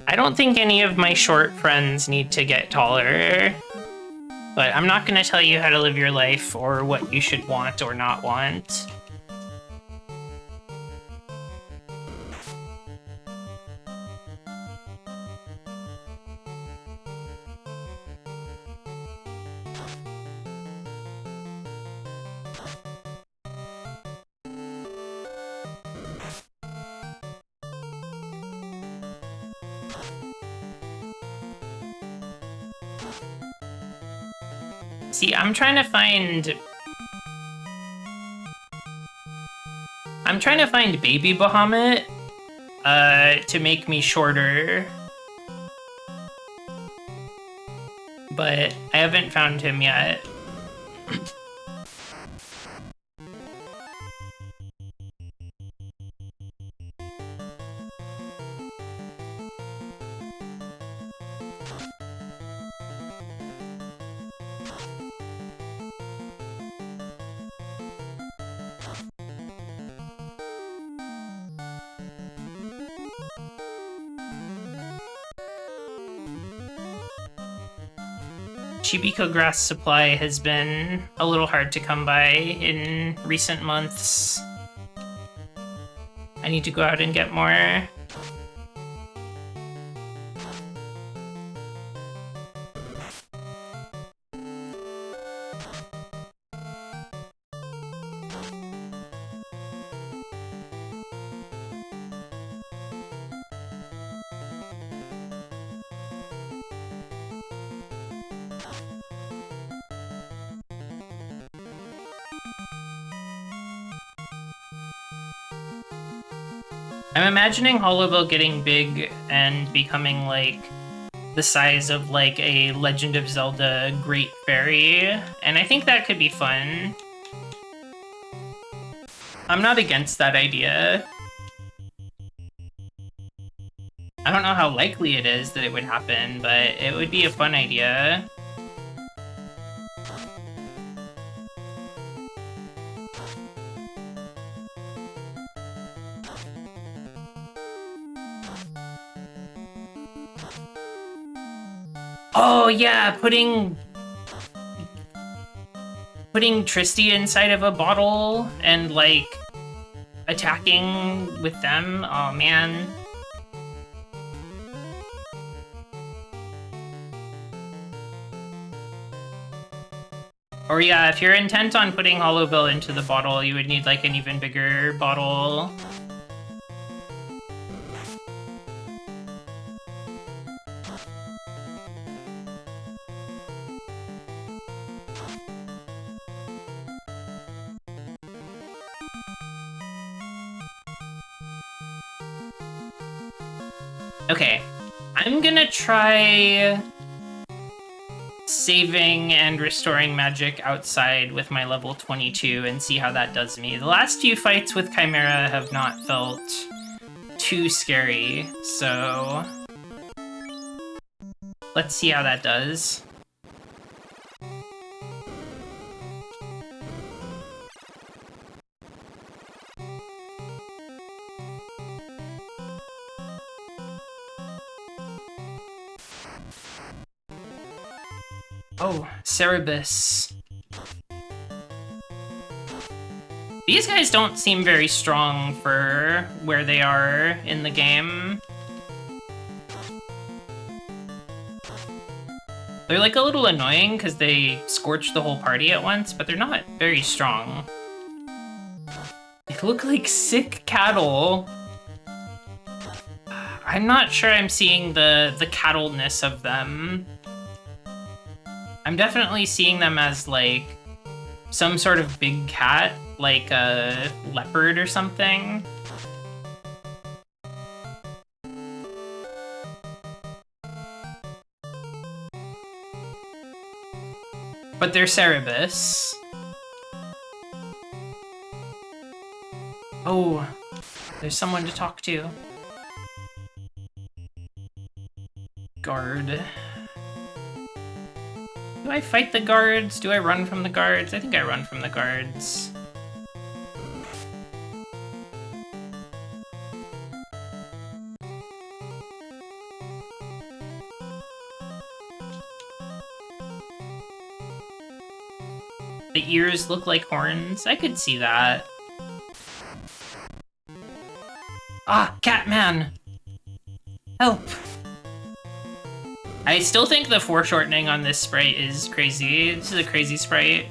I don't think any of my short friends need to get taller, but I'm not going to tell you how to live your life or what you should want or not want. See, I'm trying to find Baby Bahamut to make me shorter. But I haven't found him yet. Chibiko grass supply has been a little hard to come by in recent months. I need to go out and get more. I'm imagining Hollowville getting big and becoming, like, the size of, like, a Legend of Zelda Great Fairy, and I think that could be fun. I'm not against that idea. I don't know how likely it is that it would happen, but it would be a fun idea. Oh yeah, putting Tristy inside of a bottle and, like, attacking with them. Oh man. Or yeah, if you're intent on putting Hollowville into the bottle, you would need, like, an even bigger bottle. Okay, I'm gonna try saving and restoring magic outside with my level 22 and see how that does me. The last few fights with Chimera have not felt too scary, so let's see how that does. Oh, Cerebus. These guys don't seem very strong for where they are in the game. They're, like, a little annoying because they scorch the whole party at once, but they're not very strong. They look like sick cattle. I'm not sure I'm seeing the cattleness of them. I'm definitely seeing them as, like, some sort of big cat, like a leopard or something. But they're Cerebus. Oh, there's someone to talk to. Guard. Do I fight the guards? Do I run from the guards? I think I run from the guards. The ears look like horns. I could see that. Ah, Catman! Help! I still think the foreshortening on this sprite is crazy. This is a crazy sprite.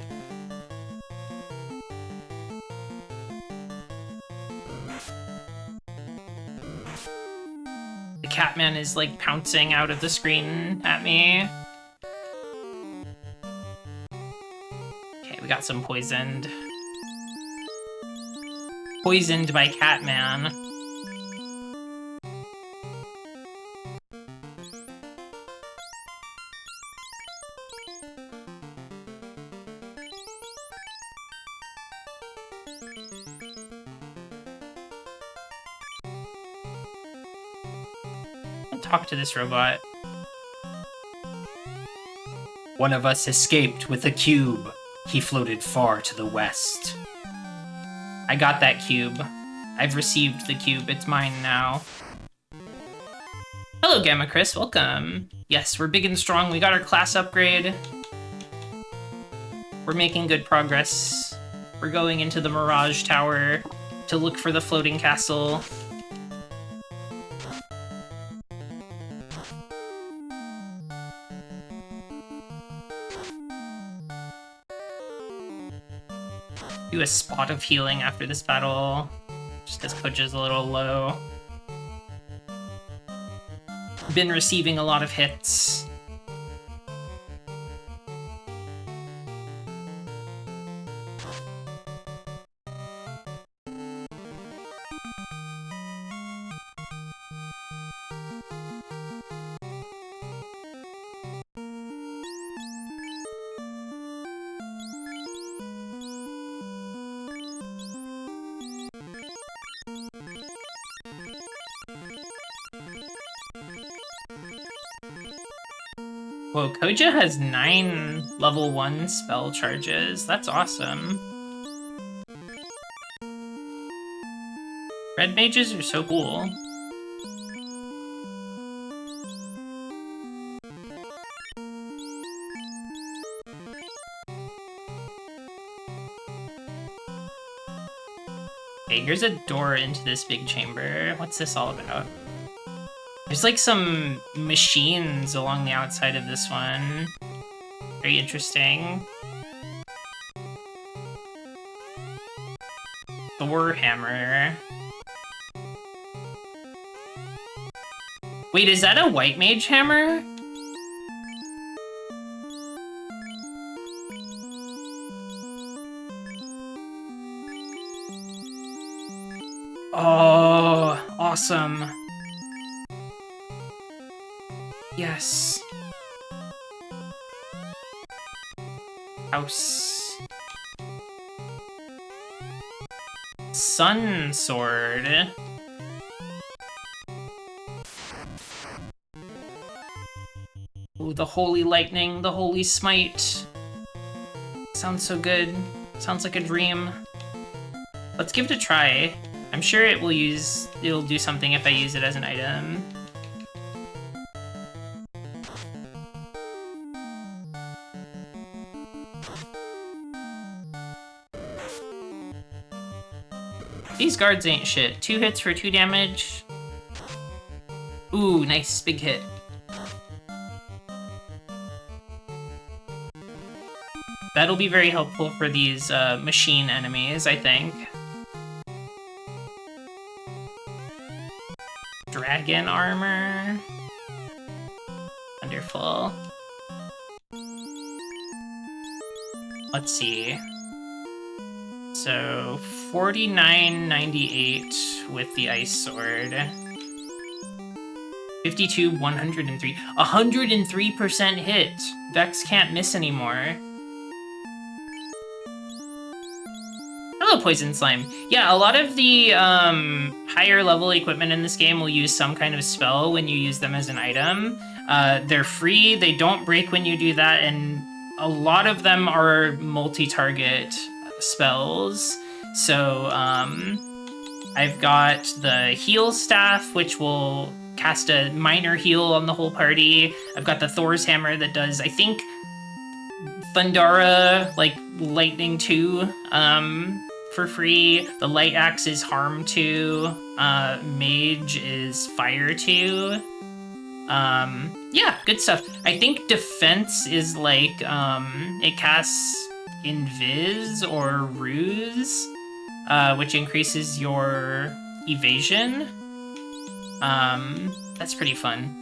The Catman is like pouncing out of the screen at me. Okay, we got some poisoned. Poisoned by Catman. Talk to this robot. One of us escaped with a cube. He floated far to the west. I got that cube. I've received the cube. It's mine now. Hello, Gamma Chris. Welcome. Yes, we're big and strong. We got our class upgrade. We're making good progress. We're going into the Mirage Tower to look for the floating castle. Do a spot of healing after this battle, just because Coach is a little low. Been receiving a lot of hits. Whoa, Koja has 9 level 1 spell charges. That's awesome. Red mages are so cool. Okay, here's a door into this big chamber. What's this all about? There's like some machines along the outside of this one. Very interesting. Thor hammer. Wait, is that a white mage hammer? Oh, awesome. Yes. House. Sun sword. Ooh, the holy lightning, the holy smite. Sounds so good. Sounds like a dream. Let's give it a try. I'm sure it'll do something if I use it as an item. These guards ain't shit. 2 hits for 2 damage. Ooh, nice, big hit. That'll be very helpful for these machine enemies, I think. Dragon armor. Wonderful. Let's see. So 49.98 with the ice sword. 52, 103. 103% hit. Vex can't miss anymore. Hello, Poison Slime. Yeah, a lot of the higher level equipment in this game will use some kind of spell when you use them as an item. They're free, they don't break when you do that, and a lot of them are multi-target spells. So I've got the heal staff, which will cast a minor heal on the whole party. I've got the Thor's hammer that does, I think, Thundara, like lightning 2, for free. The light axe is harm 2. Mage is fire 2. Yeah, good stuff. I think defense is like, it casts invis or ruse, which increases your evasion. That's pretty fun.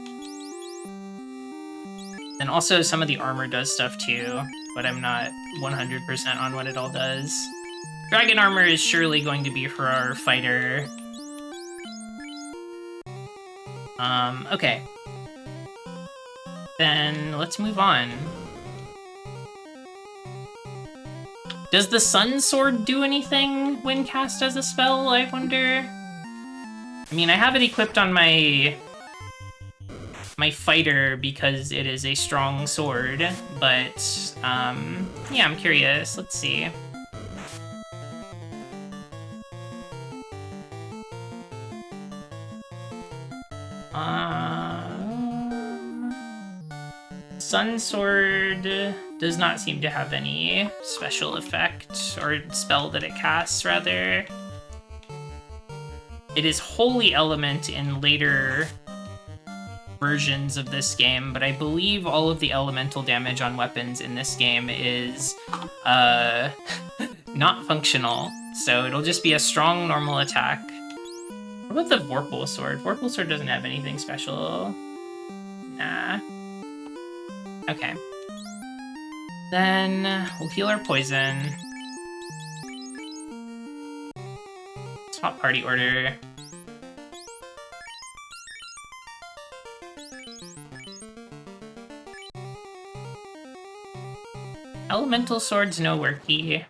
And also some of the armor does stuff too, but I'm not 100% on what it all does. Dragon armor is surely going to be for our fighter. Okay. Then let's move on. Does the Sun Sword do anything when cast as a spell, I wonder? I mean, I have it equipped on my fighter because it is a strong sword, but yeah, I'm curious. Let's see. Sun Sword does not seem to have any special effect, or spell that it casts, rather. It is Holy Element in later versions of this game, but I believe all of the elemental damage on weapons in this game is not functional, so it'll just be a strong normal attack. What about the Vorpal Sword? Vorpal Sword doesn't have anything special. Nah. Okay. Then we'll heal our poison. Swap party order. Elemental Sword's no worky. I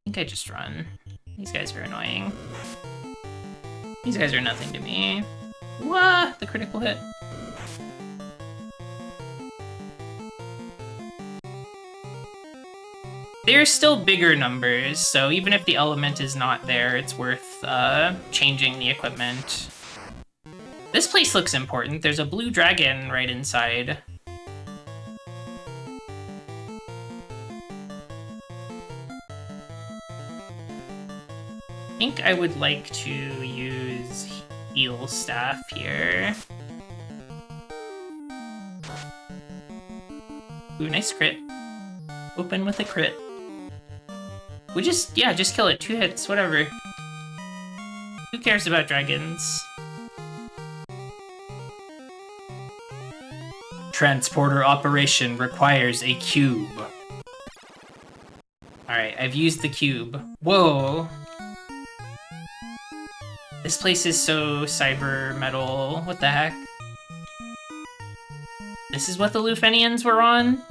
think I just run. These guys are annoying. These guys are nothing to me. What? The critical hit. They're still bigger numbers, so even if the element is not there, it's worth changing the equipment. This place looks important. There's a blue dragon right inside. I think I would like to use heal staff here. Ooh, nice crit. Open with a crit. We just kill it. 2 hits, whatever. Who cares about dragons? Transporter operation requires a cube. Alright, I've used the cube. Whoa! This place is so cyber metal. What the heck? This is what the Lufenians were on?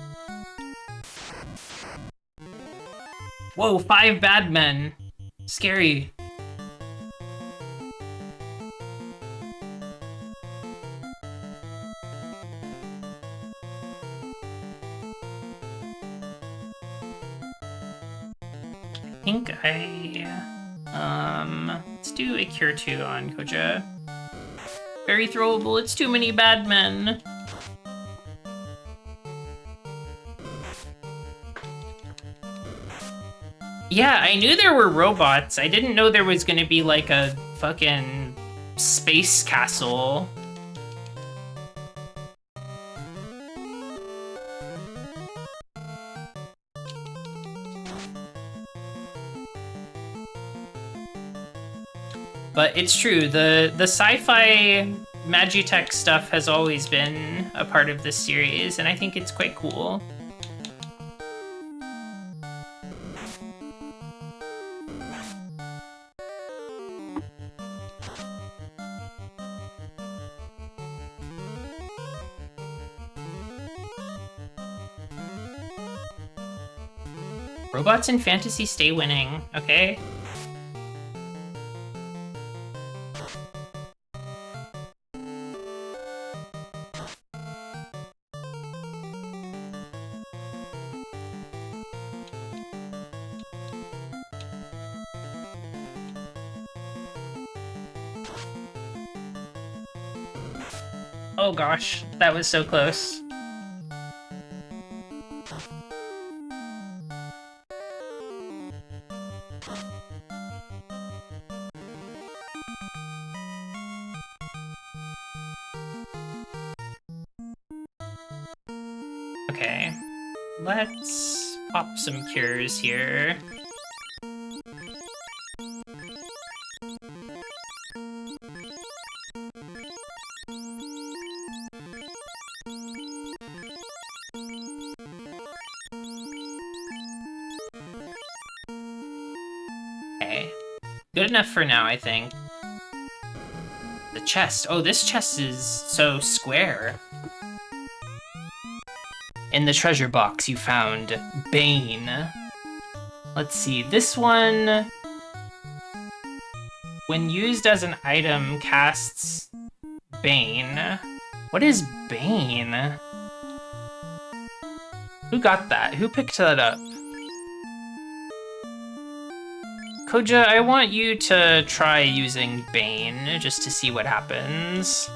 Whoa, 5 bad men. Scary. I think let's do a Cure 2 on Koja. Very throwable, it's too many bad men. Yeah, I knew there were robots. I didn't know there was gonna be like a fucking space castle. But it's true, the sci-fi Magitech stuff has always been a part of this series, and I think it's quite cool. Robots in fantasy stay winning, okay? Oh gosh, that was so close. Okay, let's pop some cures here. Okay, good enough for now, I think. The chest. Oh, this chest is so square. In the treasure box, you found Bane. Let's see, this one, when used as an item, casts Bane. What is Bane? Who got that? Who picked that up? Koja, I want you to try using Bane, just to see what happens.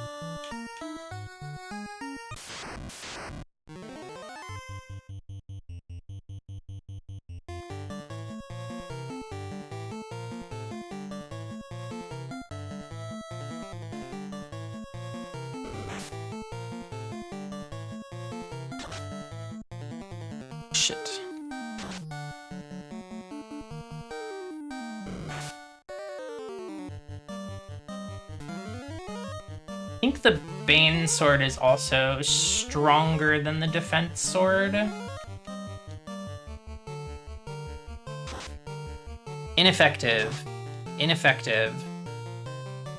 Shit. I think the Bane sword is also stronger than the defense sword. Ineffective. Ineffective.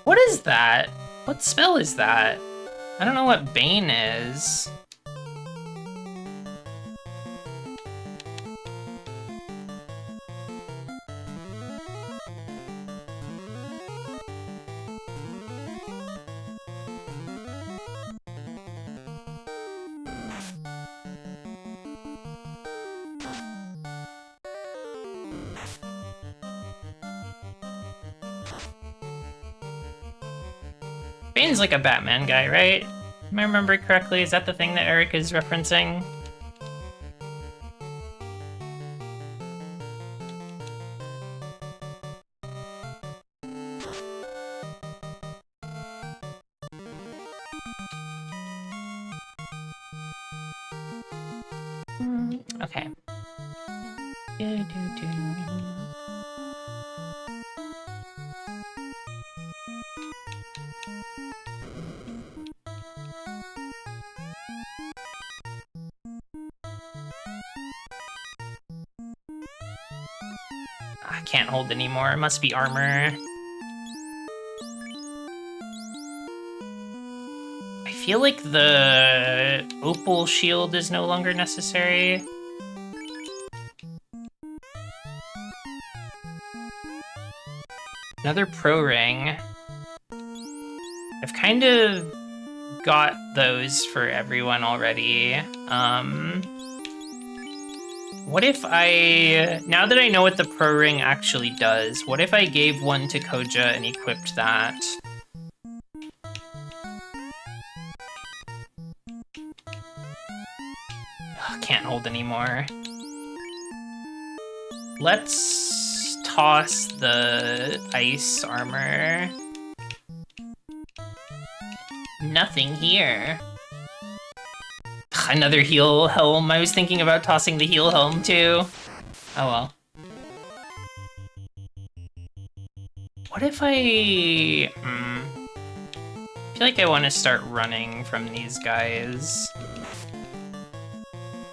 What is that? What spell is that? I don't know what Bane is. Bane's like a Batman guy, right? Am I remembering correctly? Is that the thing that Eric is referencing? Okay. I can't hold anymore. It must be armor. I feel like the opal shield is no longer necessary. Another pro ring. I've kind of got those for everyone already. What if now that I know what the pro ring actually does, what if I gave one to Koja and equipped that? Ugh, can't hold anymore. Let's toss the ice armor. Nothing here. Another heal helm. I was thinking about tossing the heal helm too. Oh well. What if I feel feel like I want to start running from these guys.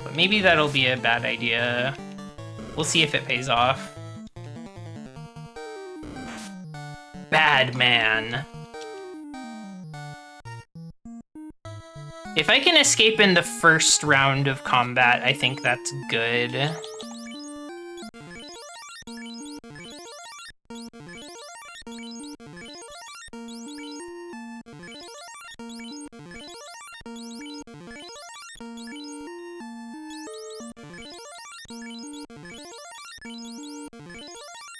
But maybe that'll be a bad idea. We'll see if it pays off. Bad man. If I can escape in the first round of combat, I think that's good.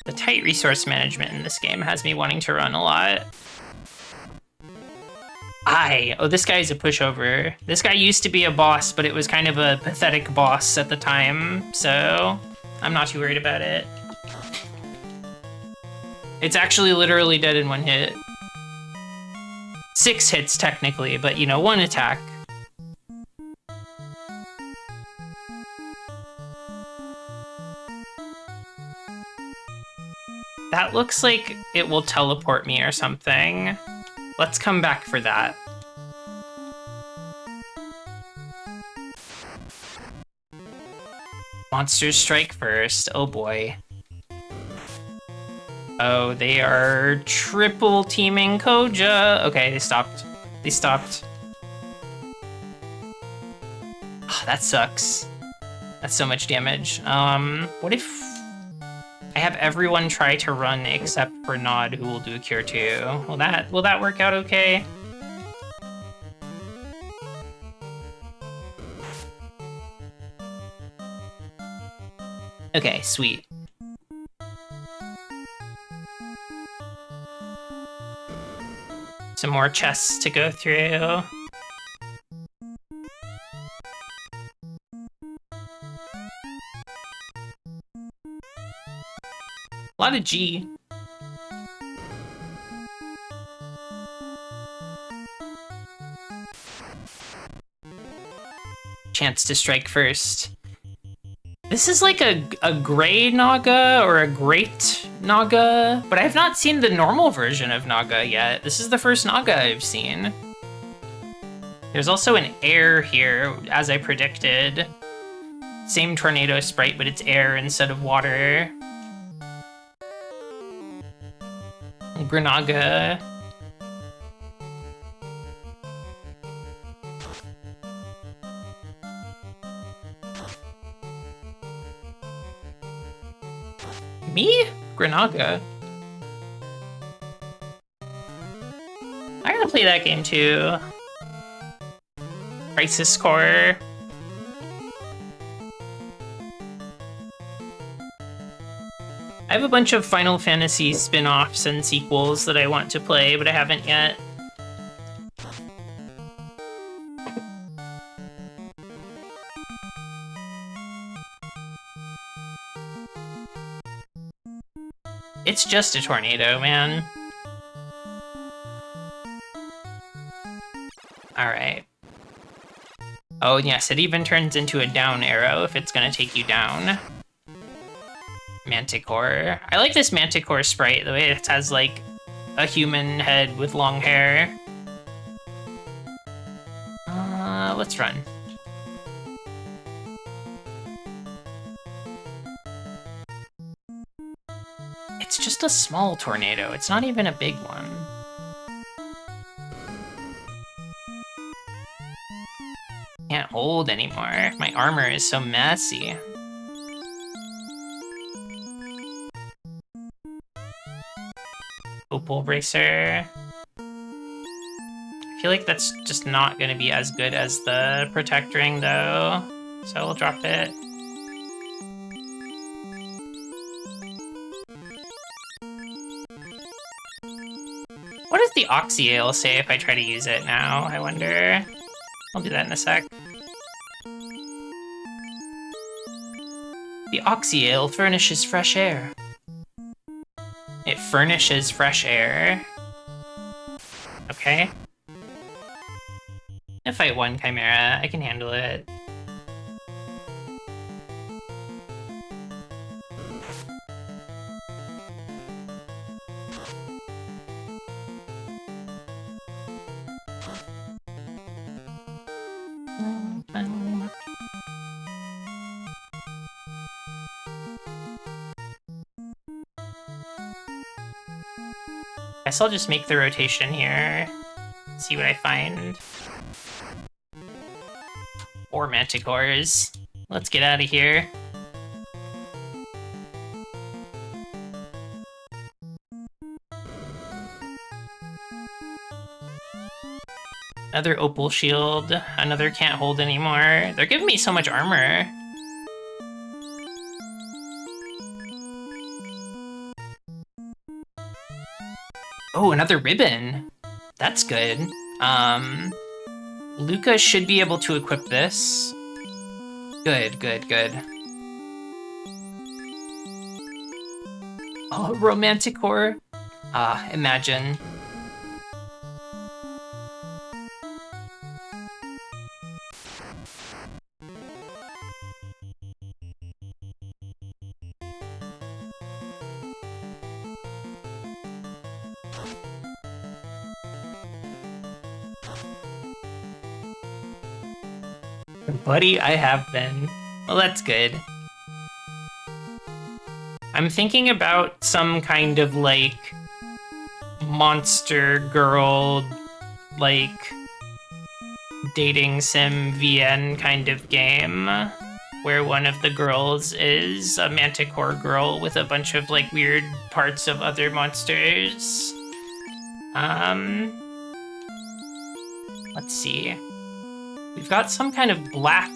The tight resource management in this game has me wanting to run a lot. Oh, this guy's a pushover. This guy used to be a boss, but it was kind of a pathetic boss at the time, so I'm not too worried about it. It's actually literally dead in one hit. 6 hits technically, but you know, 1 attack. That looks like it will teleport me or something. Let's come back for that. Monsters strike first. Oh boy. Oh, they are triple teaming Koja. Okay, they stopped. They stopped. Oh, that sucks. That's so much damage. What if I have everyone try to run except for Nod, who will do a cure too? Will that work out okay? Okay, sweet. Some more chests to go through. A lot of G. Chance to strike first. This is like a gray Naga or a great Naga, but I've not seen the normal version of Naga yet. This is the first Naga I've seen. There's also an air here, as I predicted. Same tornado sprite, but it's air instead of water. Grenaga. Me? Grenaga. I gotta play that game too. Crisis Core. I have a bunch of Final Fantasy spin-offs and sequels that I want to play, but I haven't yet. It's just a tornado, man. Alright. Oh, yes, it even turns into a down arrow if it's gonna take you down. Manticore. I like this Manticore sprite, the way it has, like, a human head with long hair. Let's run. It's just a small tornado. It's not even a big one. Can't hold anymore. My armor is so messy. Opal Bracer. I feel like that's just not going to be as good as the Protect Ring, though. So we'll drop it. What does the Oxyale say if I try to use it now, I wonder? I'll do that in a sec. The Oxyale furnishes fresh air. It furnishes fresh air. Okay. I fight one Chimera. I can handle it. Guess I'll just make the rotation here. See what I find. 4 manticores. Let's get out of here. Another opal shield. Another can't hold anymore. They're giving me so much armor. Oh, another ribbon. That's good. Luca should be able to equip this. Good, good, good. Oh, Romanticore. Imagine. Buddy, I have been. Well, that's good. I'm thinking about some kind of, like, monster girl, like, dating sim VN kind of game, where one of the girls is a manticore girl with a bunch of, like, weird parts of other monsters. Let's see. We've got some kind of black.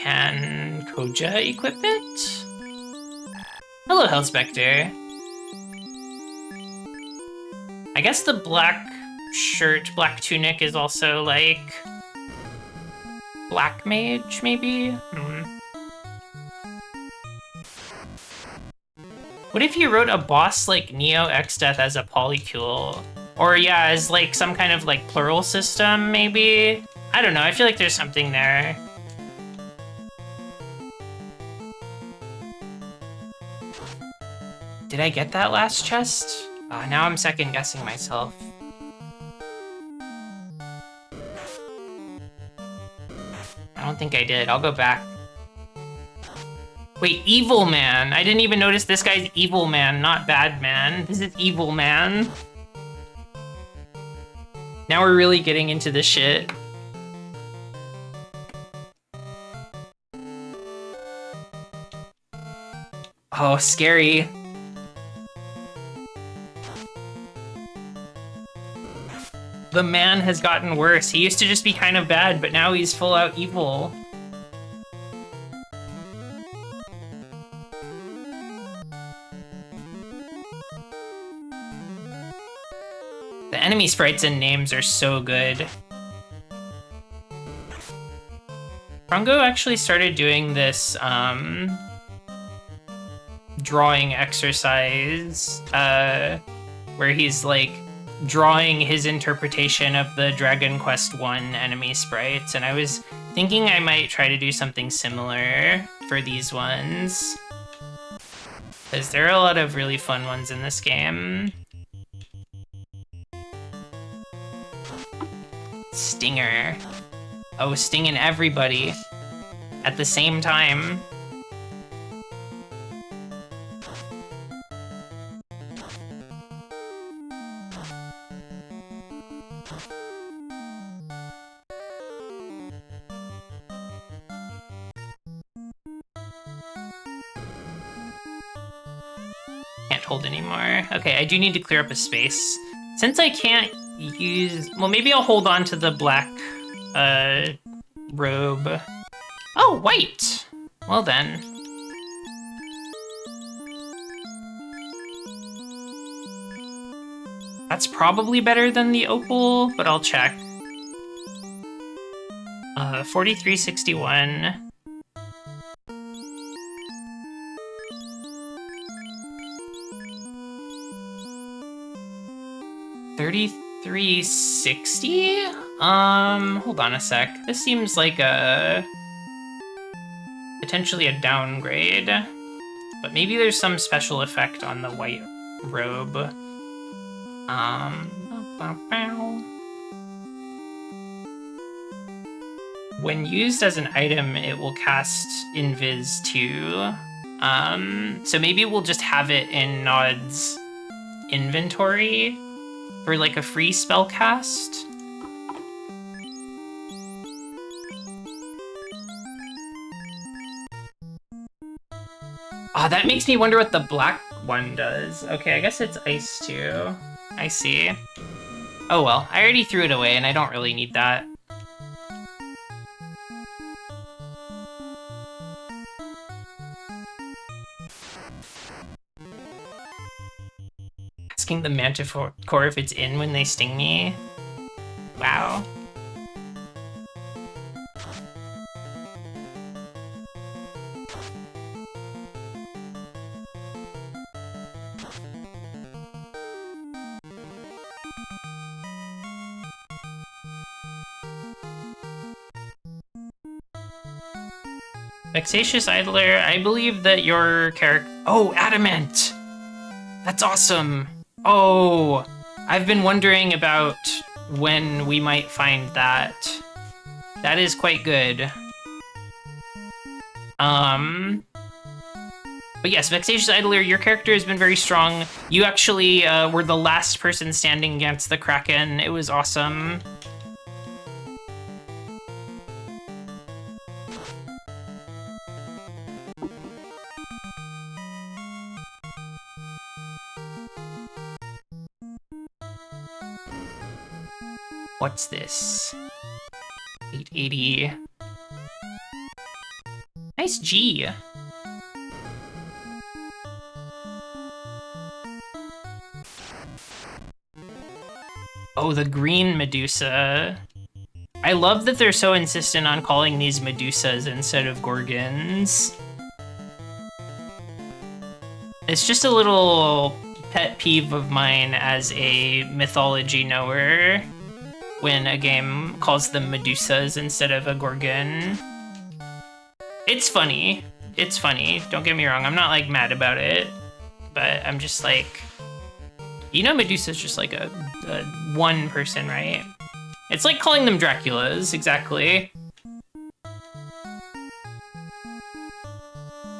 Can Koja equip it? Hello, Hellspectre. I guess the black shirt, black tunic is also like black mage, maybe? What if you wrote a boss like Neo X Death as a polycule? Or yeah, as like some kind of like plural system, maybe? I don't know, I feel like there's something there. Did I get that last chest? Now I'm second guessing myself. I don't think I did, I'll go back. Wait, Evil Man. I didn't even notice this guy's Evil Man, not Bad Man. This is Evil Man. Now we're really getting into the shit. Oh, scary. The man has gotten worse. He used to just be kind of bad, but now he's full out evil. The enemy sprites and names are so good. Krongo actually started doing this drawing exercise where he's like drawing his interpretation of the Dragon Quest I enemy sprites, and I was thinking I might try to do something similar for these ones, because there are a lot of really fun ones in this game. Stinger. Oh, stinging everybody at the same time. Can't hold anymore. Okay, I do need to clear up a space. Since I can't use... Well, maybe I'll hold on to the black robe. Oh, white! Well then. That's probably better than the opal, but I'll check. 4361. $33.60? Hold on a sec. This seems like a... potentially a downgrade. But maybe there's some special effect on the white robe. When used as an item, it will cast Invis too. So maybe we'll just have it in Nod's inventory for like a free spell cast. Oh, that makes me wonder what the black one does. Okay, I guess it's ice too. I see. Oh well, I already threw it away and I don't really need that. Asking the manticore if it's in when they sting me. Wow. Vexatious Idler, I believe that your character... Oh, Adamant! That's awesome! Oh, I've been wondering about when we might find that. That is quite good. But yes, Vexatious Idler, your character has been very strong. You actually were the last person standing against the Kraken. It was awesome. What's this? 880. Nice G. Oh, the green Medusa. I love that they're so insistent on calling these Medusas instead of Gorgons. It's just a little pet peeve of mine as a mythology knower when a game calls them Medusas instead of a Gorgon. It's funny. It's funny. Don't get me wrong. I'm not, like, mad about it. But I'm just like... You know Medusa's just like a one person, right? It's like calling them Draculas, exactly.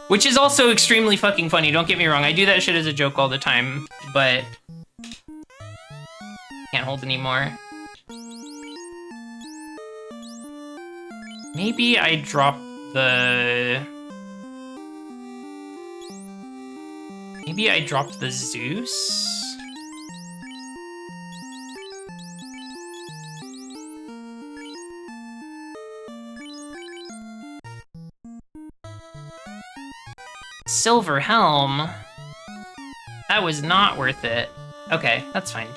Which is also extremely fucking funny, don't get me wrong. I do that shit as a joke all the time, but... Can't hold anymore. Maybe I drop the... Maybe I dropped the Zeus? Silver Helm? That was not worth it. Okay, that's fine.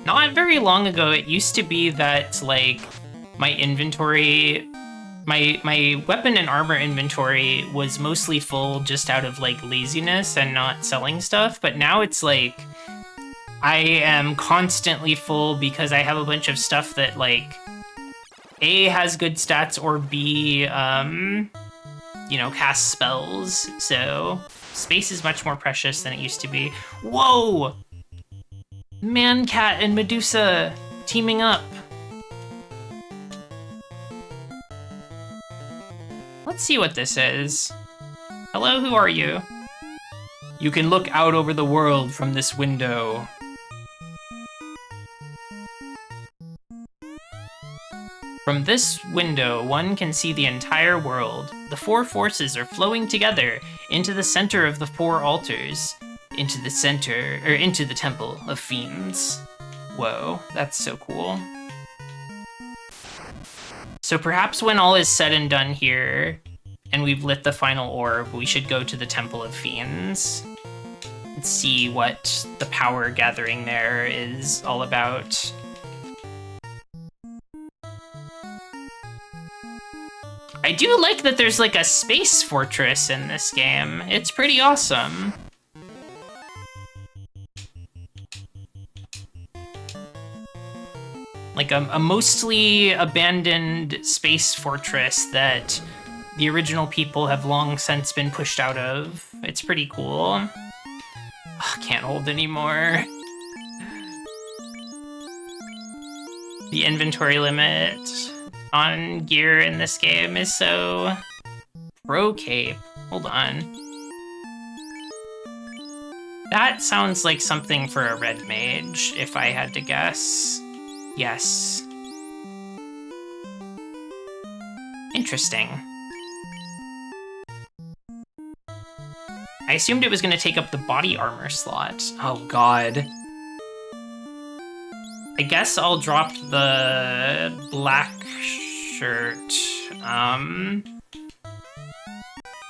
Not very long ago, it used to be that, like, my inventory... My weapon and armor inventory was mostly full just out of, like, laziness and not selling stuff, but now it's, like, I am constantly full because I have a bunch of stuff that, like, A, has good stats, or B, you know, casts spells, so space is much more precious than it used to be. Whoa! Mancat and Medusa teaming up. Let's see what this is. Hello, who are you? You can look out over the world from this window. From this window, one can see the entire world. The four forces are flowing together into the center of the four altars. Into the temple of fiends. Whoa, that's so cool. So perhaps when all is said and done here, and we've lit the final orb, we should go to the Temple of Fiends and see what the power gathering there is all about. I do like that there's like a space fortress in this game. It's pretty awesome. Like a mostly abandoned space fortress that the original people have long since been pushed out of. It's pretty cool. Ugh, can't hold anymore. The inventory limit on gear in this game is so... Pro cape. Hold on. That sounds like something for a red mage, if I had to guess. Yes. Interesting. I assumed it was going to take up the body armor slot. Oh, God. I guess I'll drop the black shirt.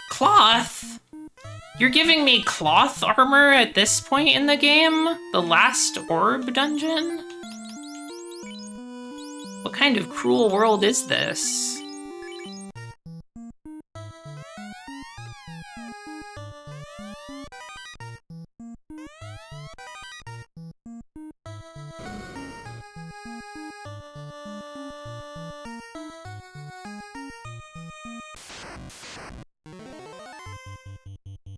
Cloth? You're giving me cloth armor at this point in the game? The last orb dungeon? What kind of cruel world is this?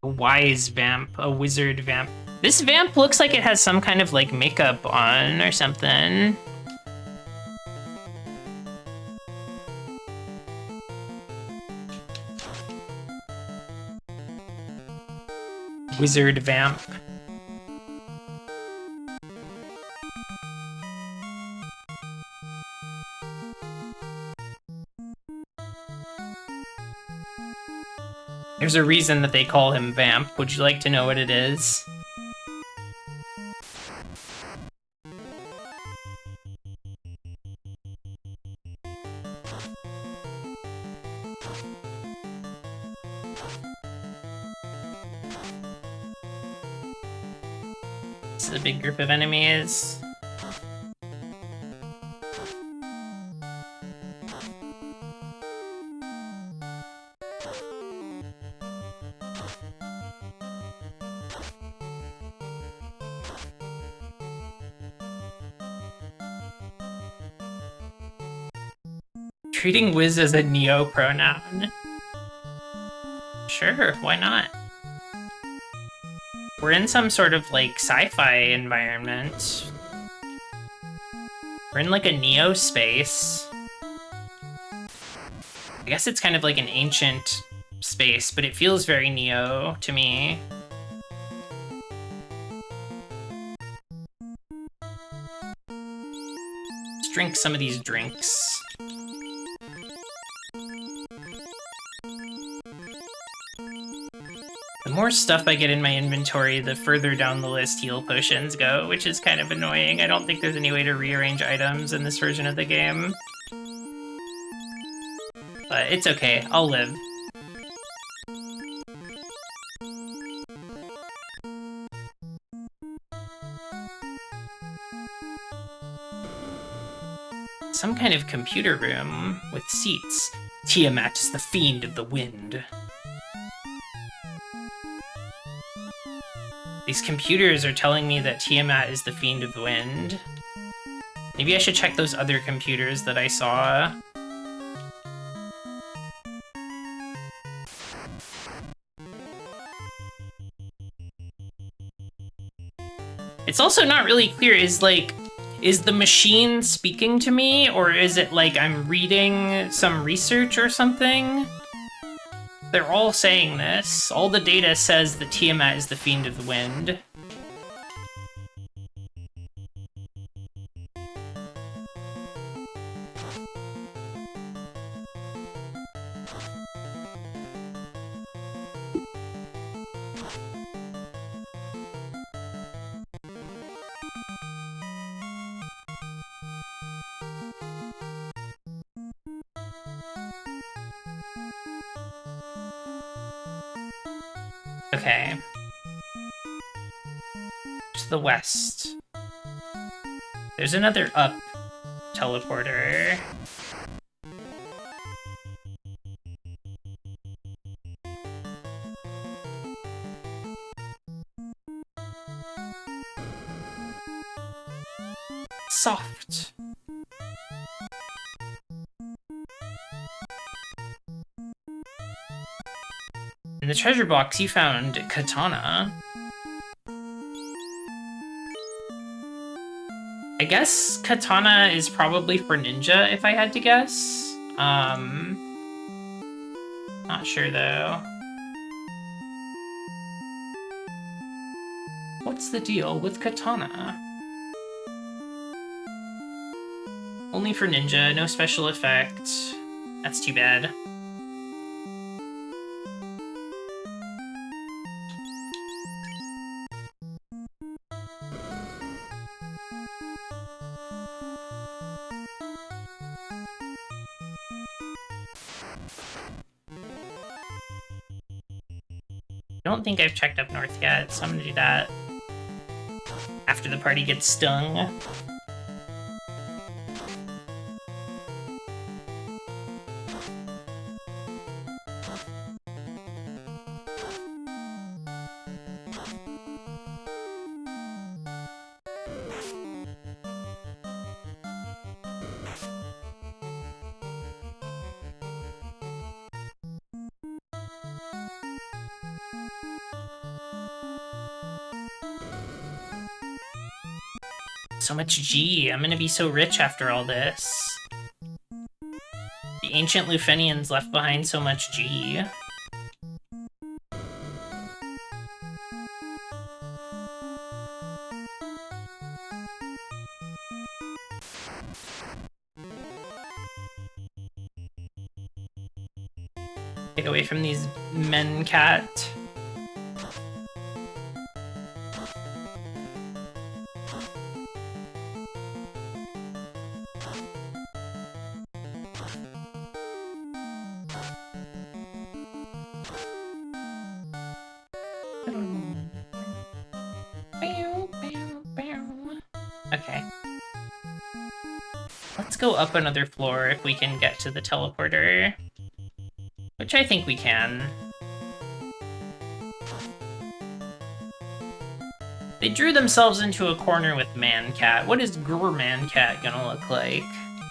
A wise vamp, a wizard vamp. This vamp looks like it has some kind of like makeup on or something. Wizard vamp. There's a reason that they call him Vamp. Would you like to know what it is? This is a big group of enemies. Treating Wiz as a neo pronoun. Sure, why not? We're in some sort of like sci-fi environment. We're in like a neo space. I guess it's kind of like an ancient space, but it feels very neo to me. Let's drink some of these drinks. The more stuff I get in my inventory, the further down the list heal potions go, which is kind of annoying. I don't think there's any way to rearrange items in this version of the game. But it's okay, I'll live. Some kind of computer room with seats. Tiamat is the fiend of the wind. These computers are telling me that Tiamat is the fiend of the wind. Maybe I should check those other computers that I saw. It's also not really clear, is the machine speaking to me, or is it like I'm reading some research or something? They're all saying this. All the data says that Tiamat is the fiend of the wind. Okay. To the west. There's another up teleporter. Soft. the treasure box, you found katana. I guess katana is probably for ninja, if I had to guess. Not sure, though. What's the deal with katana? Only for ninja, no special effect. That's too bad. I don't think I've checked up north yet, so I'm gonna do that after the party gets stung. So much G. I'm gonna be so rich after all this. The ancient Lufenians left behind so much G. Take away from these men, cat. Okay. Let's go up another floor if we can get to the teleporter. Which I think we can. They drew themselves into a corner with Man-Cat. What is Grr Man-Cat gonna look like?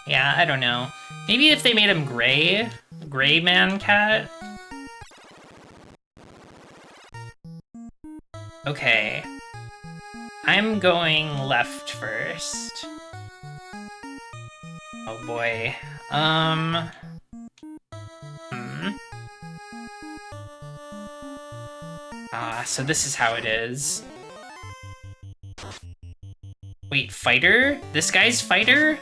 Yeah, I don't know. Maybe if they made him gray? Gray Man-Cat? Okay. I'm going left first. Oh boy. So this is how it is. Wait, fighter? This guy's fighter?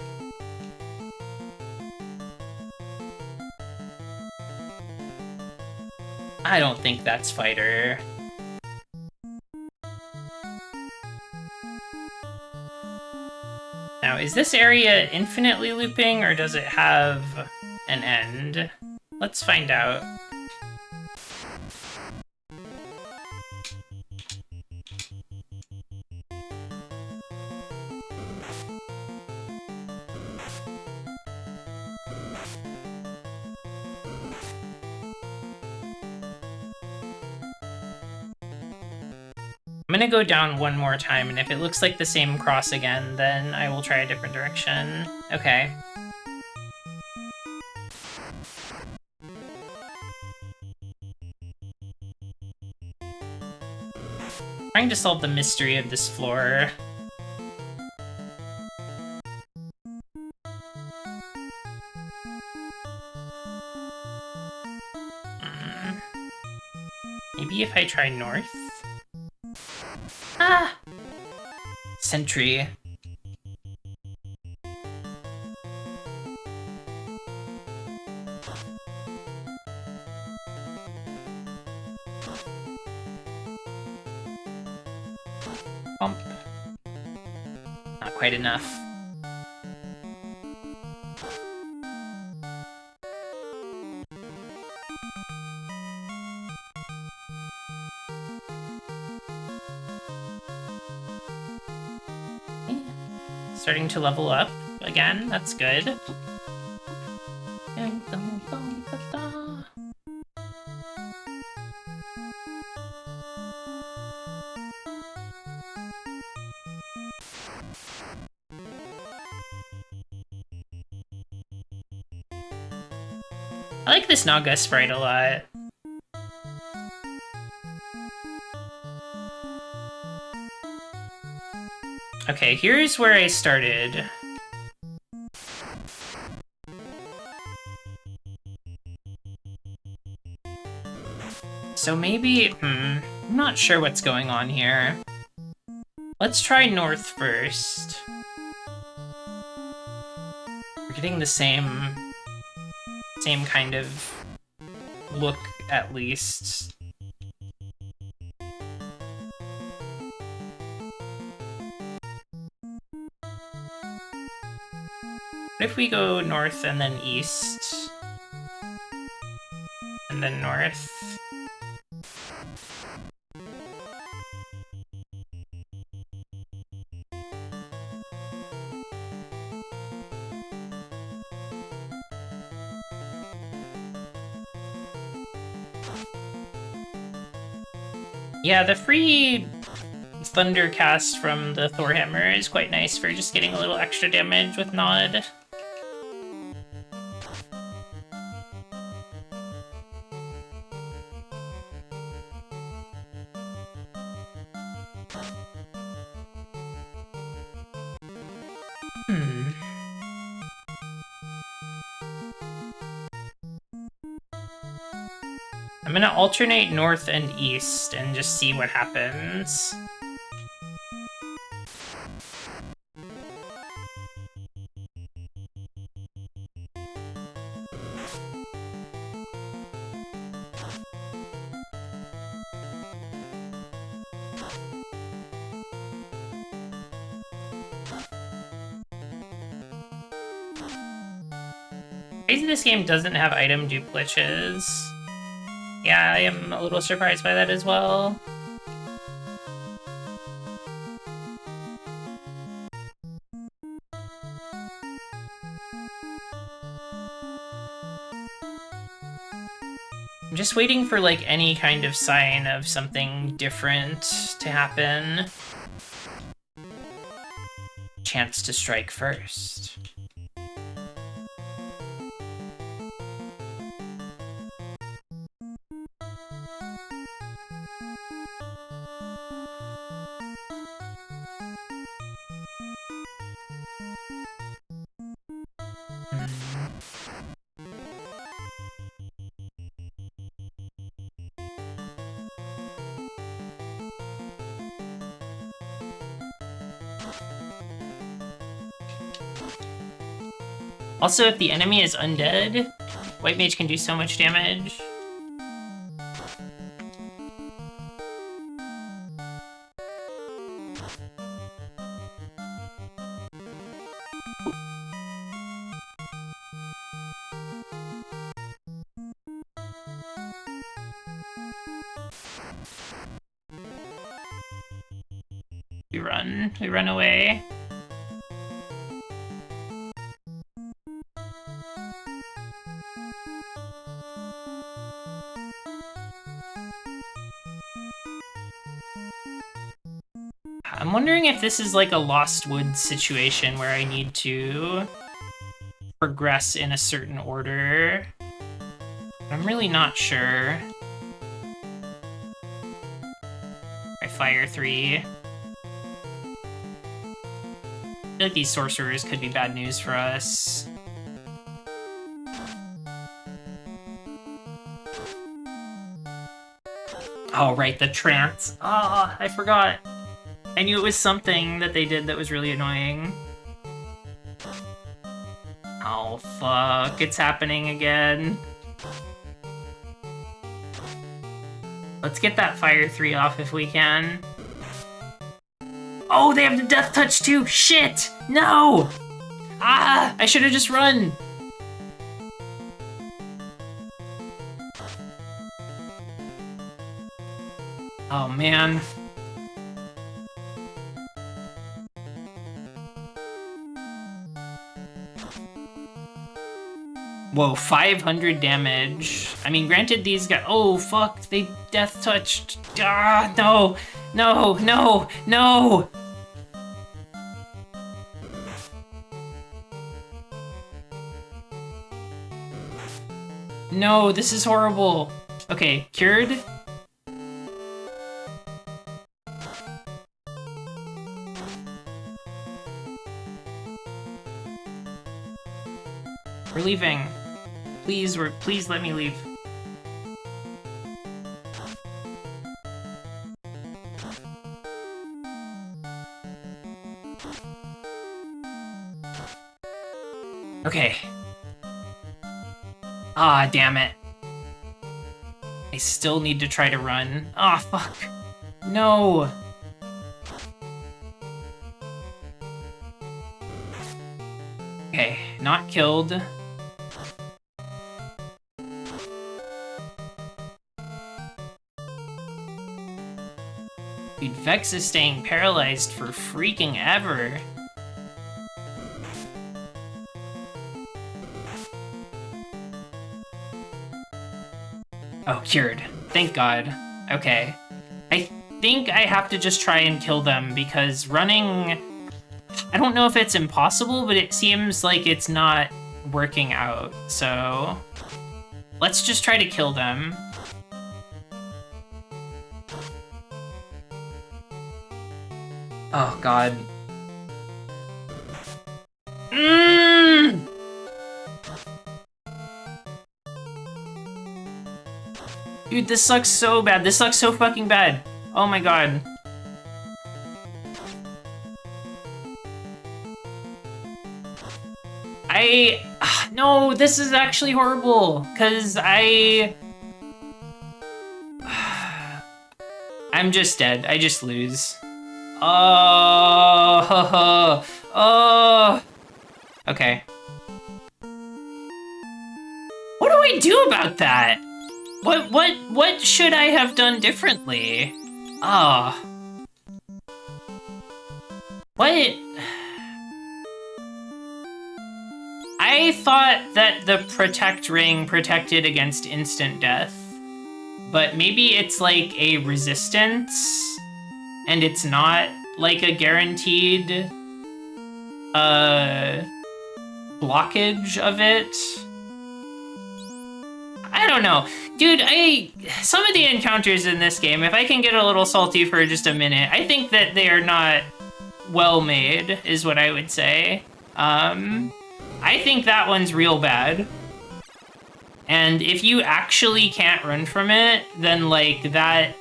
I don't think that's fighter. Now, is this area infinitely looping, or does it have an end? Let's find out. I'm gonna go down one more time, and if it looks like the same cross again, then I will try a different direction. Okay. Trying to solve the mystery of this floor. Maybe if I try north? Ah! Sentry. Bump. Not quite enough. Starting to level up again, that's good. I like this Naga sprite a lot. Okay, here's where I started. So maybe, I'm not sure what's going on here. Let's try north first. We're getting the same kind of look, at least. What if we go north and then east? And then north? Yeah, the free Thundercast from the Thor Hammer is quite nice for just getting a little extra damage with Nod. I'm gonna alternate north and east and just see what happens. Crazy this game doesn't have item duplicates. Yeah, I am a little surprised by that as well. I'm just waiting for, like, any kind of sign of something different to happen. Chance to strike first. Also, if the enemy is undead, White Mage can do so much damage. We run away. I'm wondering if this is like a Lost Woods situation where I need to progress in a certain order. I'm really not sure. I fire 3. I feel like these sorcerers could be bad news for us. Oh, right, the trance. Ah, I forgot. I knew it was something that they did that was really annoying. Oh, fuck. It's happening again. Let's get that fire 3 off if we can. Oh, they have the death touch too! Shit! No! Ah! I should have just run! Oh, man. Whoa, 500 damage. I mean, granted, these guys... Oh, fuck, they death touched. Ah, no! No, no, no! No, this is horrible. Okay, cured. We're leaving. Please let me leave. Okay. Ah, damn it. I still need to try to run. Ah, fuck. No. Okay, not killed. Dude, Vex is staying paralyzed for freaking ever. Oh, cured. Thank God. Okay. I think I have to just try and kill them because running... I don't know if it's impossible, but it seems like it's not working out. So let's just try to kill them. Oh, God. Dude, this sucks so bad. This sucks so fucking bad. Oh my God. No, this is actually horrible. Because I'm just dead. I just lose. Oh. Oh. Okay. What do I do about that? What should I have done differently? Ah. What? I thought that the protect ring protected against instant death, but maybe it's like a resistance, and it's not like a guaranteed blockage of it. I don't know. Dude, some of the encounters in this game, if I can get a little salty for just a minute, I think that they are not well made, is what I would say. I think that one's real bad. And if you actually can't run from it, then, like, that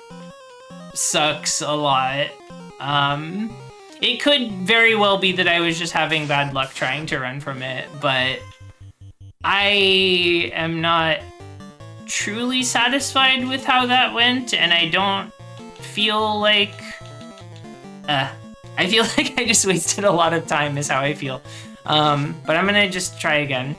sucks a lot. It could very well be that I was just having bad luck trying to run from it, but I am not truly satisfied with how that went, and I don't feel like... I feel like I just wasted a lot of time is how I feel. But I'm gonna just try again.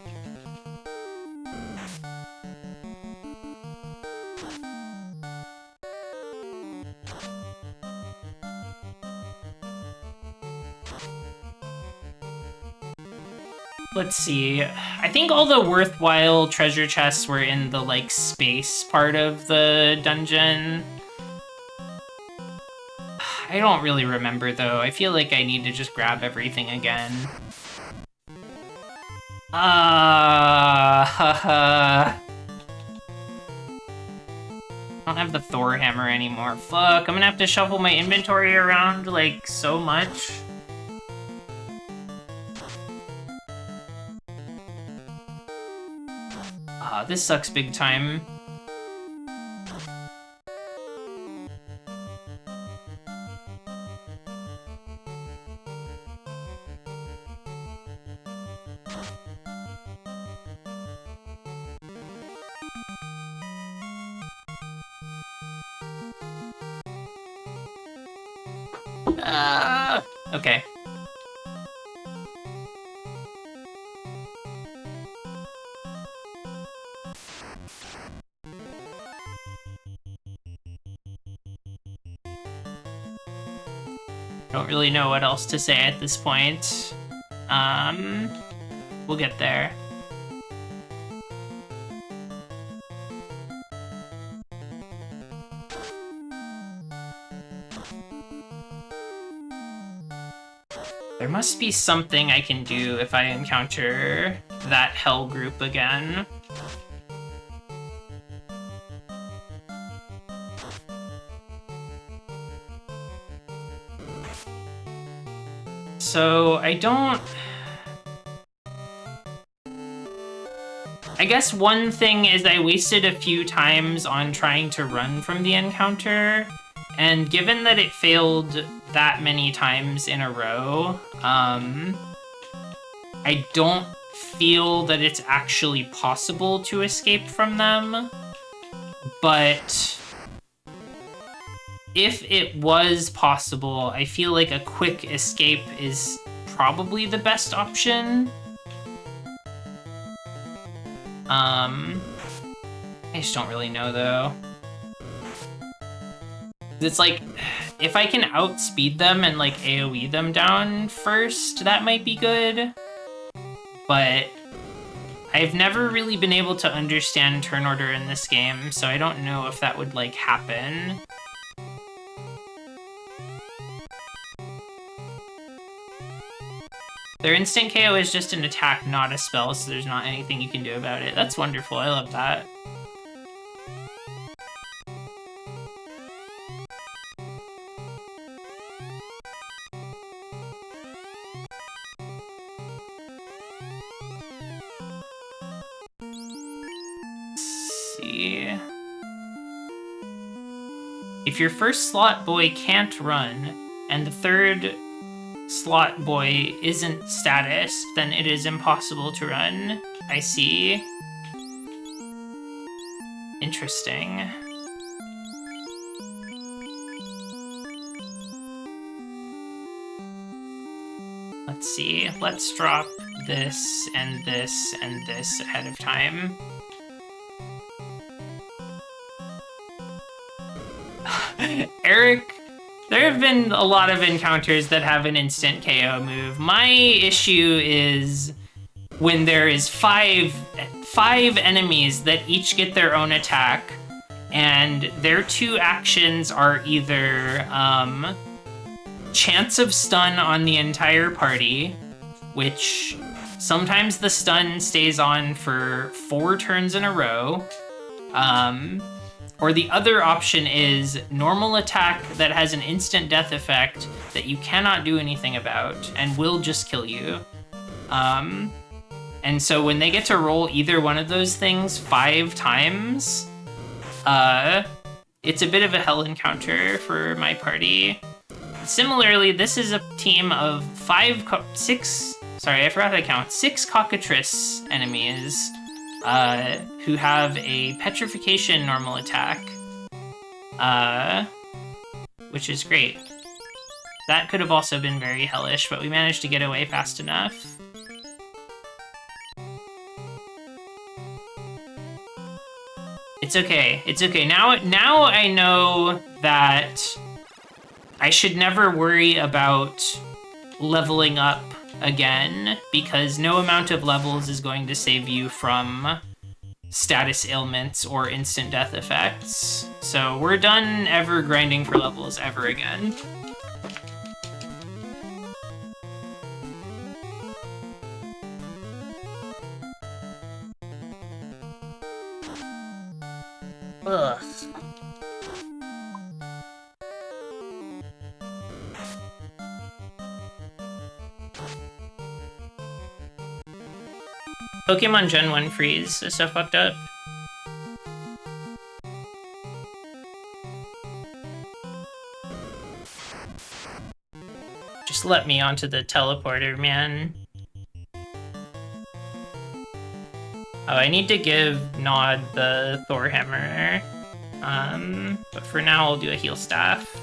Let's see. I think all the worthwhile treasure chests were in the, like, space part of the dungeon. I don't really remember, though. I feel like I need to just grab everything again. I don't have the Thor hammer anymore. Fuck, I'm gonna have to shuffle my inventory around, like, so much. This sucks big time. Okay. Don't really know what else to say at this point. We'll get there. There must be something I can do if I encounter that hell group again. So I don't... I guess one thing is I wasted a few times on trying to run from the encounter, and given that it failed that many times in a row, I don't feel that it's actually possible to escape from them, but if it was possible, I feel like a quick escape is probably the best option. I just don't really know, though. It's like, if I can outspeed them and, like, AoE them down first, that might be good. But I've never really been able to understand turn order in this game, so I don't know if that would, like, happen. Their instant KO is just an attack, not a spell, so there's not anything you can do about it. That's wonderful, I love that. If your first slot boy can't run, and the third slot boy isn't status, then it is impossible to run. I see. Interesting. Let's see. Let's drop this and this and this ahead of time. Eric, there have been a lot of encounters that have an instant KO move. My issue is when there is five enemies that each get their own attack, and their two actions are either chance of stun on the entire party, which sometimes the stun stays on for 4 turns in a row, or the other option is normal attack that has an instant death effect that you cannot do anything about and will just kill you. And so when they get to roll either one of those things 5 times, it's a bit of a hell encounter for my party. Similarly, this is a team of 6 cockatrice enemies who have a petrification normal attack, which is great. That could have also been very hellish, but we managed to get away fast enough. It's okay. It's okay. Now I know that I should never worry about leveling up again, because no amount of levels is going to save you from status ailments or instant death effects. So we're done ever grinding for levels ever again. Ugh. Pokemon Gen 1 freeze is so fucked up. Just let me onto the teleporter, man. Oh, I need to give Nod the Thor Hammer. But for now I'll do a heal staff.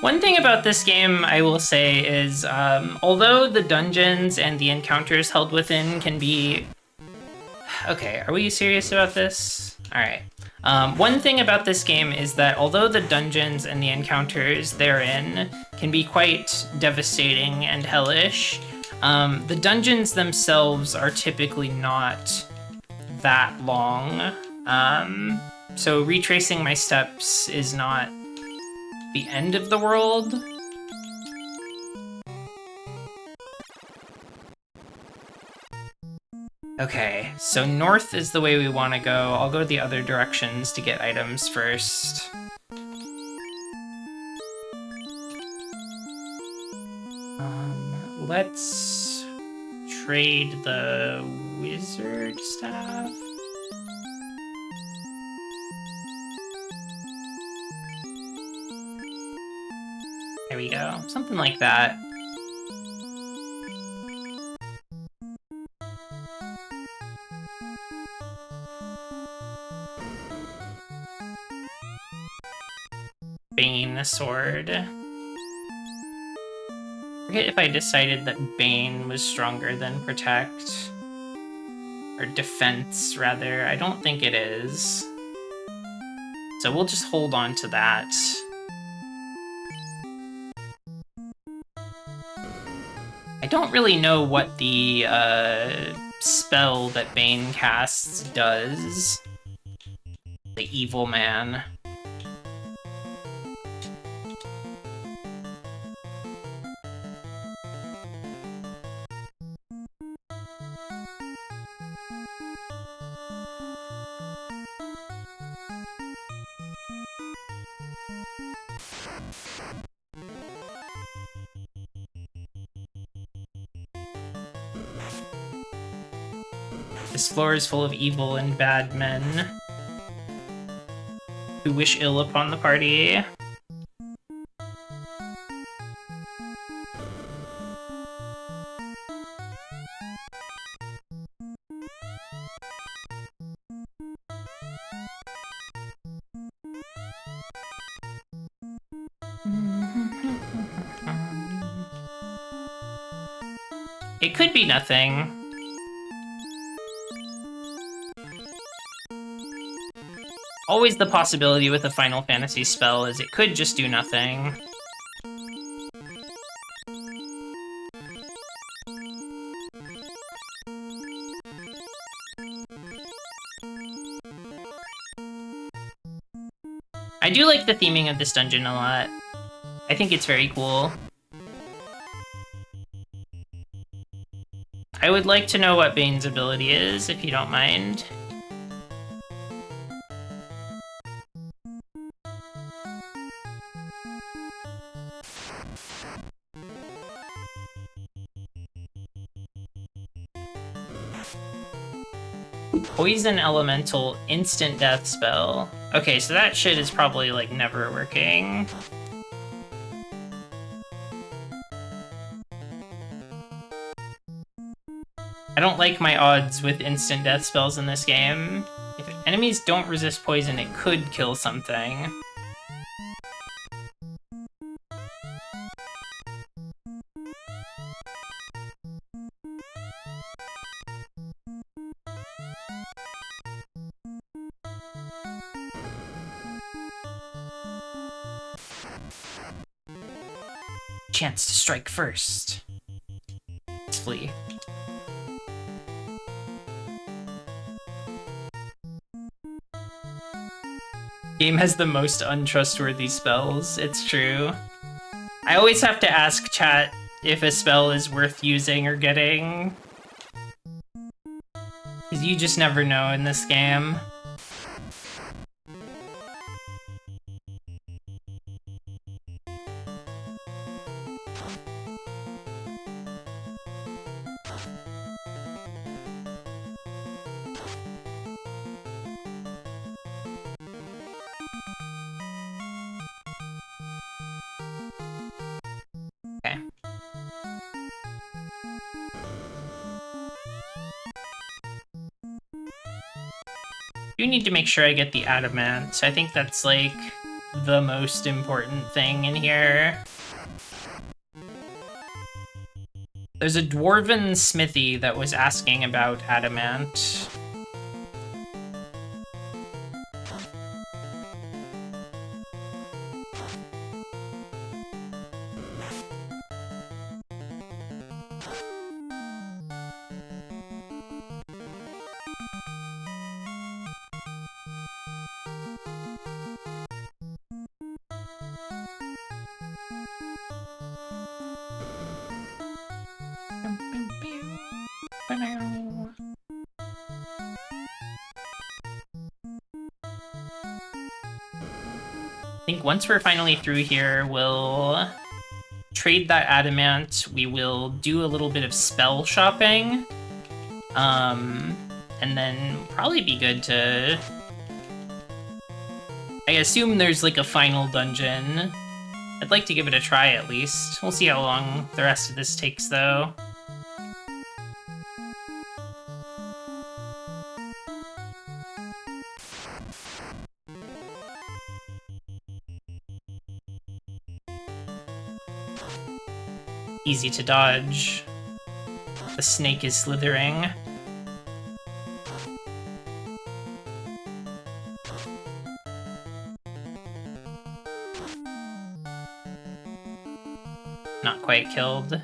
One thing about this game I will say is, although the dungeons and the encounters held within can be... Okay, are we serious about this? Alright. One thing about this game is that although the dungeons and the encounters therein can be quite devastating and hellish, the dungeons themselves are typically not that long. So retracing my steps is not the end of the world. Okay, so north is the way we want to go. I'll go the other directions to get items first. Let's trade the wizard staff. There we go, something like that. Bane sword. Forget if I decided that Bane was stronger than Protect. Or Defense, rather. I don't think it is. So we'll just hold on to that. I don't really know what the spell that Bane casts does. The Evil Man. This floor is full of evil and bad men who wish ill upon the party. It could be nothing. Always the possibility with a Final Fantasy spell is it could just do nothing. I do like the theming of this dungeon a lot. I think it's very cool. I would like to know what Bane's ability is, if you don't mind. Poison Elemental instant death spell. Okay, so that shit is probably, like, never working. I don't like my odds with instant death spells in this game. If enemies don't resist poison, it could kill something. Chance to strike first. Let's flee. Game has the most untrustworthy spells, it's true. I always have to ask chat if a spell is worth using or getting. Because you just never know in this game. Okay. You need to make sure I get the adamant. I think that's like the most important thing in here. There's a dwarven smithy that was asking about adamant. think once we're finally through here, we'll trade that adamant. We will do a little bit of spell shopping. And then probably be good to... I assume there's like a final dungeon. I'd like to give it a try at least. We'll see how long the rest of this takes though. Easy to dodge. The snake is slithering. Not quite killed.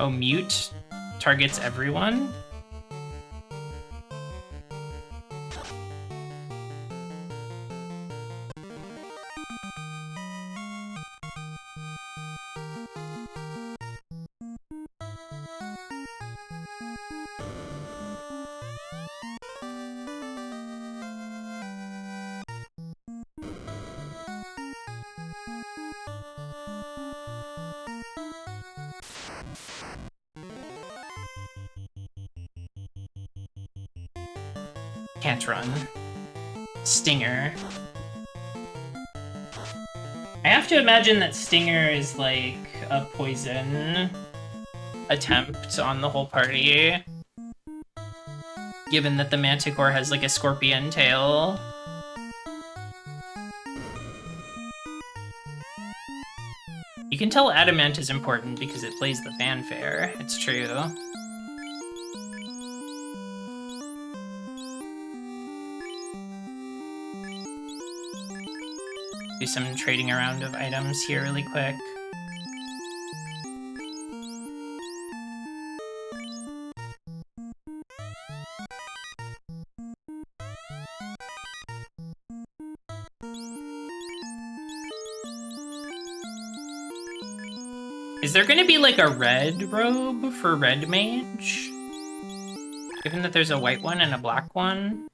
Oh, mute targets everyone? Can't run. Stinger. I have to imagine that Stinger is like a poison attempt on the whole party. Given that the Manticore has like a scorpion tail. You can tell Adamant is important because it plays the fanfare. It's true. Do some trading around of items here really quick. Is there gonna be like a red robe for Red Mage? Given that there's a white one and a black one?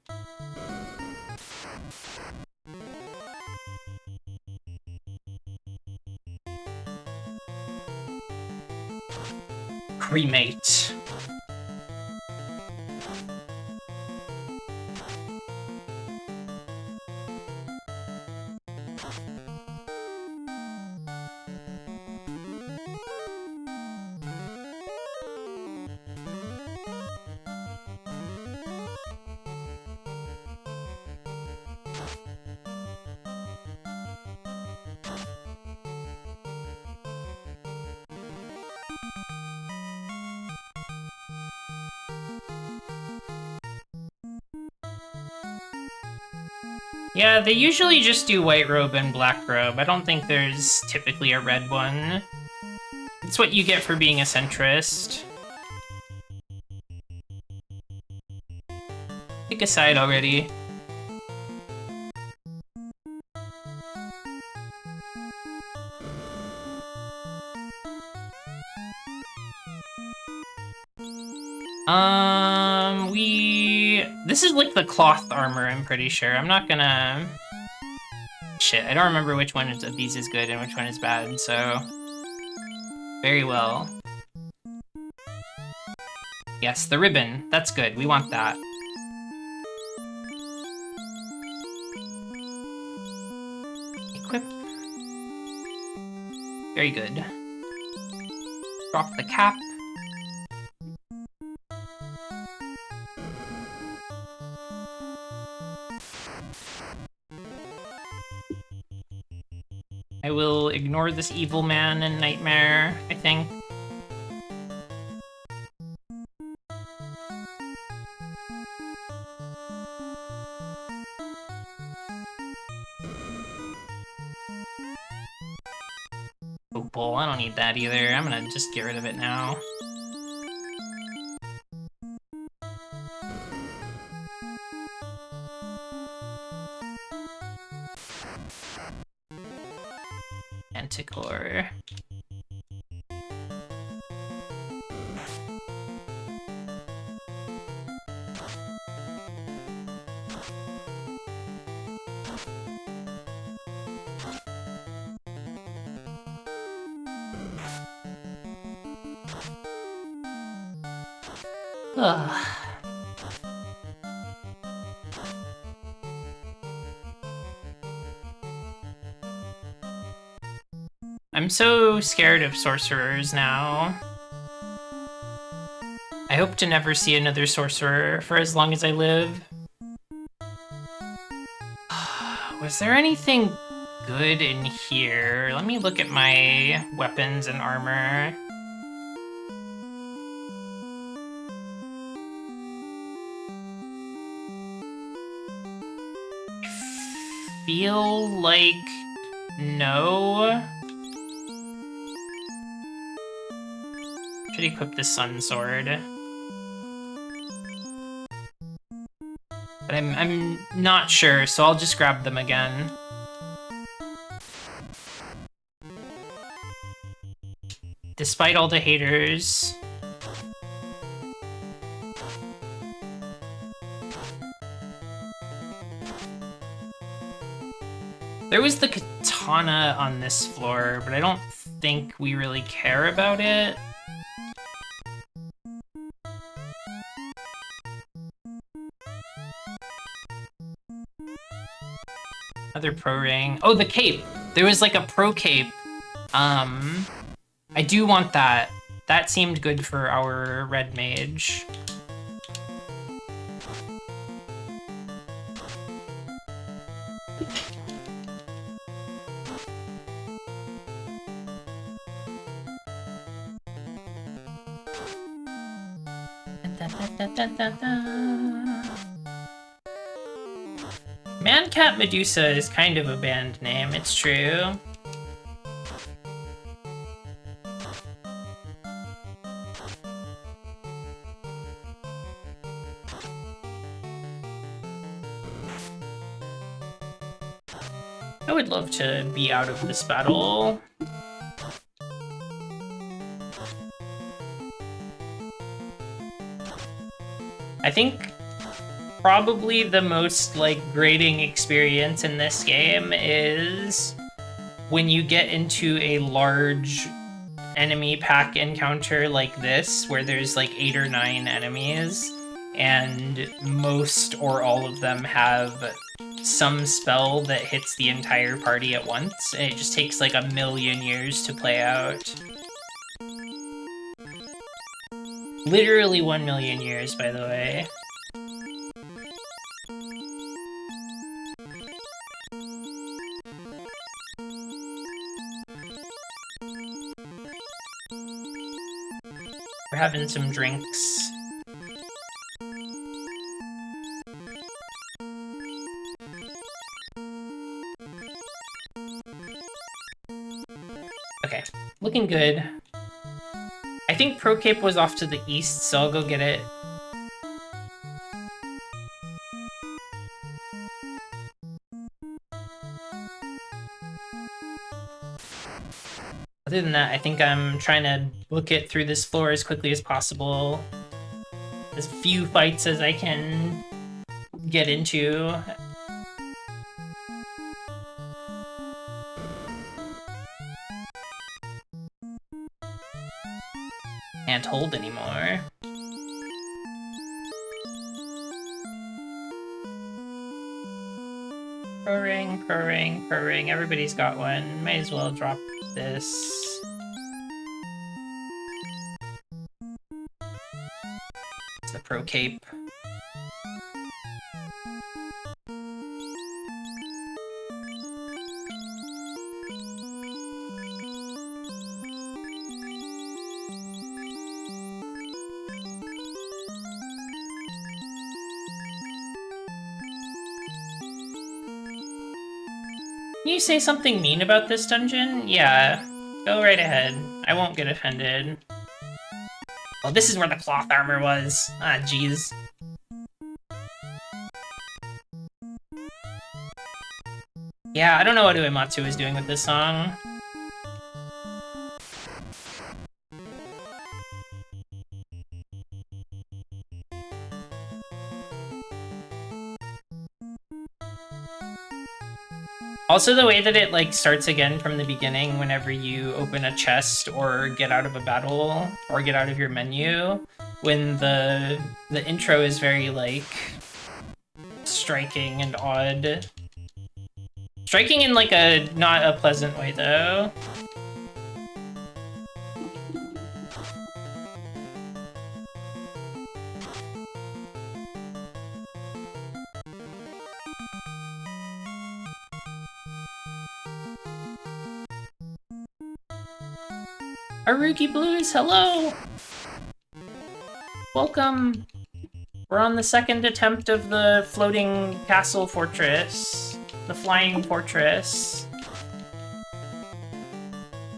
Cremate. Yeah, they usually just do white robe and black robe. I don't think there's typically a red one. It's what you get for being a centrist. Pick a side already. This is like the cloth armor, I'm pretty sure. I'm not gonna... Shit, I don't remember which one of these is good and which one is bad, so... Very well. Yes, the ribbon. That's good. We want that. Equip. Very good. Drop the cap. I will ignore this evil man and nightmare, I think. Opal, I don't need that either. I'm gonna just get rid of it now. Manticore. Ugh. I'm so scared of sorcerers now. I hope to never see another sorcerer for as long as I live. Was there anything good in here? Let me look at my weapons and armor. I feel like no. Should equip the sun sword. But I'm not sure, so I'll just grab them again. Despite all the haters. There was the katana on this floor, but I don't think we really care about it. Another pro ring. Oh, the cape! There was like a pro cape. I do want that. That seemed good for our red mage. Man-Cat Medusa is kind of a band name, it's true. I would love to be out of this battle. I think probably the most like grating experience in this game is when you get into a large enemy pack encounter like this, where there's like 8 or 9 enemies, and most or all of them have some spell that hits the entire party at once, and it just takes like 1,000,000 years to play out. Literally 1,000,000 years, by the way. We're having some drinks. Okay, looking good. I think Pro Cape was off to the east, so I'll go get it. Other than that, I think I'm trying to book it through this floor as quickly as possible. As few fights as I can get into. Can't hold anymore. Pro ring, pro ring, pro ring. Everybody's got one. Might as well drop this. It's the pro cape. Can you say something mean about this dungeon? Yeah, go right ahead. I won't get offended. Well, this is where the cloth armor was. Ah, jeez. Yeah, I don't know what Uematsu is doing with this song. Also, the way that it, like, starts again from the beginning whenever you open a chest or get out of a battle or get out of your menu when the intro is very, like, striking and odd. Striking in, like, a not a pleasant way, though. Haruki Blues, hello! Welcome! We're on the second attempt of the floating castle fortress. The flying fortress.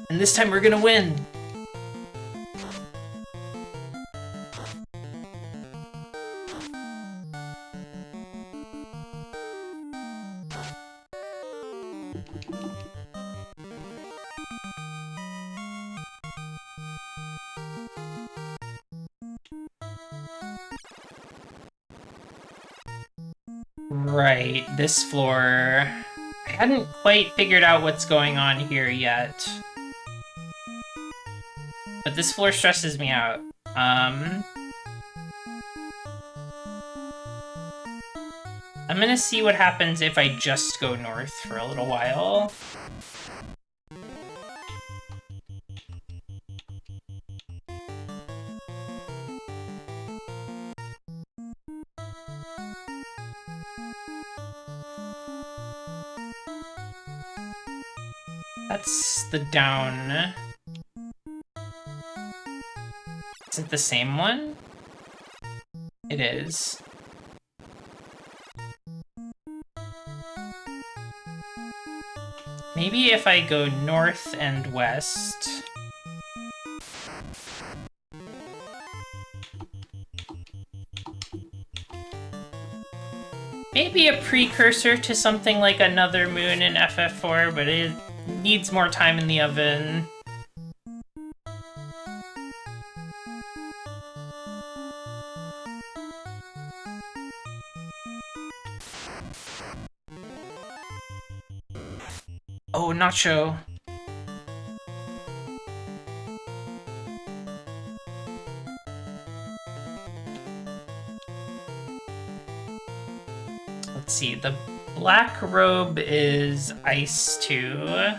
And this time we're gonna win! Right, this floor... I hadn't quite figured out what's going on here yet. But this floor stresses me out. I'm gonna see what happens if I just go north for a little while. That's the down. Is it the same one? It is. Maybe if I go north and west... Maybe a precursor to something like another moon in FF4, but it needs more time in the oven. Oh, Nacho. Let's see, the black robe is ice 2.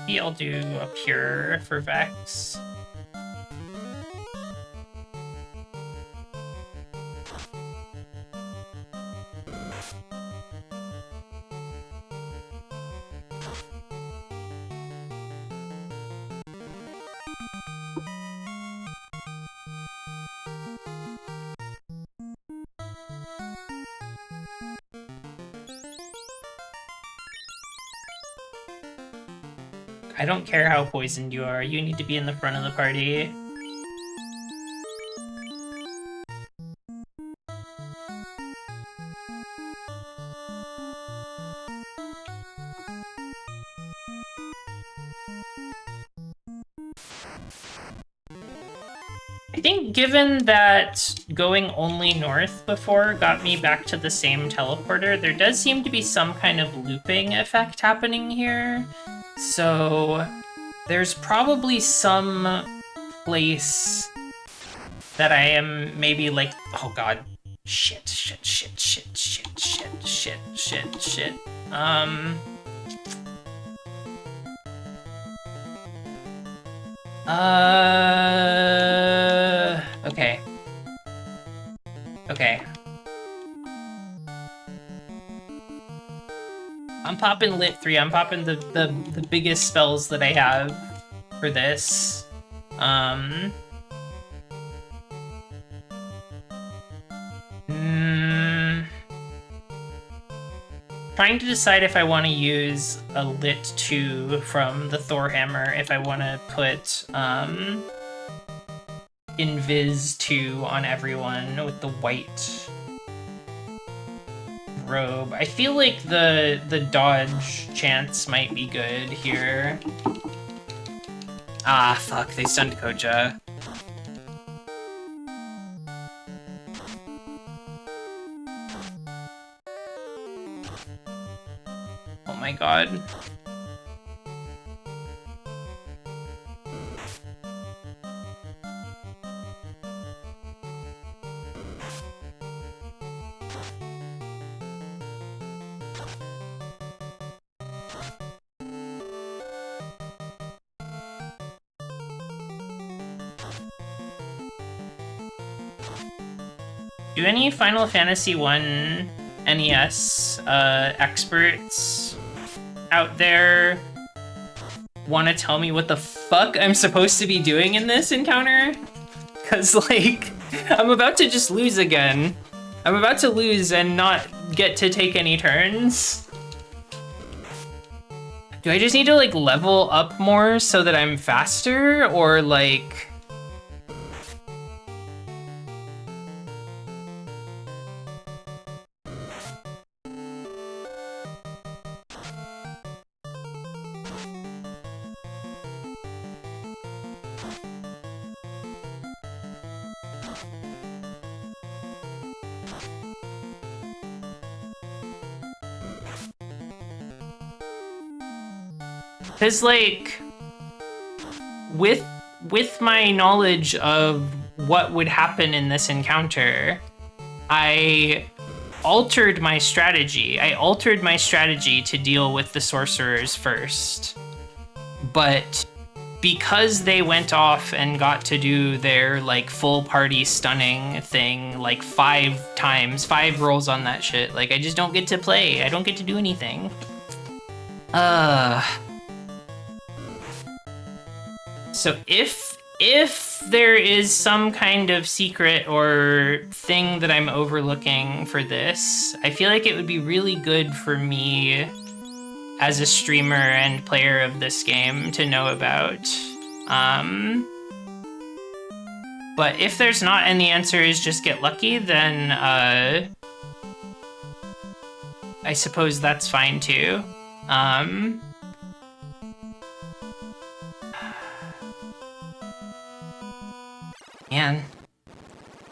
Maybe I'll do a pure for Vex. I don't care how poisoned you are, you need to be in the front of the party. I think given that going only north before got me back to the same teleporter, there does seem to be some kind of looping effect happening here. So there's probably some place that I am maybe like, oh god, shit. Okay. Okay. I'm popping Lit 3. I'm popping the biggest spells that I have for this. Trying to decide if I want to use a Lit 2 from the Thor Hammer, if I want to put Invis 2 on everyone with the white robe. I feel like the dodge chance might be good here. Ah, fuck, they stunned Koja. Oh my god. Do any Final Fantasy 1 NES experts out there want to tell me what the fuck I'm supposed to be doing in this encounter? Because, like, I'm about to just lose again. I'm about to lose and not get to take any turns. Do I just need to, like, level up more so that I'm faster? Or, like... Because, like, with my knowledge of what would happen in this encounter, I altered my strategy. I altered my strategy to deal with the sorcerers first. But because they went off and got to do their, like, full party stunning thing, like, 5 times, 5 rolls on that shit, like, I just don't get to play. I don't get to do anything. So if there is some kind of secret or thing that I'm overlooking for this, I feel like it would be really good for me as a streamer and player of this game to know about. But if there's not and the answer is just get lucky, then I suppose that's fine too. Man,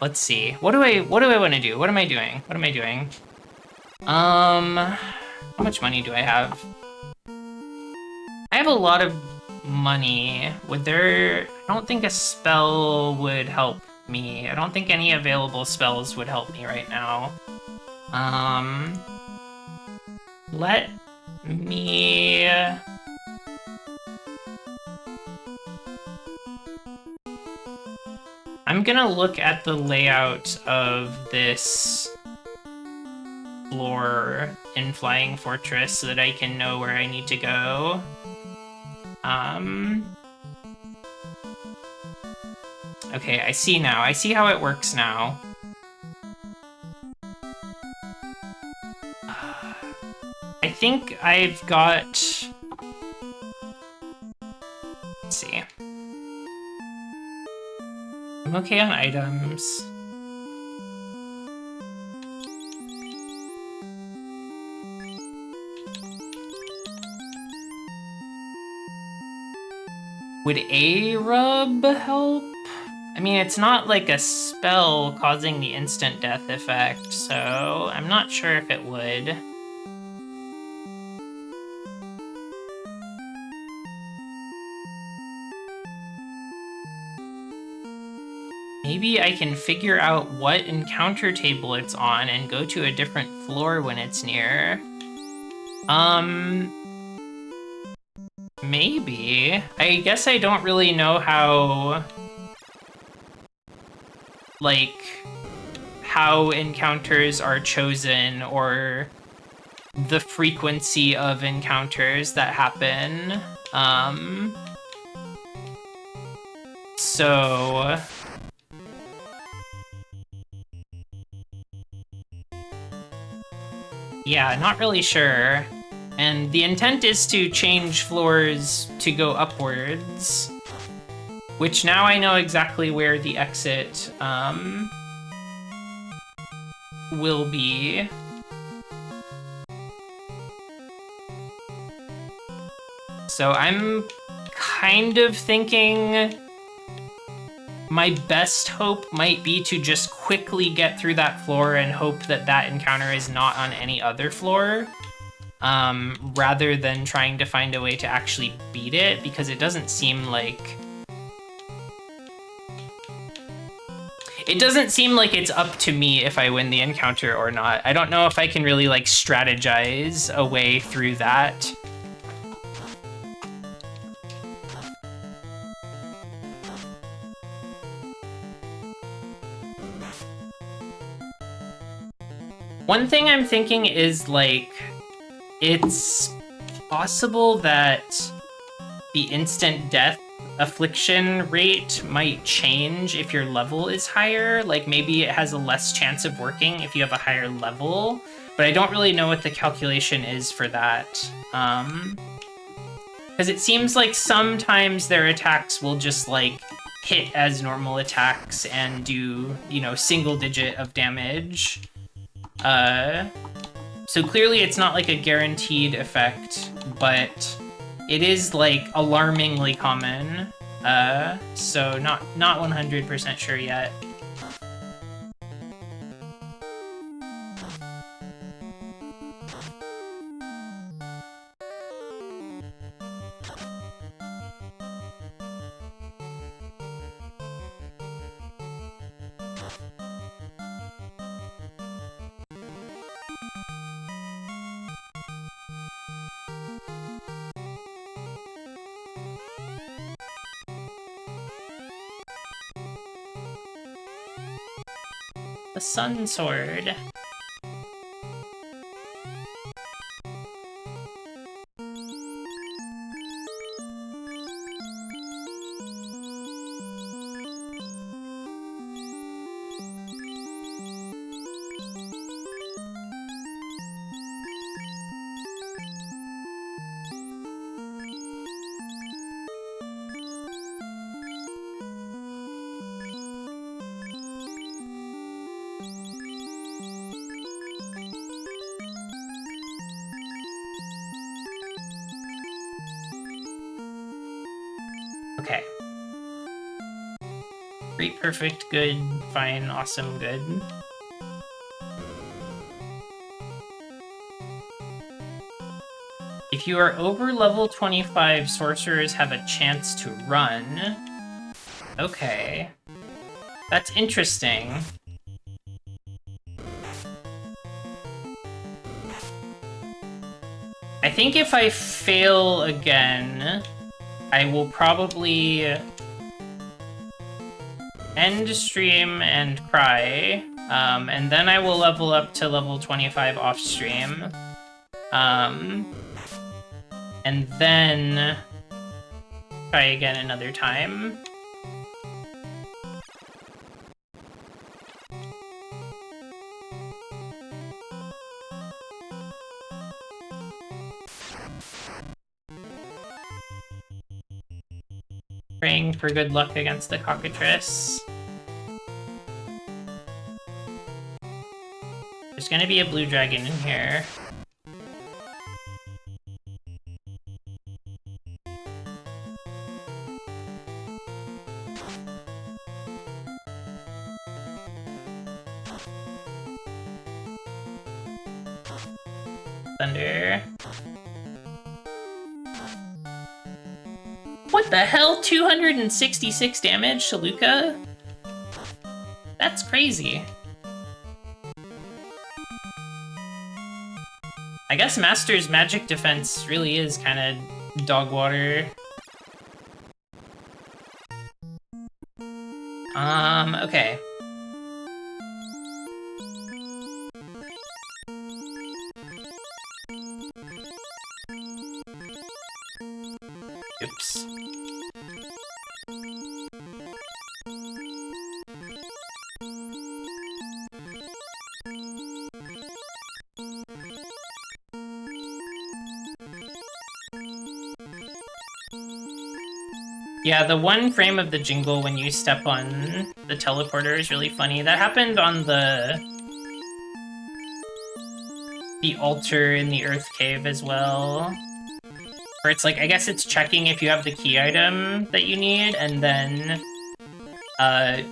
let's see. What do I want to do? What am I doing? What am I doing? How much money do I have? I have a lot of money. Would there... I don't think a spell would help me. I don't think any available spells would help me right now. Let me... I'm gonna look at the layout of this floor in Flying Fortress so that I can know where I need to go. Okay, I see now. I see how it works now. I think I've got... Let's see. I'm okay on items. Would a rub help? I mean, it's not like a spell causing the instant death effect, so I'm not sure if it would. Maybe I can figure out what encounter table it's on and go to a different floor when it's near. Maybe. I guess I don't really know how... like, how encounters are chosen or the frequency of encounters that happen. So... yeah, not really sure. And the intent is to change floors to go upwards, which now I know exactly where the exit will be. So I'm kind of thinking my best hope might be to just quickly get through that floor and hope that that encounter is not on any other floor, rather than trying to find a way to actually beat it, because it doesn't seem like... it doesn't seem like it's up to me if I win the encounter or not. I don't know if I can really, like, strategize a way through that. One thing I'm thinking is, like, it's possible that the instant death affliction rate might change if your level is higher. Like, maybe it has a less chance of working if you have a higher level, but I don't really know what the calculation is for that. Because it seems like sometimes their attacks will just, like, hit as normal attacks and do, you know, single digit of damage. So clearly it's not like a guaranteed effect, but it is like alarmingly common. So not 100% sure yet. The Sun Sword. Okay. Great, perfect, good, fine, awesome, good. If you are over level 25, sorcerers have a chance to run. Okay. That's interesting. I think if I fail again, I will probably end stream and cry, and then I will level up to level 25 off stream, and then try again another time. Praying for good luck against the cockatrice. There's gonna be a blue dragon in here. Thunder. What the hell? 266 damage to Luca? That's crazy. I guess Master's magic defense really is kind of dog water. Okay. Oops. Yeah, the one frame of the jingle when you step on the teleporter is really funny. That happened on the altar in the Earth Cave as well. Where it's like, I guess it's checking if you have the key item that you need, and then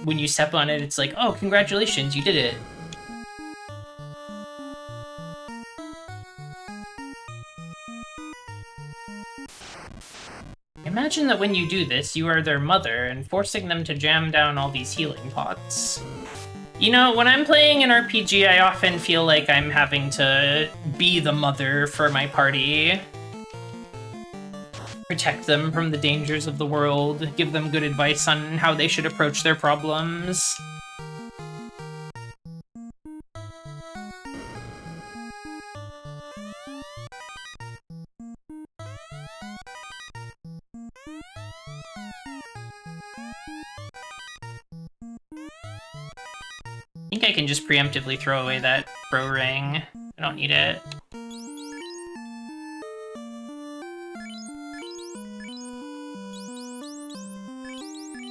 when you step on it, it's like, oh, congratulations, you did it. Imagine that when you do this, you are their mother and forcing them to jam down all these healing pots. You know, when I'm playing an RPG, I often feel like I'm having to be the mother for my party. Protect them from the dangers of the world, give them good advice on how they should approach their problems. I think I can just preemptively throw away that pro ring. I don't need it.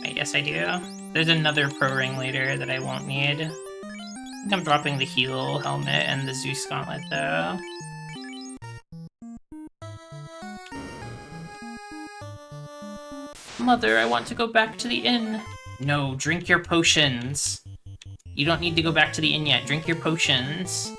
I guess I do. There's another pro ring later that I won't need. I think I'm dropping the heal helmet and the Zeus gauntlet though. Mother, I want to go back to the inn. No, drink your potions. You don't need to go back to the inn yet. Drink your potions.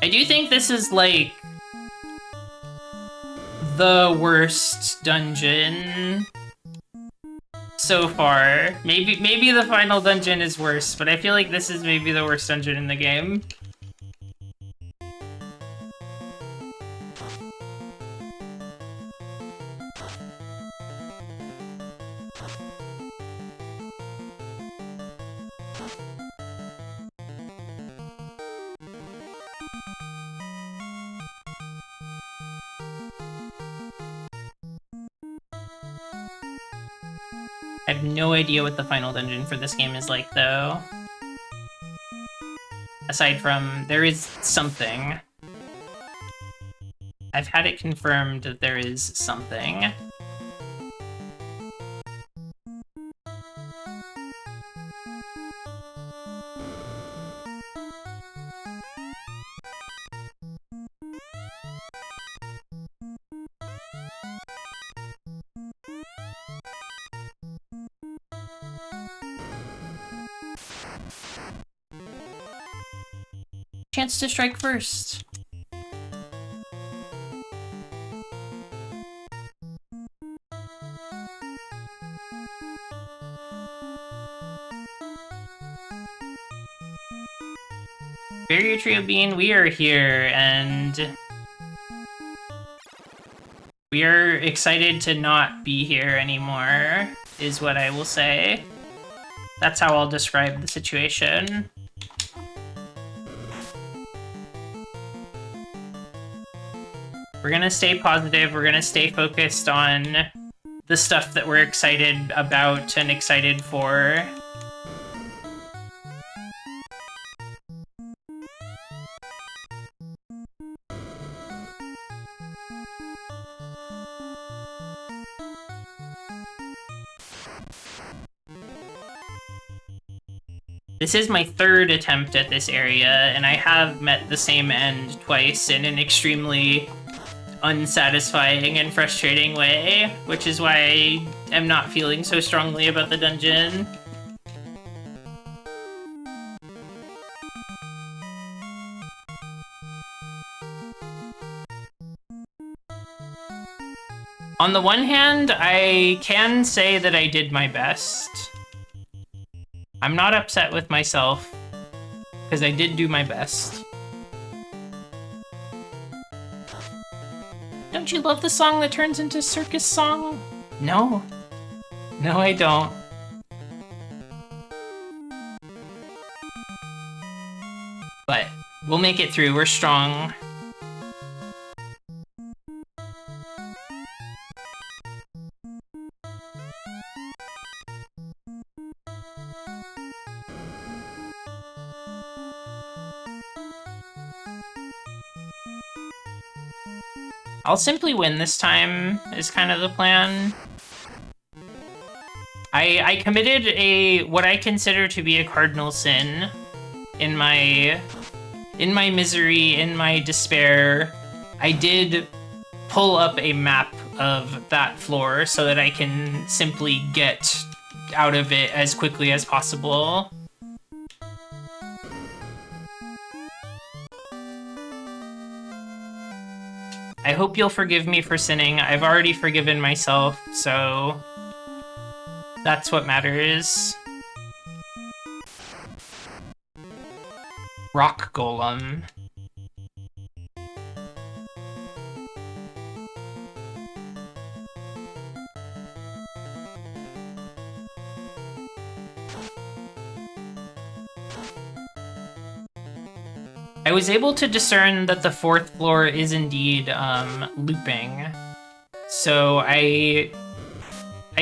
I do think this is, like, the worst dungeon so far. Maybe the final dungeon is worse, but I feel like this is maybe the worst dungeon in the game. I have no idea what the final dungeon for this game is like, though. Aside from, there is something. I've had it confirmed that there is something. Chance to strike first. Barrier Trio Bean, we are here, and we are excited to not be here anymore, is what I will say. That's how I'll describe the situation. We're gonna stay positive, we're gonna stay focused on the stuff that we're excited about and excited for. This is my third attempt at this area, and I have met the same end twice in an extremely unsatisfying and frustrating way, which is why I am not feeling so strongly about the dungeon. On the one hand, I can say that I did my best. I'm not upset with myself, because I did do my best. Don't you love the song that turns into circus song? No. No, I don't. But we'll make it through, we're strong. I'll simply win this time, is kind of the plan. I committed what I consider to be a cardinal sin in my misery, in my despair. I did pull up a map of that floor so that I can simply get out of it as quickly as possible. I hope you'll forgive me for sinning. I've already forgiven myself, so that's what matters. Rock Golem. I was able to discern that the 4th floor is indeed looping. So I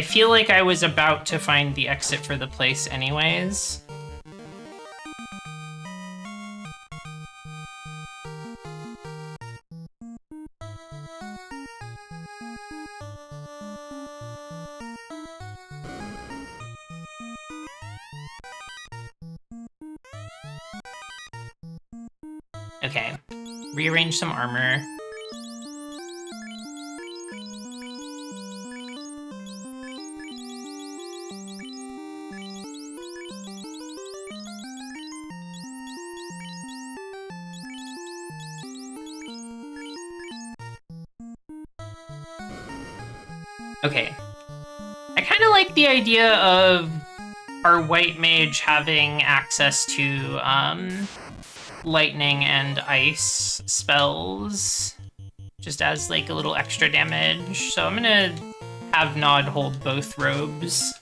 feel like I was about to find the exit for the place anyways. Okay, rearrange some armor. Okay. I kind of like the idea of our white mage having access to lightning and ice spells, just as like a little extra damage. So I'm gonna have Nod hold both robes.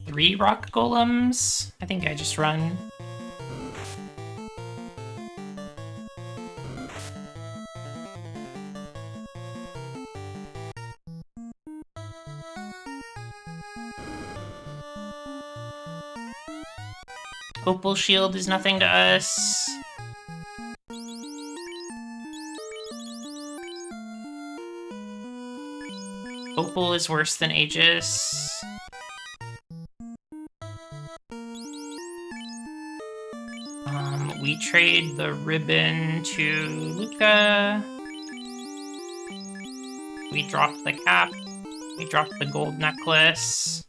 Three rock golems? I think I just run. Opal shield is nothing to us. Opal is worse than Aegis. We trade the ribbon to Luca. We drop the cap. We drop the gold necklace.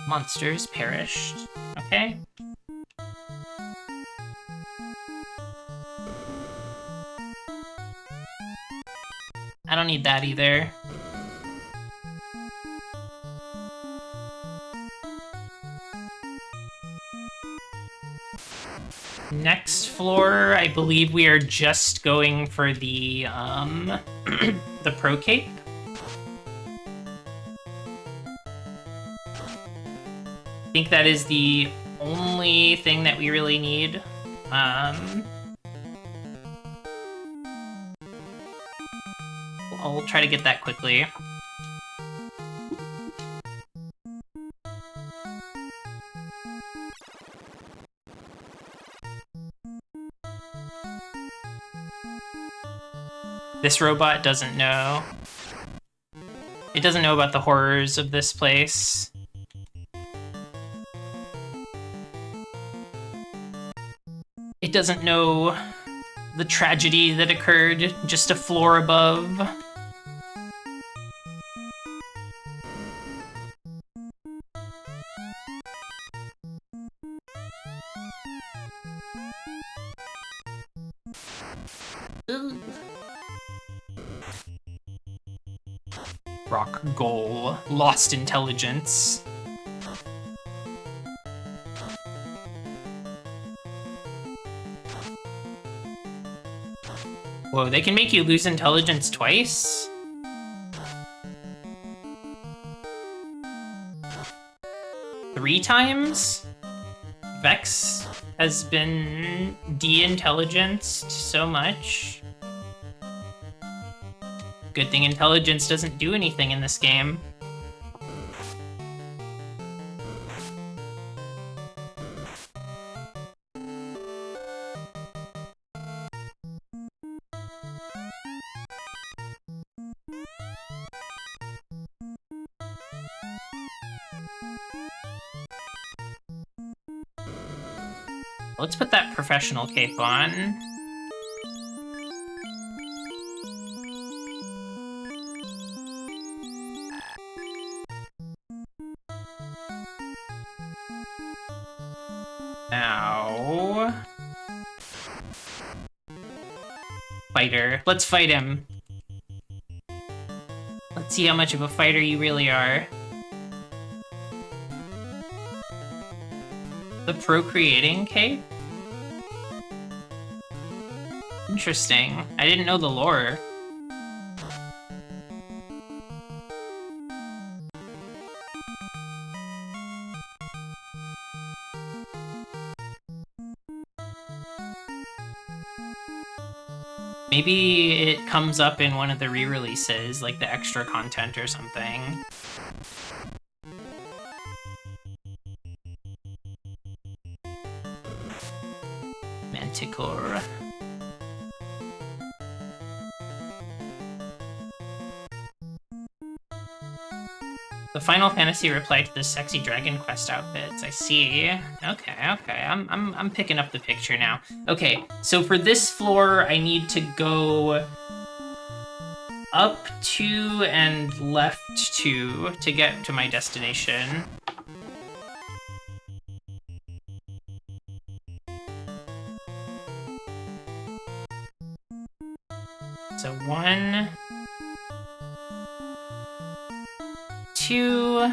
Monsters perished. Okay. I don't need that either. Next floor, I believe we are just going for the the pro cape. I think that is the only thing that we really need. I'll try to get that quickly. This robot doesn't know. It doesn't know about the horrors of this place. It doesn't know the tragedy that occurred just a floor above. Ugh. Rock goal. Lost intelligence. Whoa, they can make you lose intelligence twice? Three times? Vex has been de-intelligenced so much. Good thing intelligence doesn't do anything in this game. Let's put that professional cape on. Now... Fighter. Let's fight him. Let's see how much of a fighter you really are. The procreating cape? Interesting. I didn't know the lore. Maybe it comes up in one of the re-releases, like the extra content or something. Manticore. The Final Fantasy reply to the sexy Dragon Quest outfits. I see. Okay. I'm picking up the picture now. Okay, so for this floor, I need to go up 2 and left 2 to get to my destination. So 1, 2...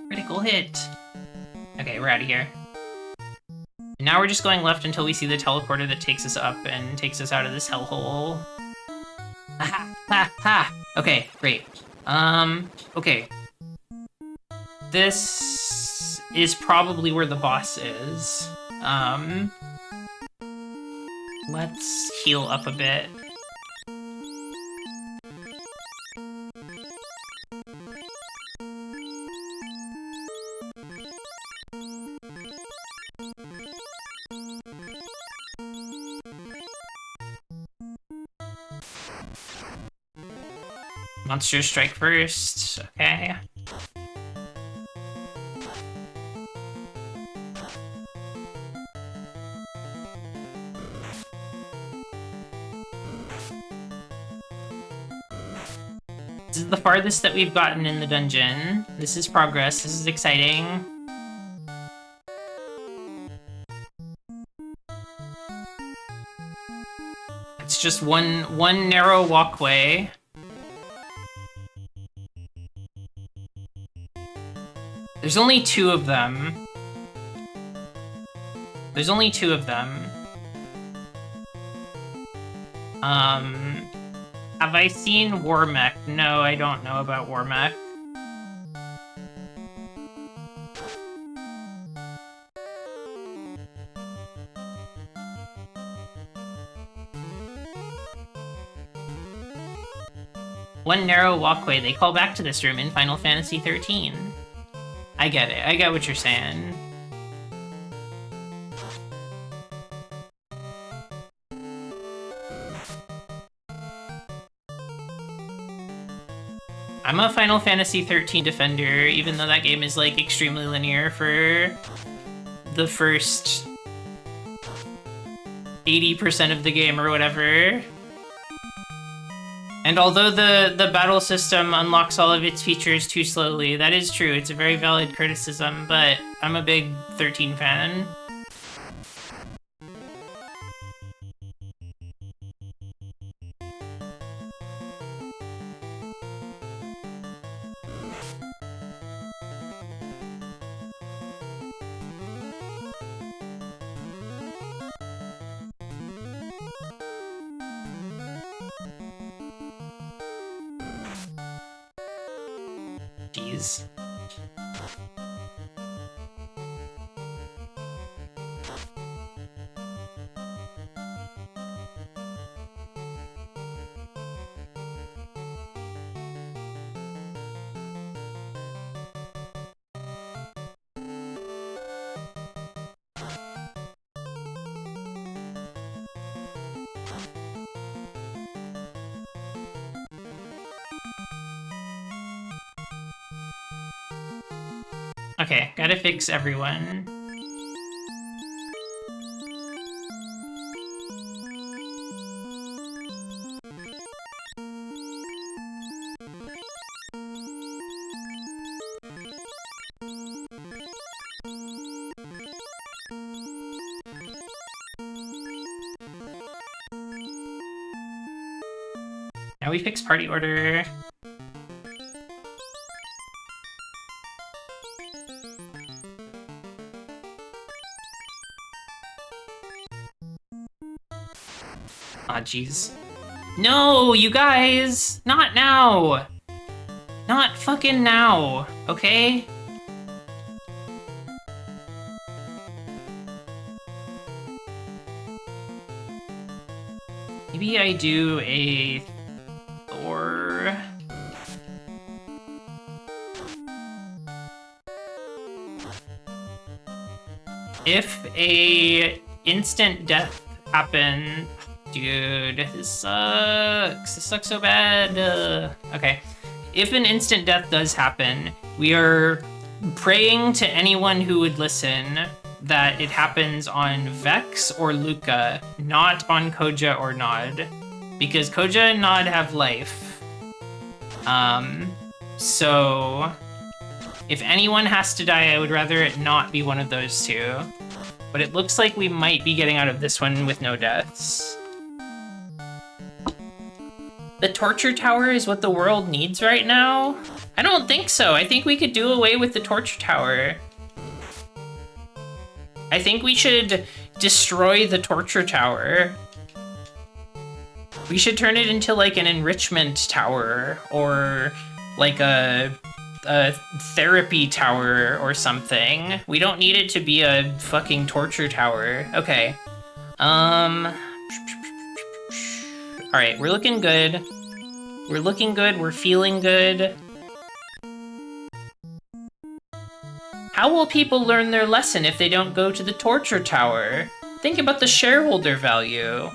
Critical hit. Okay, we're out of here. And now we're just going left until we see the teleporter that takes us up and takes us out of this hellhole. Aha! Ha! Ha! Okay, great. Okay. This is probably where the boss is. Let's heal up a bit. Monster strike first, okay. This is the farthest that we've gotten in the dungeon. This is progress, this is exciting. It's just one narrow walkway. There's only 2 of them. There's only 2 of them. Have I seen Warmech? No, I don't know about Warmech. One narrow walkway. They call back to this room in Final Fantasy 13. I get it. I get what you're saying. I'm a Final Fantasy 13 defender, even though that game is, like, extremely linear for the first 80% of the game or whatever. And although the battle system unlocks all of its features too slowly, that is true. It's a very valid criticism, but I'm a big 13 fan. Jeez. Okay, gotta fix everyone. Now we fix party order. Aw, jeez. No, you guys! Not now! Not fucking now, okay? Maybe I do a Thor. If a instant death happen, dude, this sucks. This sucks so bad. Okay. If an instant death does happen, we are praying to anyone who would listen that it happens on Vex or Luca, not on Koja or Nod, because Koja and Nod have life. So if anyone has to die, I would rather it not be one of those two. But it looks like we might be getting out of this one with no deaths. The torture tower is what the world needs right now? I don't think so. I think we could do away with the torture tower. I think we should destroy the torture tower. We should turn it into like an enrichment tower or like a therapy tower or something. We don't need it to be a fucking torture tower. Okay. Alright, we're looking good. We're looking good, we're feeling good. How will people learn their lesson if they don't go to the torture tower? Think about the shareholder value.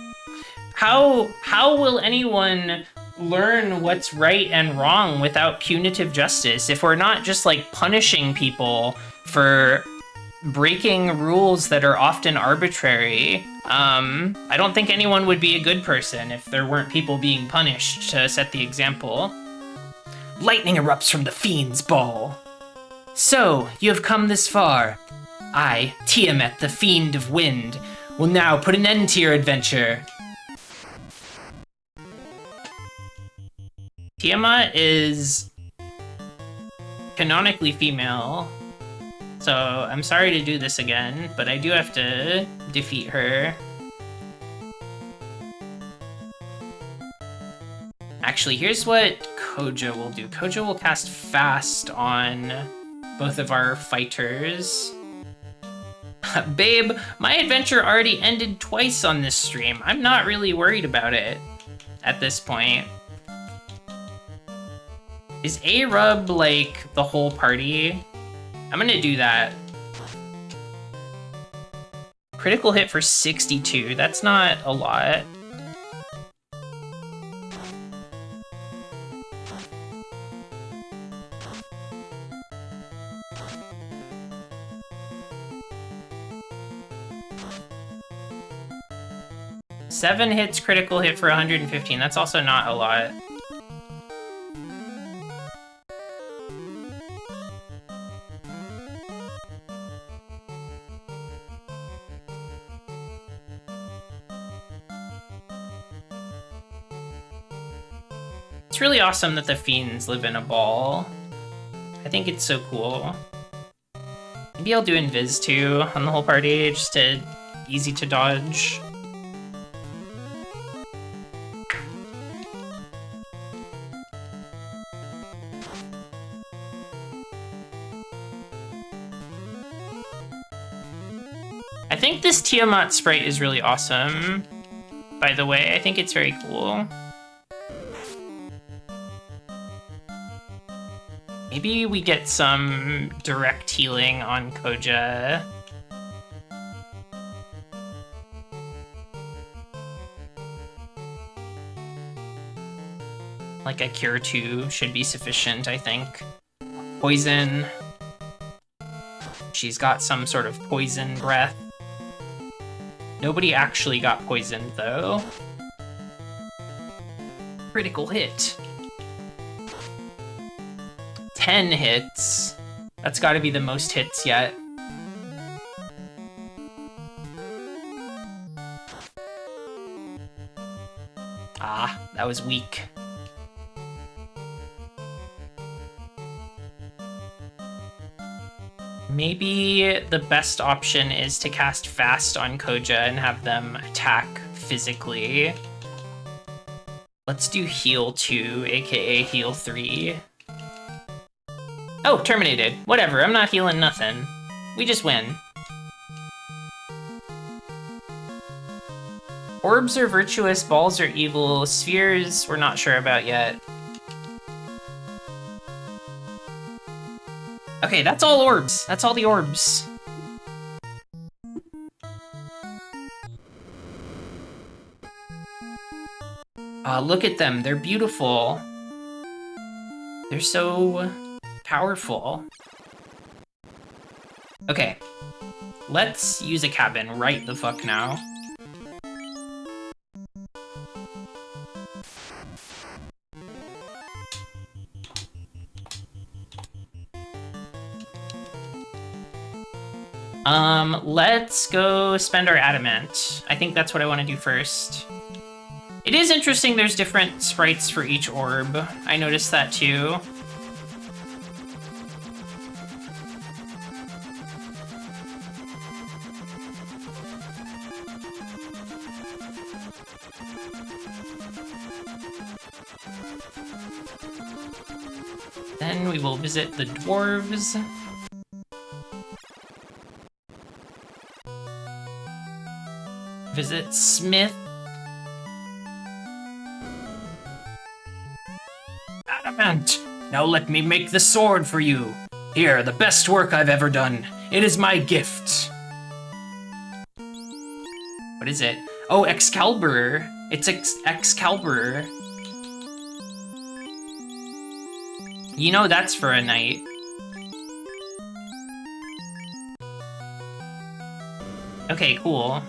How will anyone learn what's right and wrong without punitive justice if we're not just like punishing people for breaking rules that are often arbitrary? I don't think anyone would be a good person if there weren't people being punished to set the example. Lightning erupts from the Fiend's ball. So, you have come this far. I, Tiamat, the Fiend of Wind, will now put an end to your adventure. Tiamat is canonically female, so I'm sorry to do this again, but I do have to defeat her. Actually, here's what Koja will do. Koja will cast Fast on both of our fighters. Babe, my adventure already ended twice on this stream. I'm not really worried about it at this point. Is A-Rub, like, the whole party? I'm gonna do that. Critical hit for 62, that's not a lot. Seven hits, critical hit for 115, that's also not a lot. It's really awesome that the Fiends live in a ball. I think it's so cool. Maybe I'll do Invis too on the whole party, just to easy to dodge. I think this Tiamat sprite is really awesome, by the way. I think it's very cool. Maybe we get some direct healing on Koja. Like a Cure 2 should be sufficient, I think. Poison. she's got some sort of poison breath. Nobody actually got poisoned, though. Critical hit. 10 hits. That's gotta be the most hits yet. Ah, that was weak. Maybe the best option is to cast Fast on Koja and have them attack physically. Let's do Heal 2, aka Heal 3. Oh, terminated. Whatever, I'm not healing nothing. We just win. Orbs are virtuous, balls are evil, spheres we're not sure about yet. Okay, that's all orbs. That's all the orbs. Look at them. They're beautiful. They're so powerful. Okay. Let's use a cabin right the fuck now. Let's go spend our adamant. I think that's what I want to do first. It is interesting there's different sprites for each orb. I noticed that too. Then we will visit the dwarves. Visit Smith. Adamant! Now let me make the sword for you. Here, the best work I've ever done. It is my gift. What is it? Oh, Excalibur. It's Excalibur. You know that's for a knight. Okay, cool.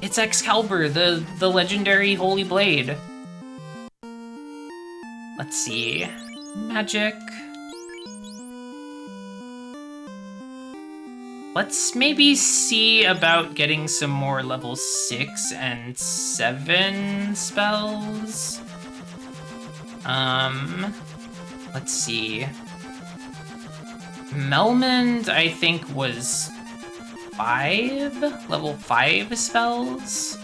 It's Excalibur, the legendary holy blade. Let's see. Magic. Let's maybe see about getting some more level 6 and 7 spells. Let's see. Melmond, I think, was 5? Level 5 spells?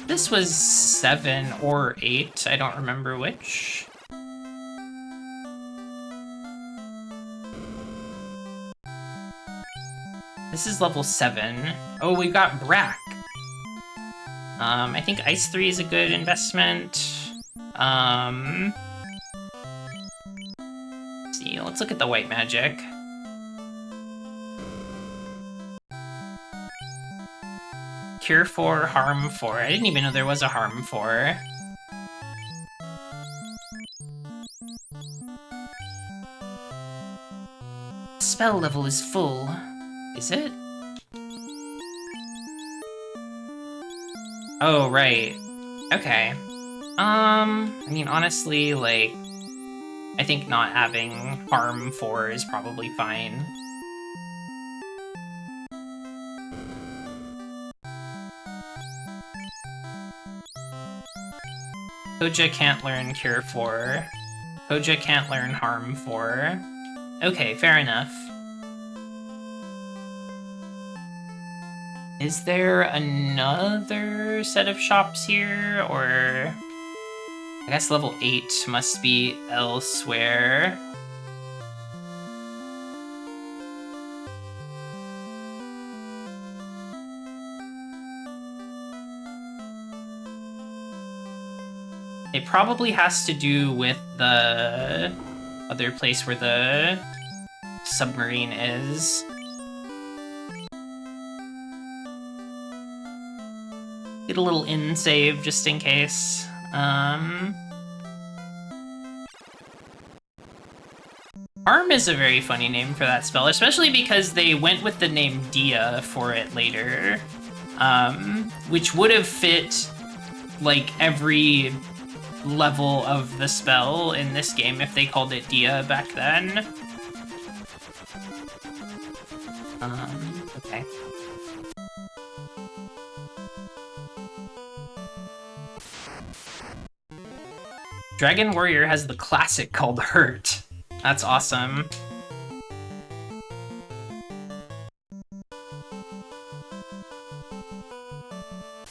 This was 7 or 8, I don't remember which. This is level 7. Oh, we got Brack. I think Ice 3 is a good investment. See, let's look at the white magic. Cure 4, Harm 4. I didn't even know there was a Harm 4. Spell level is full. Is it? Oh, right. Okay. I mean, honestly, like, I think not having Harm 4 is probably fine. Koja can't learn Cure 4. Koja can't learn Harm 4. Okay, fair enough. Is there another set of shops here, or... I guess level 8 must be elsewhere. It probably has to do with the other place where the submarine is. Get a little in save just in case. Arm is a very funny name for that spell, especially because they went with the name Dia for it later, which would have fit like every level of the spell in this game if they called it Dia back then. Okay. Dragon Warrior has the classic called Hurt. That's awesome.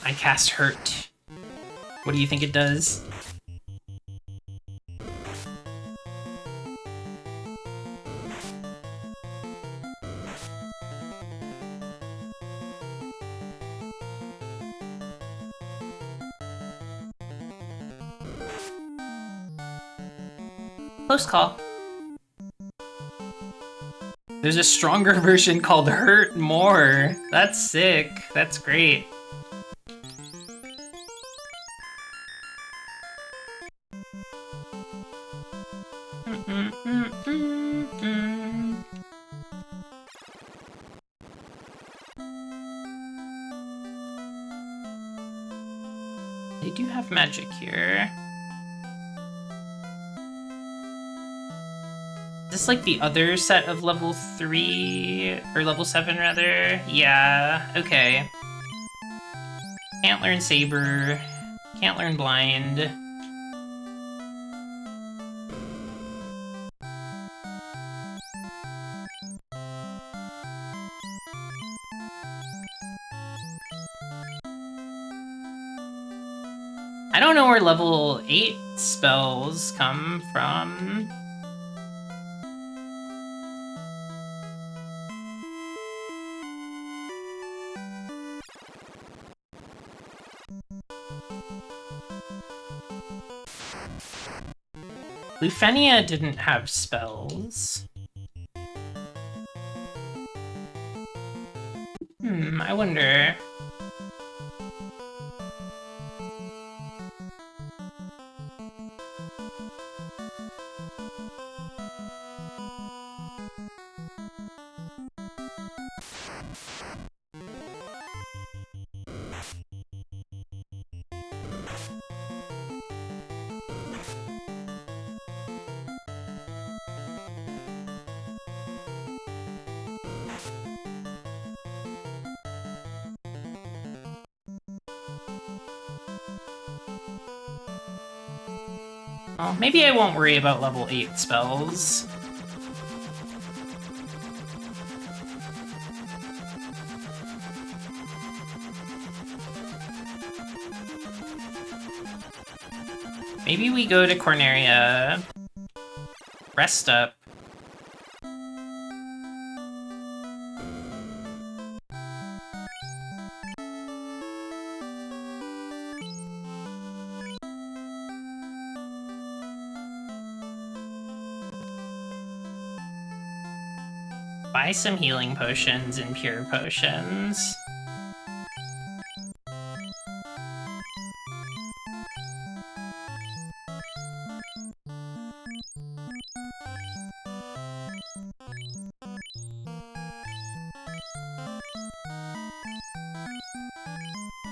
I cast Hurt. What do you think it does? Close call. There's a stronger version called Hurt More. That's sick. That's great. They do have magic here. Is this like the other set of level 3, or level 7 rather? Yeah, okay. Can't learn Saber, can't learn Blind. I don't know where level 8 spells come from. Lufenia didn't have spells. I wonder. Well, maybe I won't worry about level 8 spells. Maybe we go to Corneria, rest up. Buy some healing potions and pure potions.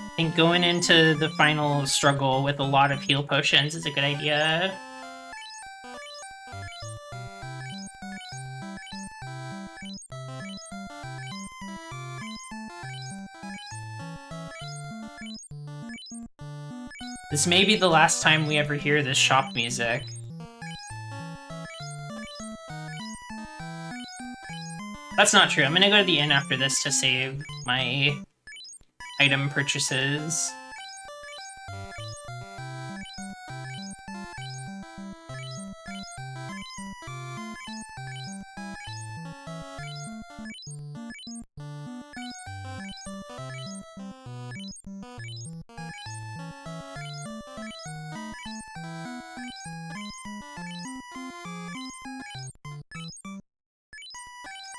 I think going into the final struggle with a lot of heal potions is a good idea. This may be the last time we ever hear this shop music. That's not true. I'm gonna go to the inn after this to save my item purchases.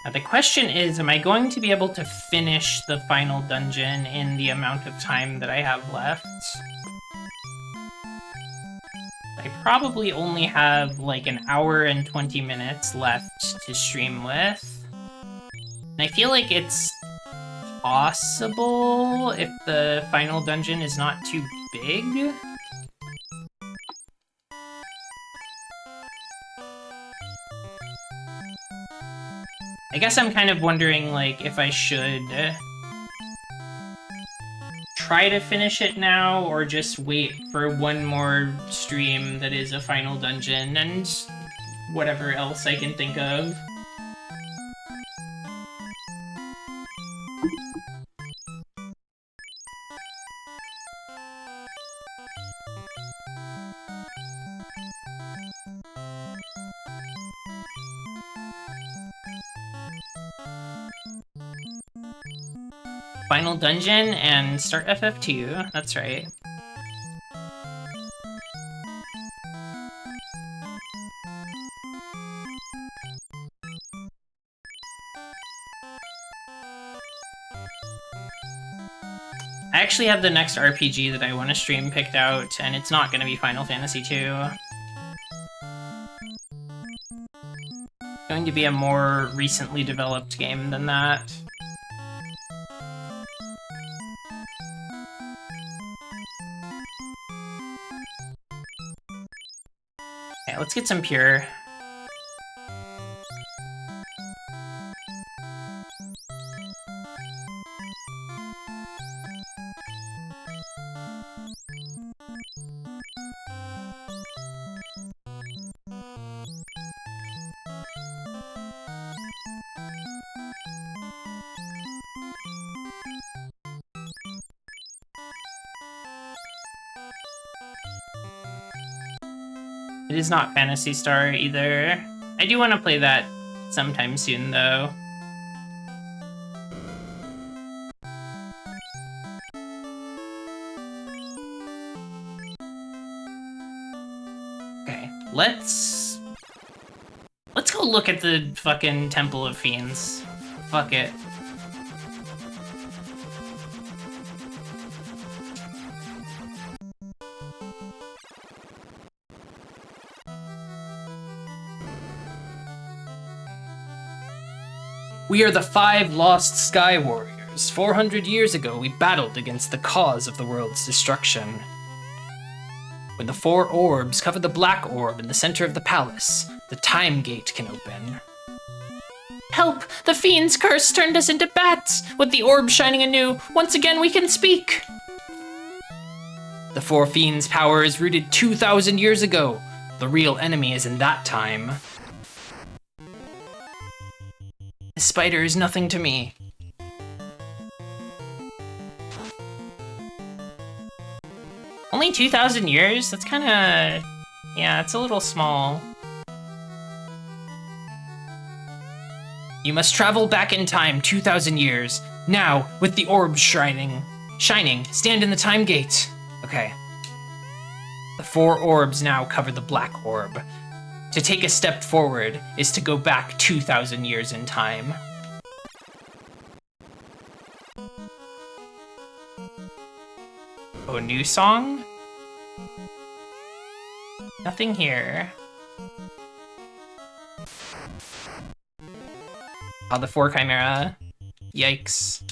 Now the question is, am I going to be able to finish the final dungeon in the amount of time that I have left? I probably only have like an hour and 20 minutes left to stream with. And I feel like it's possible if the final dungeon is not too big. I guess I'm kind of wondering, like, if I should try to finish it now or just wait for one more stream that is a final dungeon and whatever else I can think of. Final dungeon and start FF2, that's right. I actually have the next RPG that I want to stream picked out, and it's not going to be Final Fantasy II. It's going to be a more recently developed game than that. Okay, let's get some pure. It is not Phantasy Star either. I do want to play that sometime soon, though. Okay, let's go look at the fucking Temple of Fiends. Fuck it. We are the 5 lost Sky Warriors. 400 years ago, we battled against the cause of the world's destruction. When the 4 orbs cover the black orb in the center of the palace, the time gate can open. Help! The fiend's curse turned us into bats! With the orb shining anew, once again we can speak! The 4 fiends' power is rooted 2,000 years ago. The real enemy is in that time. The spider is nothing to me. Only 2,000 years? That's kinda... yeah, it's a little small. You must travel back in time 2,000 years. Now, with the orb shining, stand in the time gate. Okay. The 4 orbs now cover the black orb. To take a step forward is to go back 2,000 years in time. Oh, new song? Nothing here. Oh, the 4 Chimera. Yikes.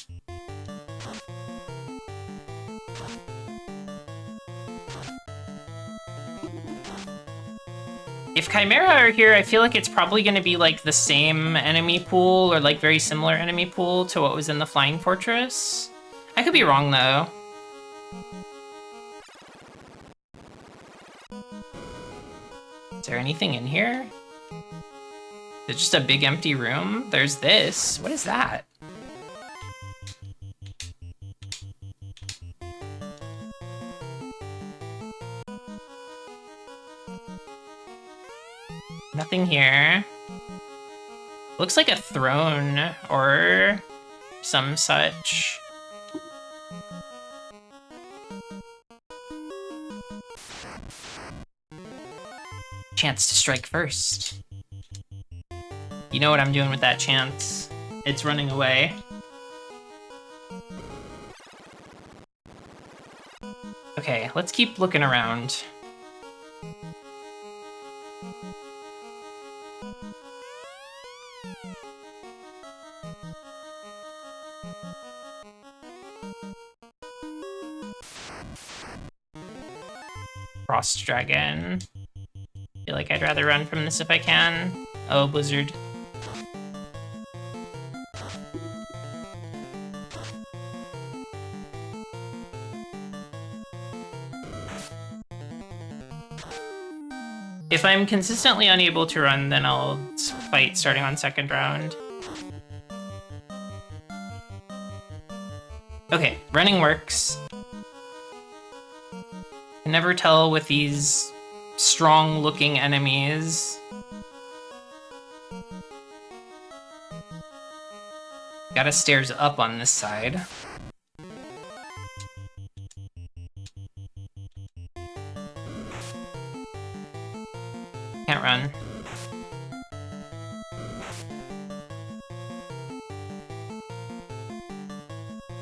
If Chimera are here, I feel like it's probably going to be like the same enemy pool or like very similar enemy pool to what was in the Flying Fortress. I could be wrong though. Is there anything in here? It's just a big empty room. There's this. What is that? Nothing here. Looks like a throne or some such. Chance to strike first. You know what I'm doing with that chance. It's running away. Okay, let's keep looking around. Frost Dragon. Feel like I'd rather run from this if I can. Oh, Blizzard. If I'm consistently unable to run, then I'll fight starting on second round. Okay, running works. Can never tell with these strong-looking enemies. Got a stairs up on this side. Can't run.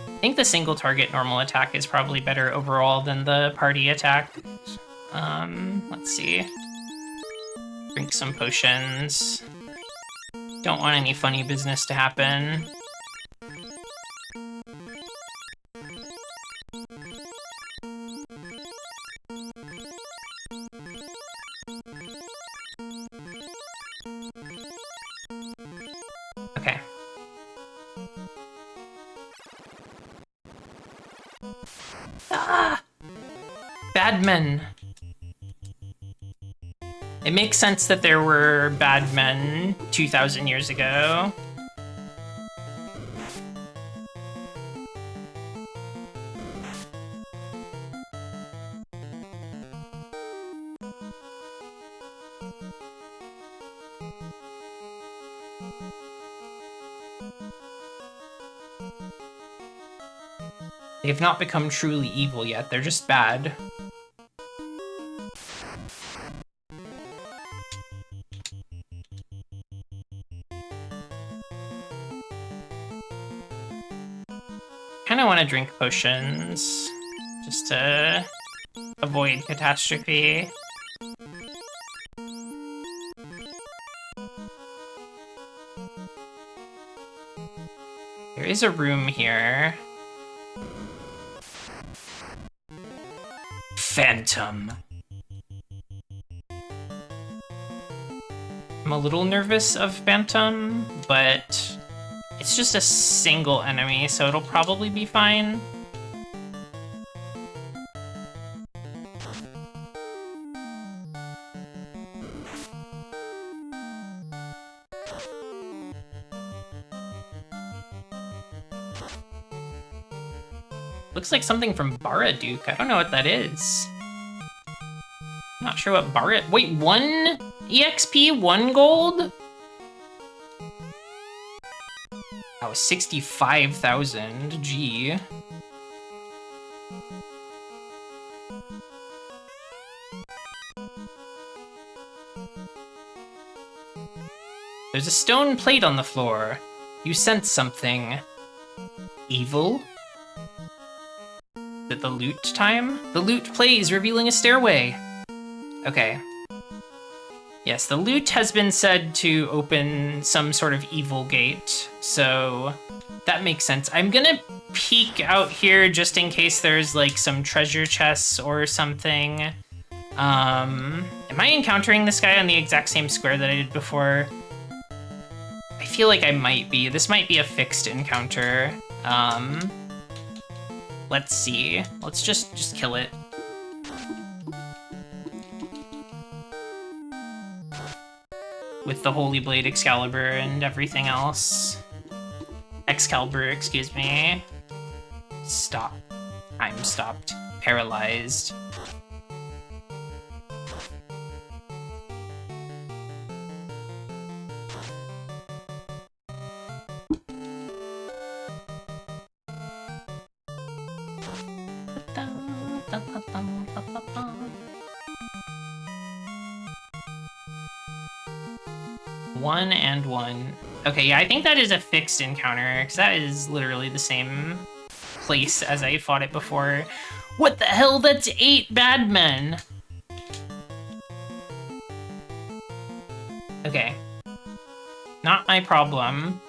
I think the single target normal attack is probably better overall than the party attack. Let's see. Drink some potions. Don't want any funny business to happen. Okay. Ah! Bad men. It makes sense that there were bad men 2,000 years ago. They have not become truly evil yet, they're just bad. Kinda wanna drink potions, just to avoid catastrophe. There is a room here. Phantom. I'm a little nervous of Phantom, but it's just a single enemy, so it'll probably be fine. Looks like something from Baraduke. I don't know what that is. Not sure what Wait, 1 EXP, 1 gold? Oh, 65,000. Gee. There's a stone plate on the floor. You sense something. Evil? Is it the loot time? The loot plays, revealing a stairway. Okay. Yes, the loot has been said to open some sort of evil gate, so that makes sense. I'm gonna peek out here just in case there's like some treasure chests or something. Am I encountering this guy on the exact same square that I did before? I feel like I might be. This might be a fixed encounter. Let's see. Let's just kill it. With the Holy Blade Excalibur and everything else. Excalibur, excuse me. Stop. I'm stopped. Paralyzed. 1 and 1. Okay, yeah, I think that is a fixed encounter, because that is literally the same place as I fought it before. What the hell? That's 8 bad men! Okay. Not my problem.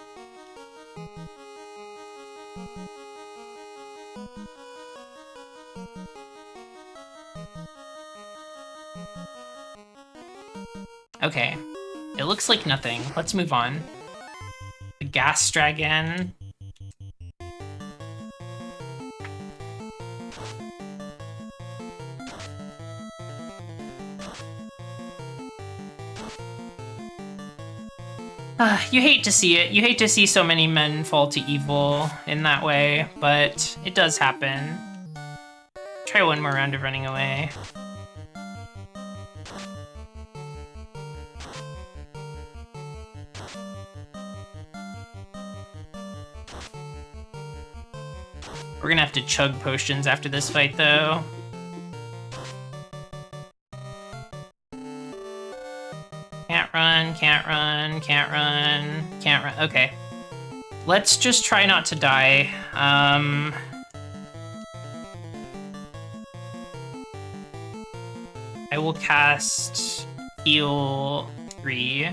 Okay. It looks like nothing. Let's move on. The gas dragon. You hate to see it. You hate to see so many men fall to evil in that way, but it does happen. Try one more round of running away. We're gonna have to chug potions after this fight, though. Can't run, can't run, can't run, can't run. Okay. Let's just try not to die. I will cast Heal 3.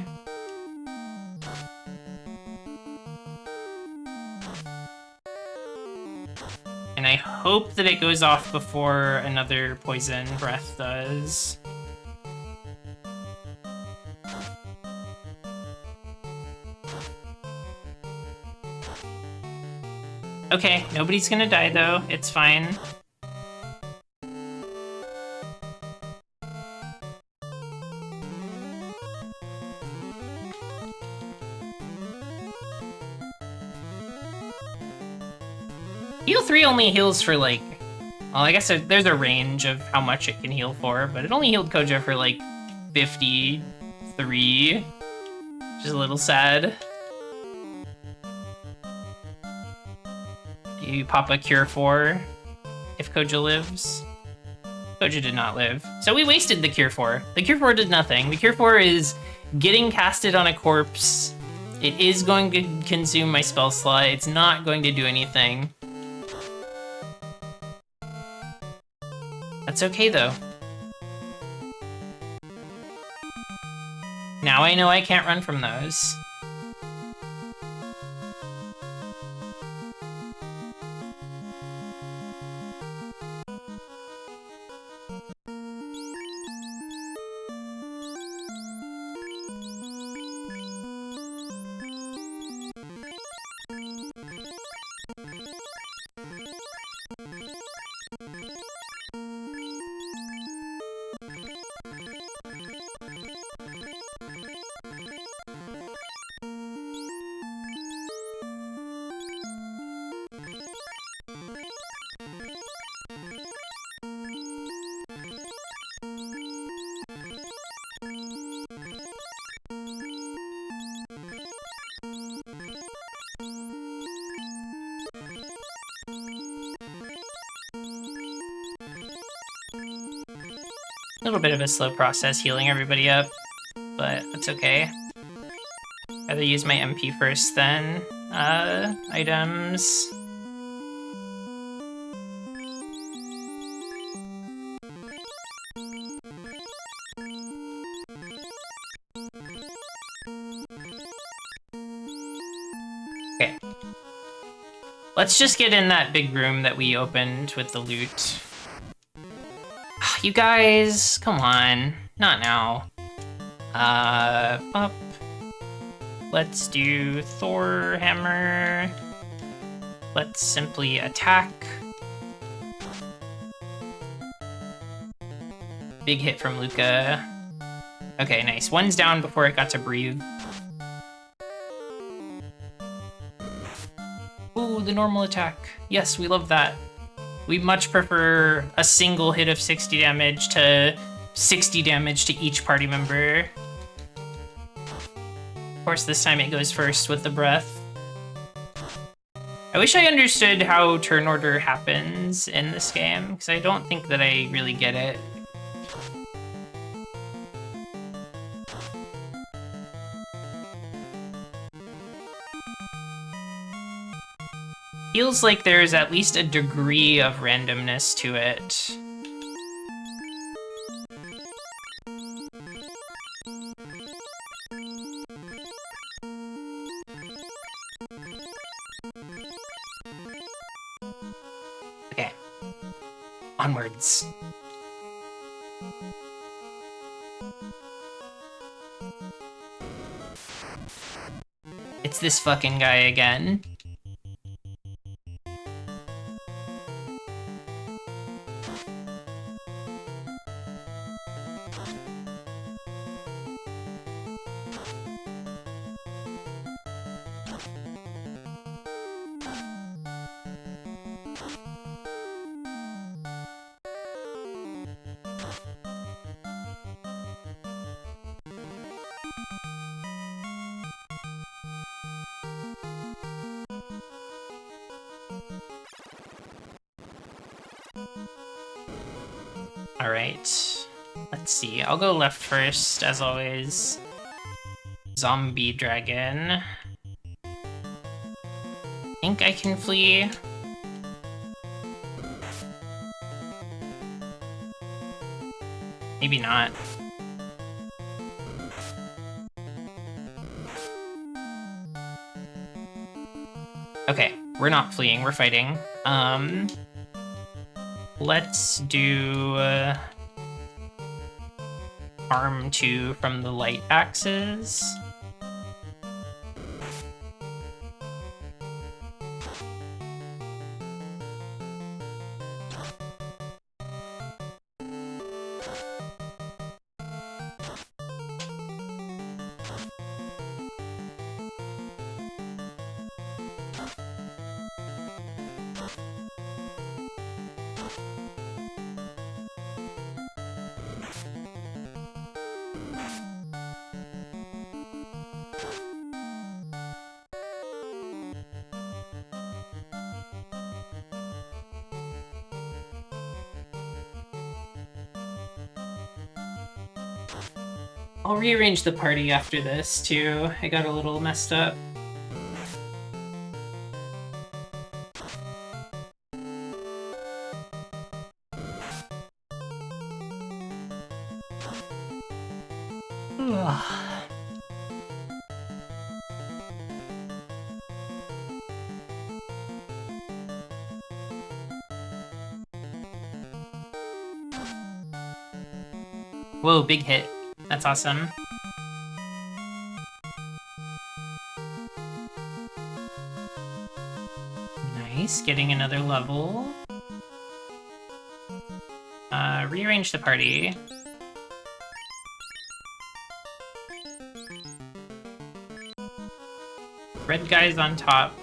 And I hope that it goes off before another poison breath does. Okay, nobody's gonna die though. It's fine. Heal 3 only heals for like... Well, I guess there's a range of how much it can heal for, but it only healed Koja for like 53, which is a little sad. You pop a Cure 4 if Koja lives. Koja did not live. So we wasted the Cure 4. The Cure 4 did nothing. The Cure 4 is getting casted on a corpse. It is going to consume my spell slot. It's not going to do anything. That's okay, though. Now I know I can't run from those. A little bit of a slow process healing everybody up, but that's okay. Rather use my MP first than items. Okay. Let's just get in that big room that we opened with the loot. You guys, come on. Not now. Up. Let's do Thor Hammer. Let's simply attack. Big hit from Luca. Okay, nice. One's down before it got to breathe. Ooh, the normal attack. Yes, we love that. We much prefer a single hit of 60 damage to 60 damage to each party member. Of course, this time it goes first with the breath. I wish I understood how turn order happens in this game, because I don't think that I really get it. feels like there's at least a degree of randomness to it. Okay. Onwards. It's this fucking guy again. Alright. Let's see. I'll go left first, as always. Zombie dragon. Think I can flee. Maybe not. Okay, we're not fleeing, we're fighting. Let's do arm 2 from the light axes. I'll rearrange the party after this, too. I got a little messed up. Whoa, big hit. That's awesome. Nice, getting another level. Rearrange the party. Red guy's on top.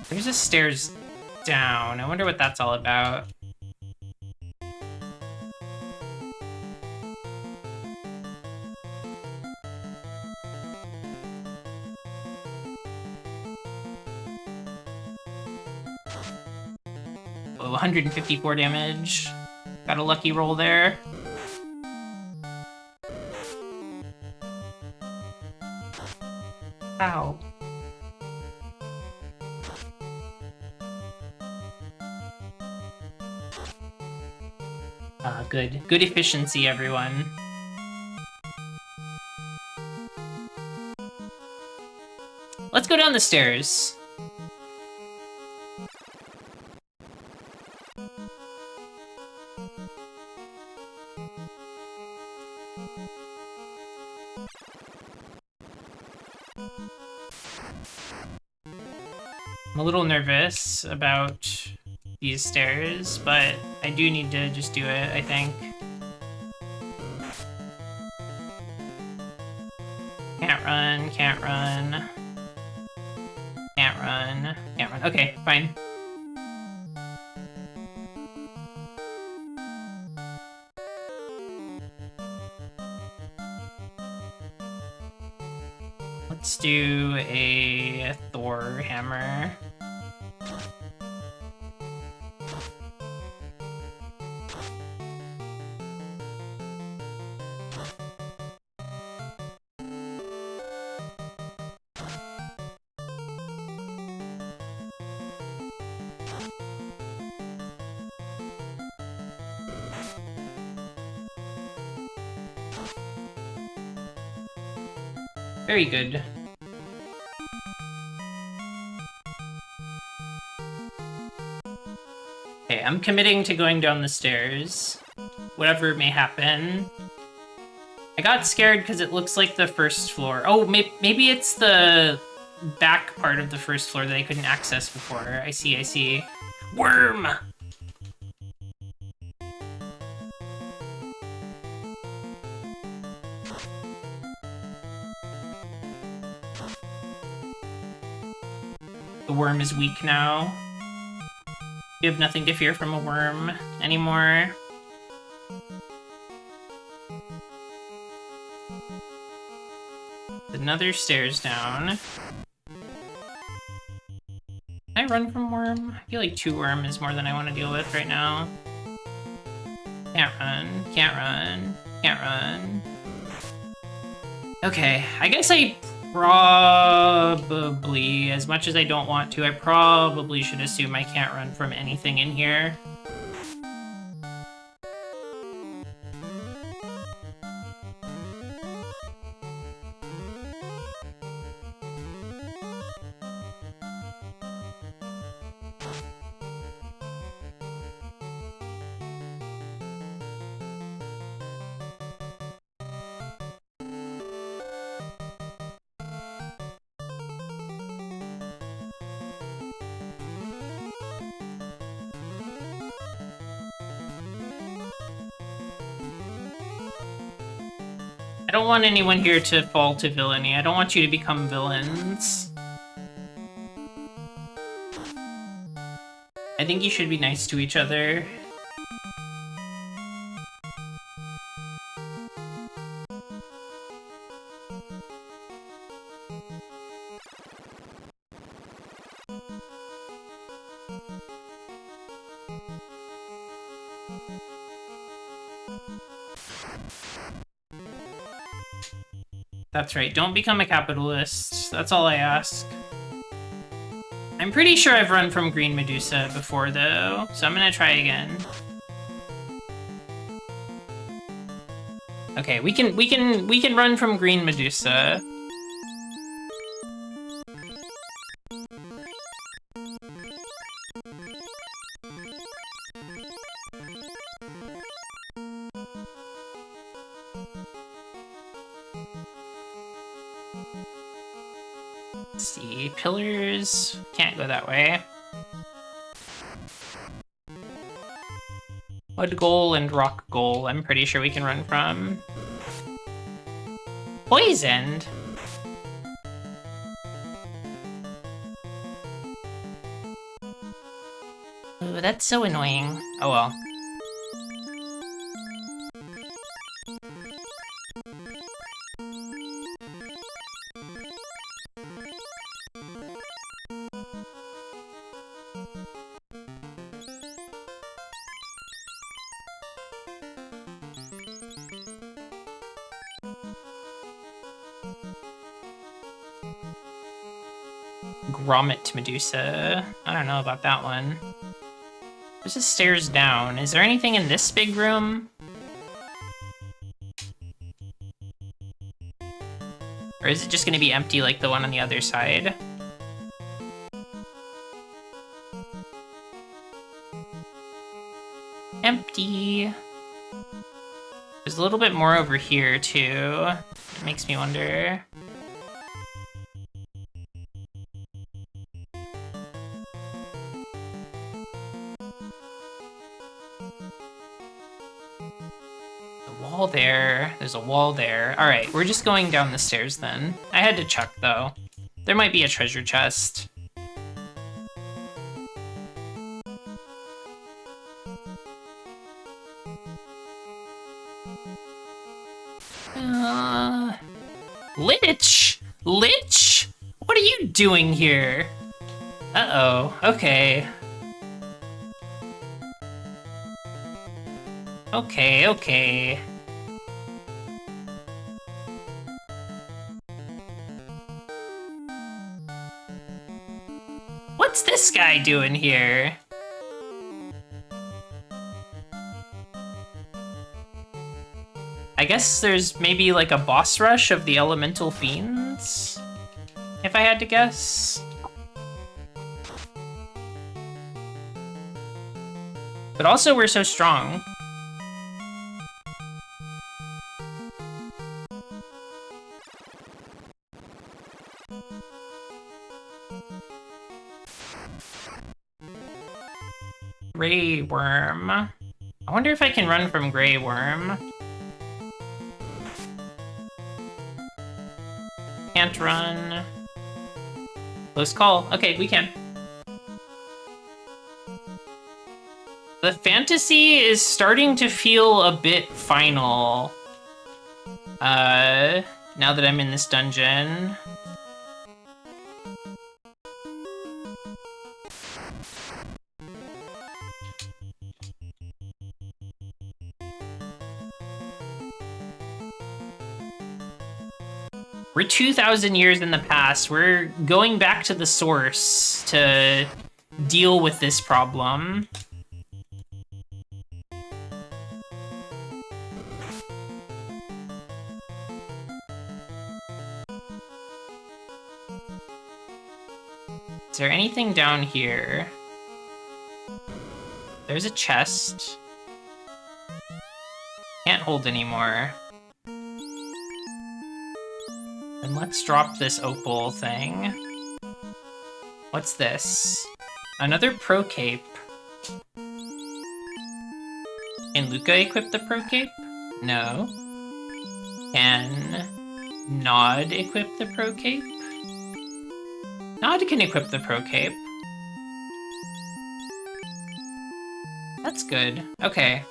There's a stairs down. I wonder what that's all about. Oh, 154 damage. Got a lucky roll there. Ow. Good. Good efficiency, everyone. Let's go down the stairs. I'm a little nervous about these stairs, but I do need to just do it, I think. Can't run, can't run. Can't run, can't run. Okay, fine. Let's do a Thor hammer. Very good. Okay, I'm committing to going down the stairs. Whatever may happen. I got scared because it looks like the first floor. Oh, maybe it's the back part of the first floor that I couldn't access before. I see, I see. Worm! The worm is weak now. You have nothing to fear from a worm anymore. Another stairs down. Can I run from worm? I feel like 2 worm is more than I want to deal with right now. Can't run, can't run, can't run. Okay, I guess I probably, as much as I don't want to, I probably should assume I can't run from anything in here. I don't want anyone here to fall to villainy. I don't want you to become villains. I think you should be nice to each other. That's right, don't become a capitalist. That's all I ask. I'm pretty sure I've run from Green Medusa before, though, so I'm gonna try again. Okay, we can run from Green Medusa. Let's see, pillars, can't go that way. Mud Goal and Rock Goal, I'm pretty sure we can run from. Poisoned? Ooh, that's so annoying. Oh well. Grommet Medusa. I don't know about that one. There's just stairs down. Is there anything in this big room? Or is it just gonna be empty like the one on the other side? Empty. There's a little bit more over here, too. It makes me wonder. Wall there. There's a wall there. Alright, we're just going down the stairs then. I had to check, though. There might be a treasure chest. Lich! Lich? What are you doing here? Uh-oh. Okay. Okay. What's this guy doing here? I guess there's maybe like a boss rush of the elemental fiends? chance, if I had to guess. But also, we're so strong. Grey Worm. I wonder if I can run from Grey Worm. Can't run. Close call. Okay, we can. The fantasy is starting to feel a bit final. Now that I'm in this dungeon. We're 2,000 years in the past. We're going back to the source to deal with this problem. Is there anything down here? There's a chest. Can't hold anymore. And let's drop this opal thing. What's this? Another pro cape. Can Luca equip the pro cape? No. Can Nod equip the pro cape? Nod can equip the pro cape. That's good. Okay.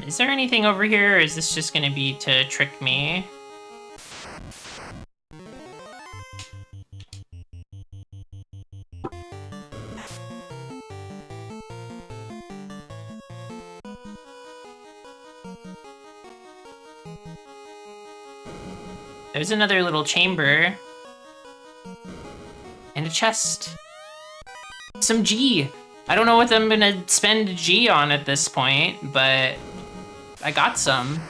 Is there anything over here, or is this just gonna be to trick me? There's another little chamber. And a chest. Some G. I don't know what I'm gonna spend G on at this point, but I got some.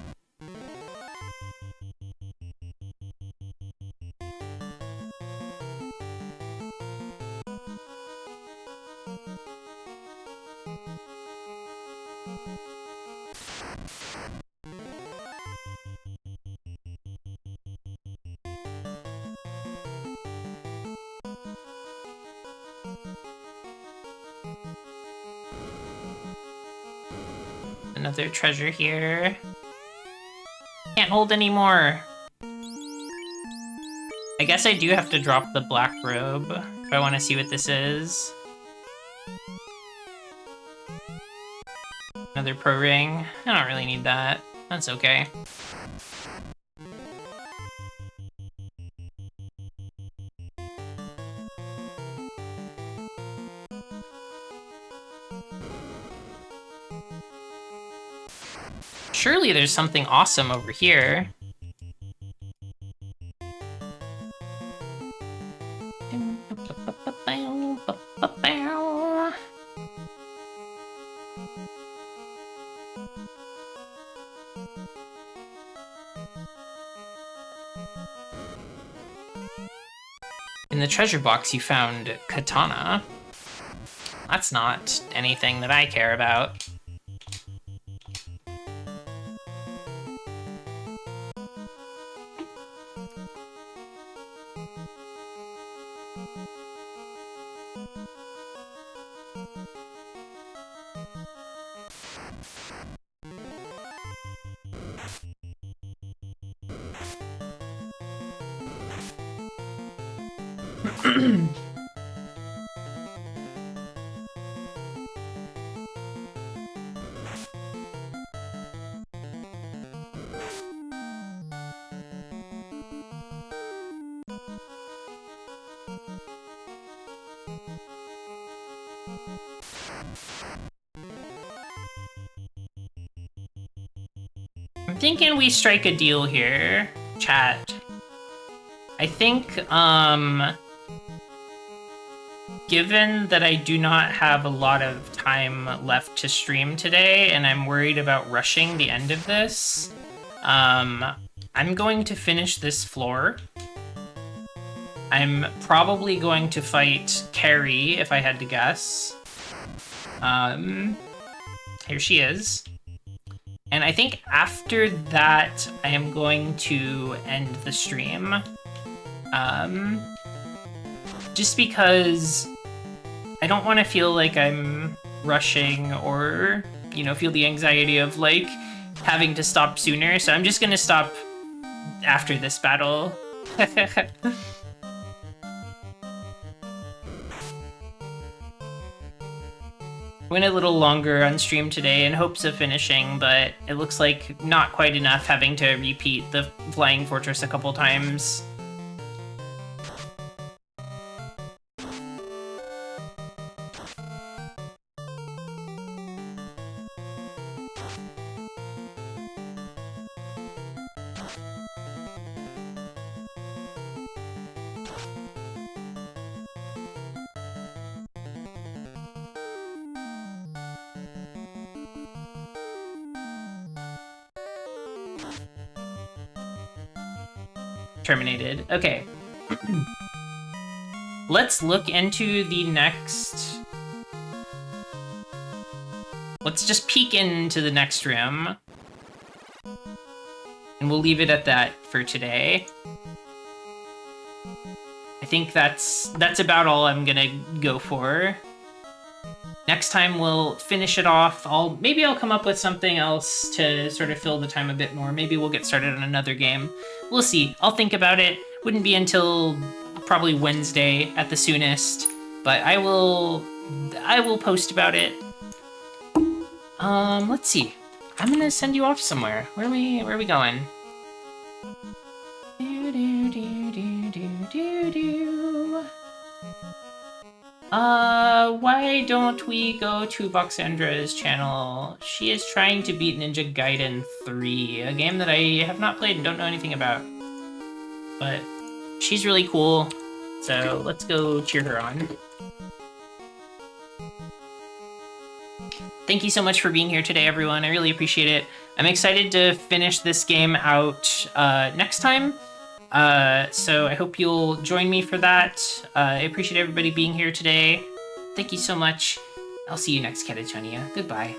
Another treasure here. Can't hold anymore. I guess I do have to drop the black robe if I want to see what this is. Another pro ring. I don't really need that. That's okay. Surely there's something awesome over here. In the treasure box you found katana. That's not anything that I care about. I'm thinking we strike a deal here, chat. I think, given that I do not have a lot of time left to stream today, and I'm worried about rushing the end of this, I'm going to finish this floor. I'm probably going to fight Carrie, if I had to guess. Here she is. And I think after that, I am going to end the stream. Just because I don't want to feel like I'm rushing or, you know, feel the anxiety of, like, having to stop sooner. So I'm just going to stop after this battle. Went a little longer on stream today in hopes of finishing, but it looks like not quite enough, having to repeat the Flying Fortress a couple times. Terminated. Okay. Let's look into the next... Let's just peek into the next room. And we'll leave it at that for today. I think that's about all I'm gonna go for. Next time we'll finish it off. Maybe I'll come up with something else to sort of fill the time a bit more. Maybe we'll get started on another game. We'll see. I'll think about it. Wouldn't be until probably Wednesday at the soonest, but I will post about it. Let's see. I'm gonna send you off somewhere. Where are we going? Why don't we go to Voxandra's channel? She is trying to beat Ninja Gaiden 3, a game that I have not played and don't know anything about. But she's really cool, so let's go cheer her on. Thank you so much for being here today, everyone. I really appreciate it. I'm excited to finish this game out next time. So I hope you'll join me for that. I appreciate everybody being here today. Thank you so much. I'll see you next Catatonia. Goodbye.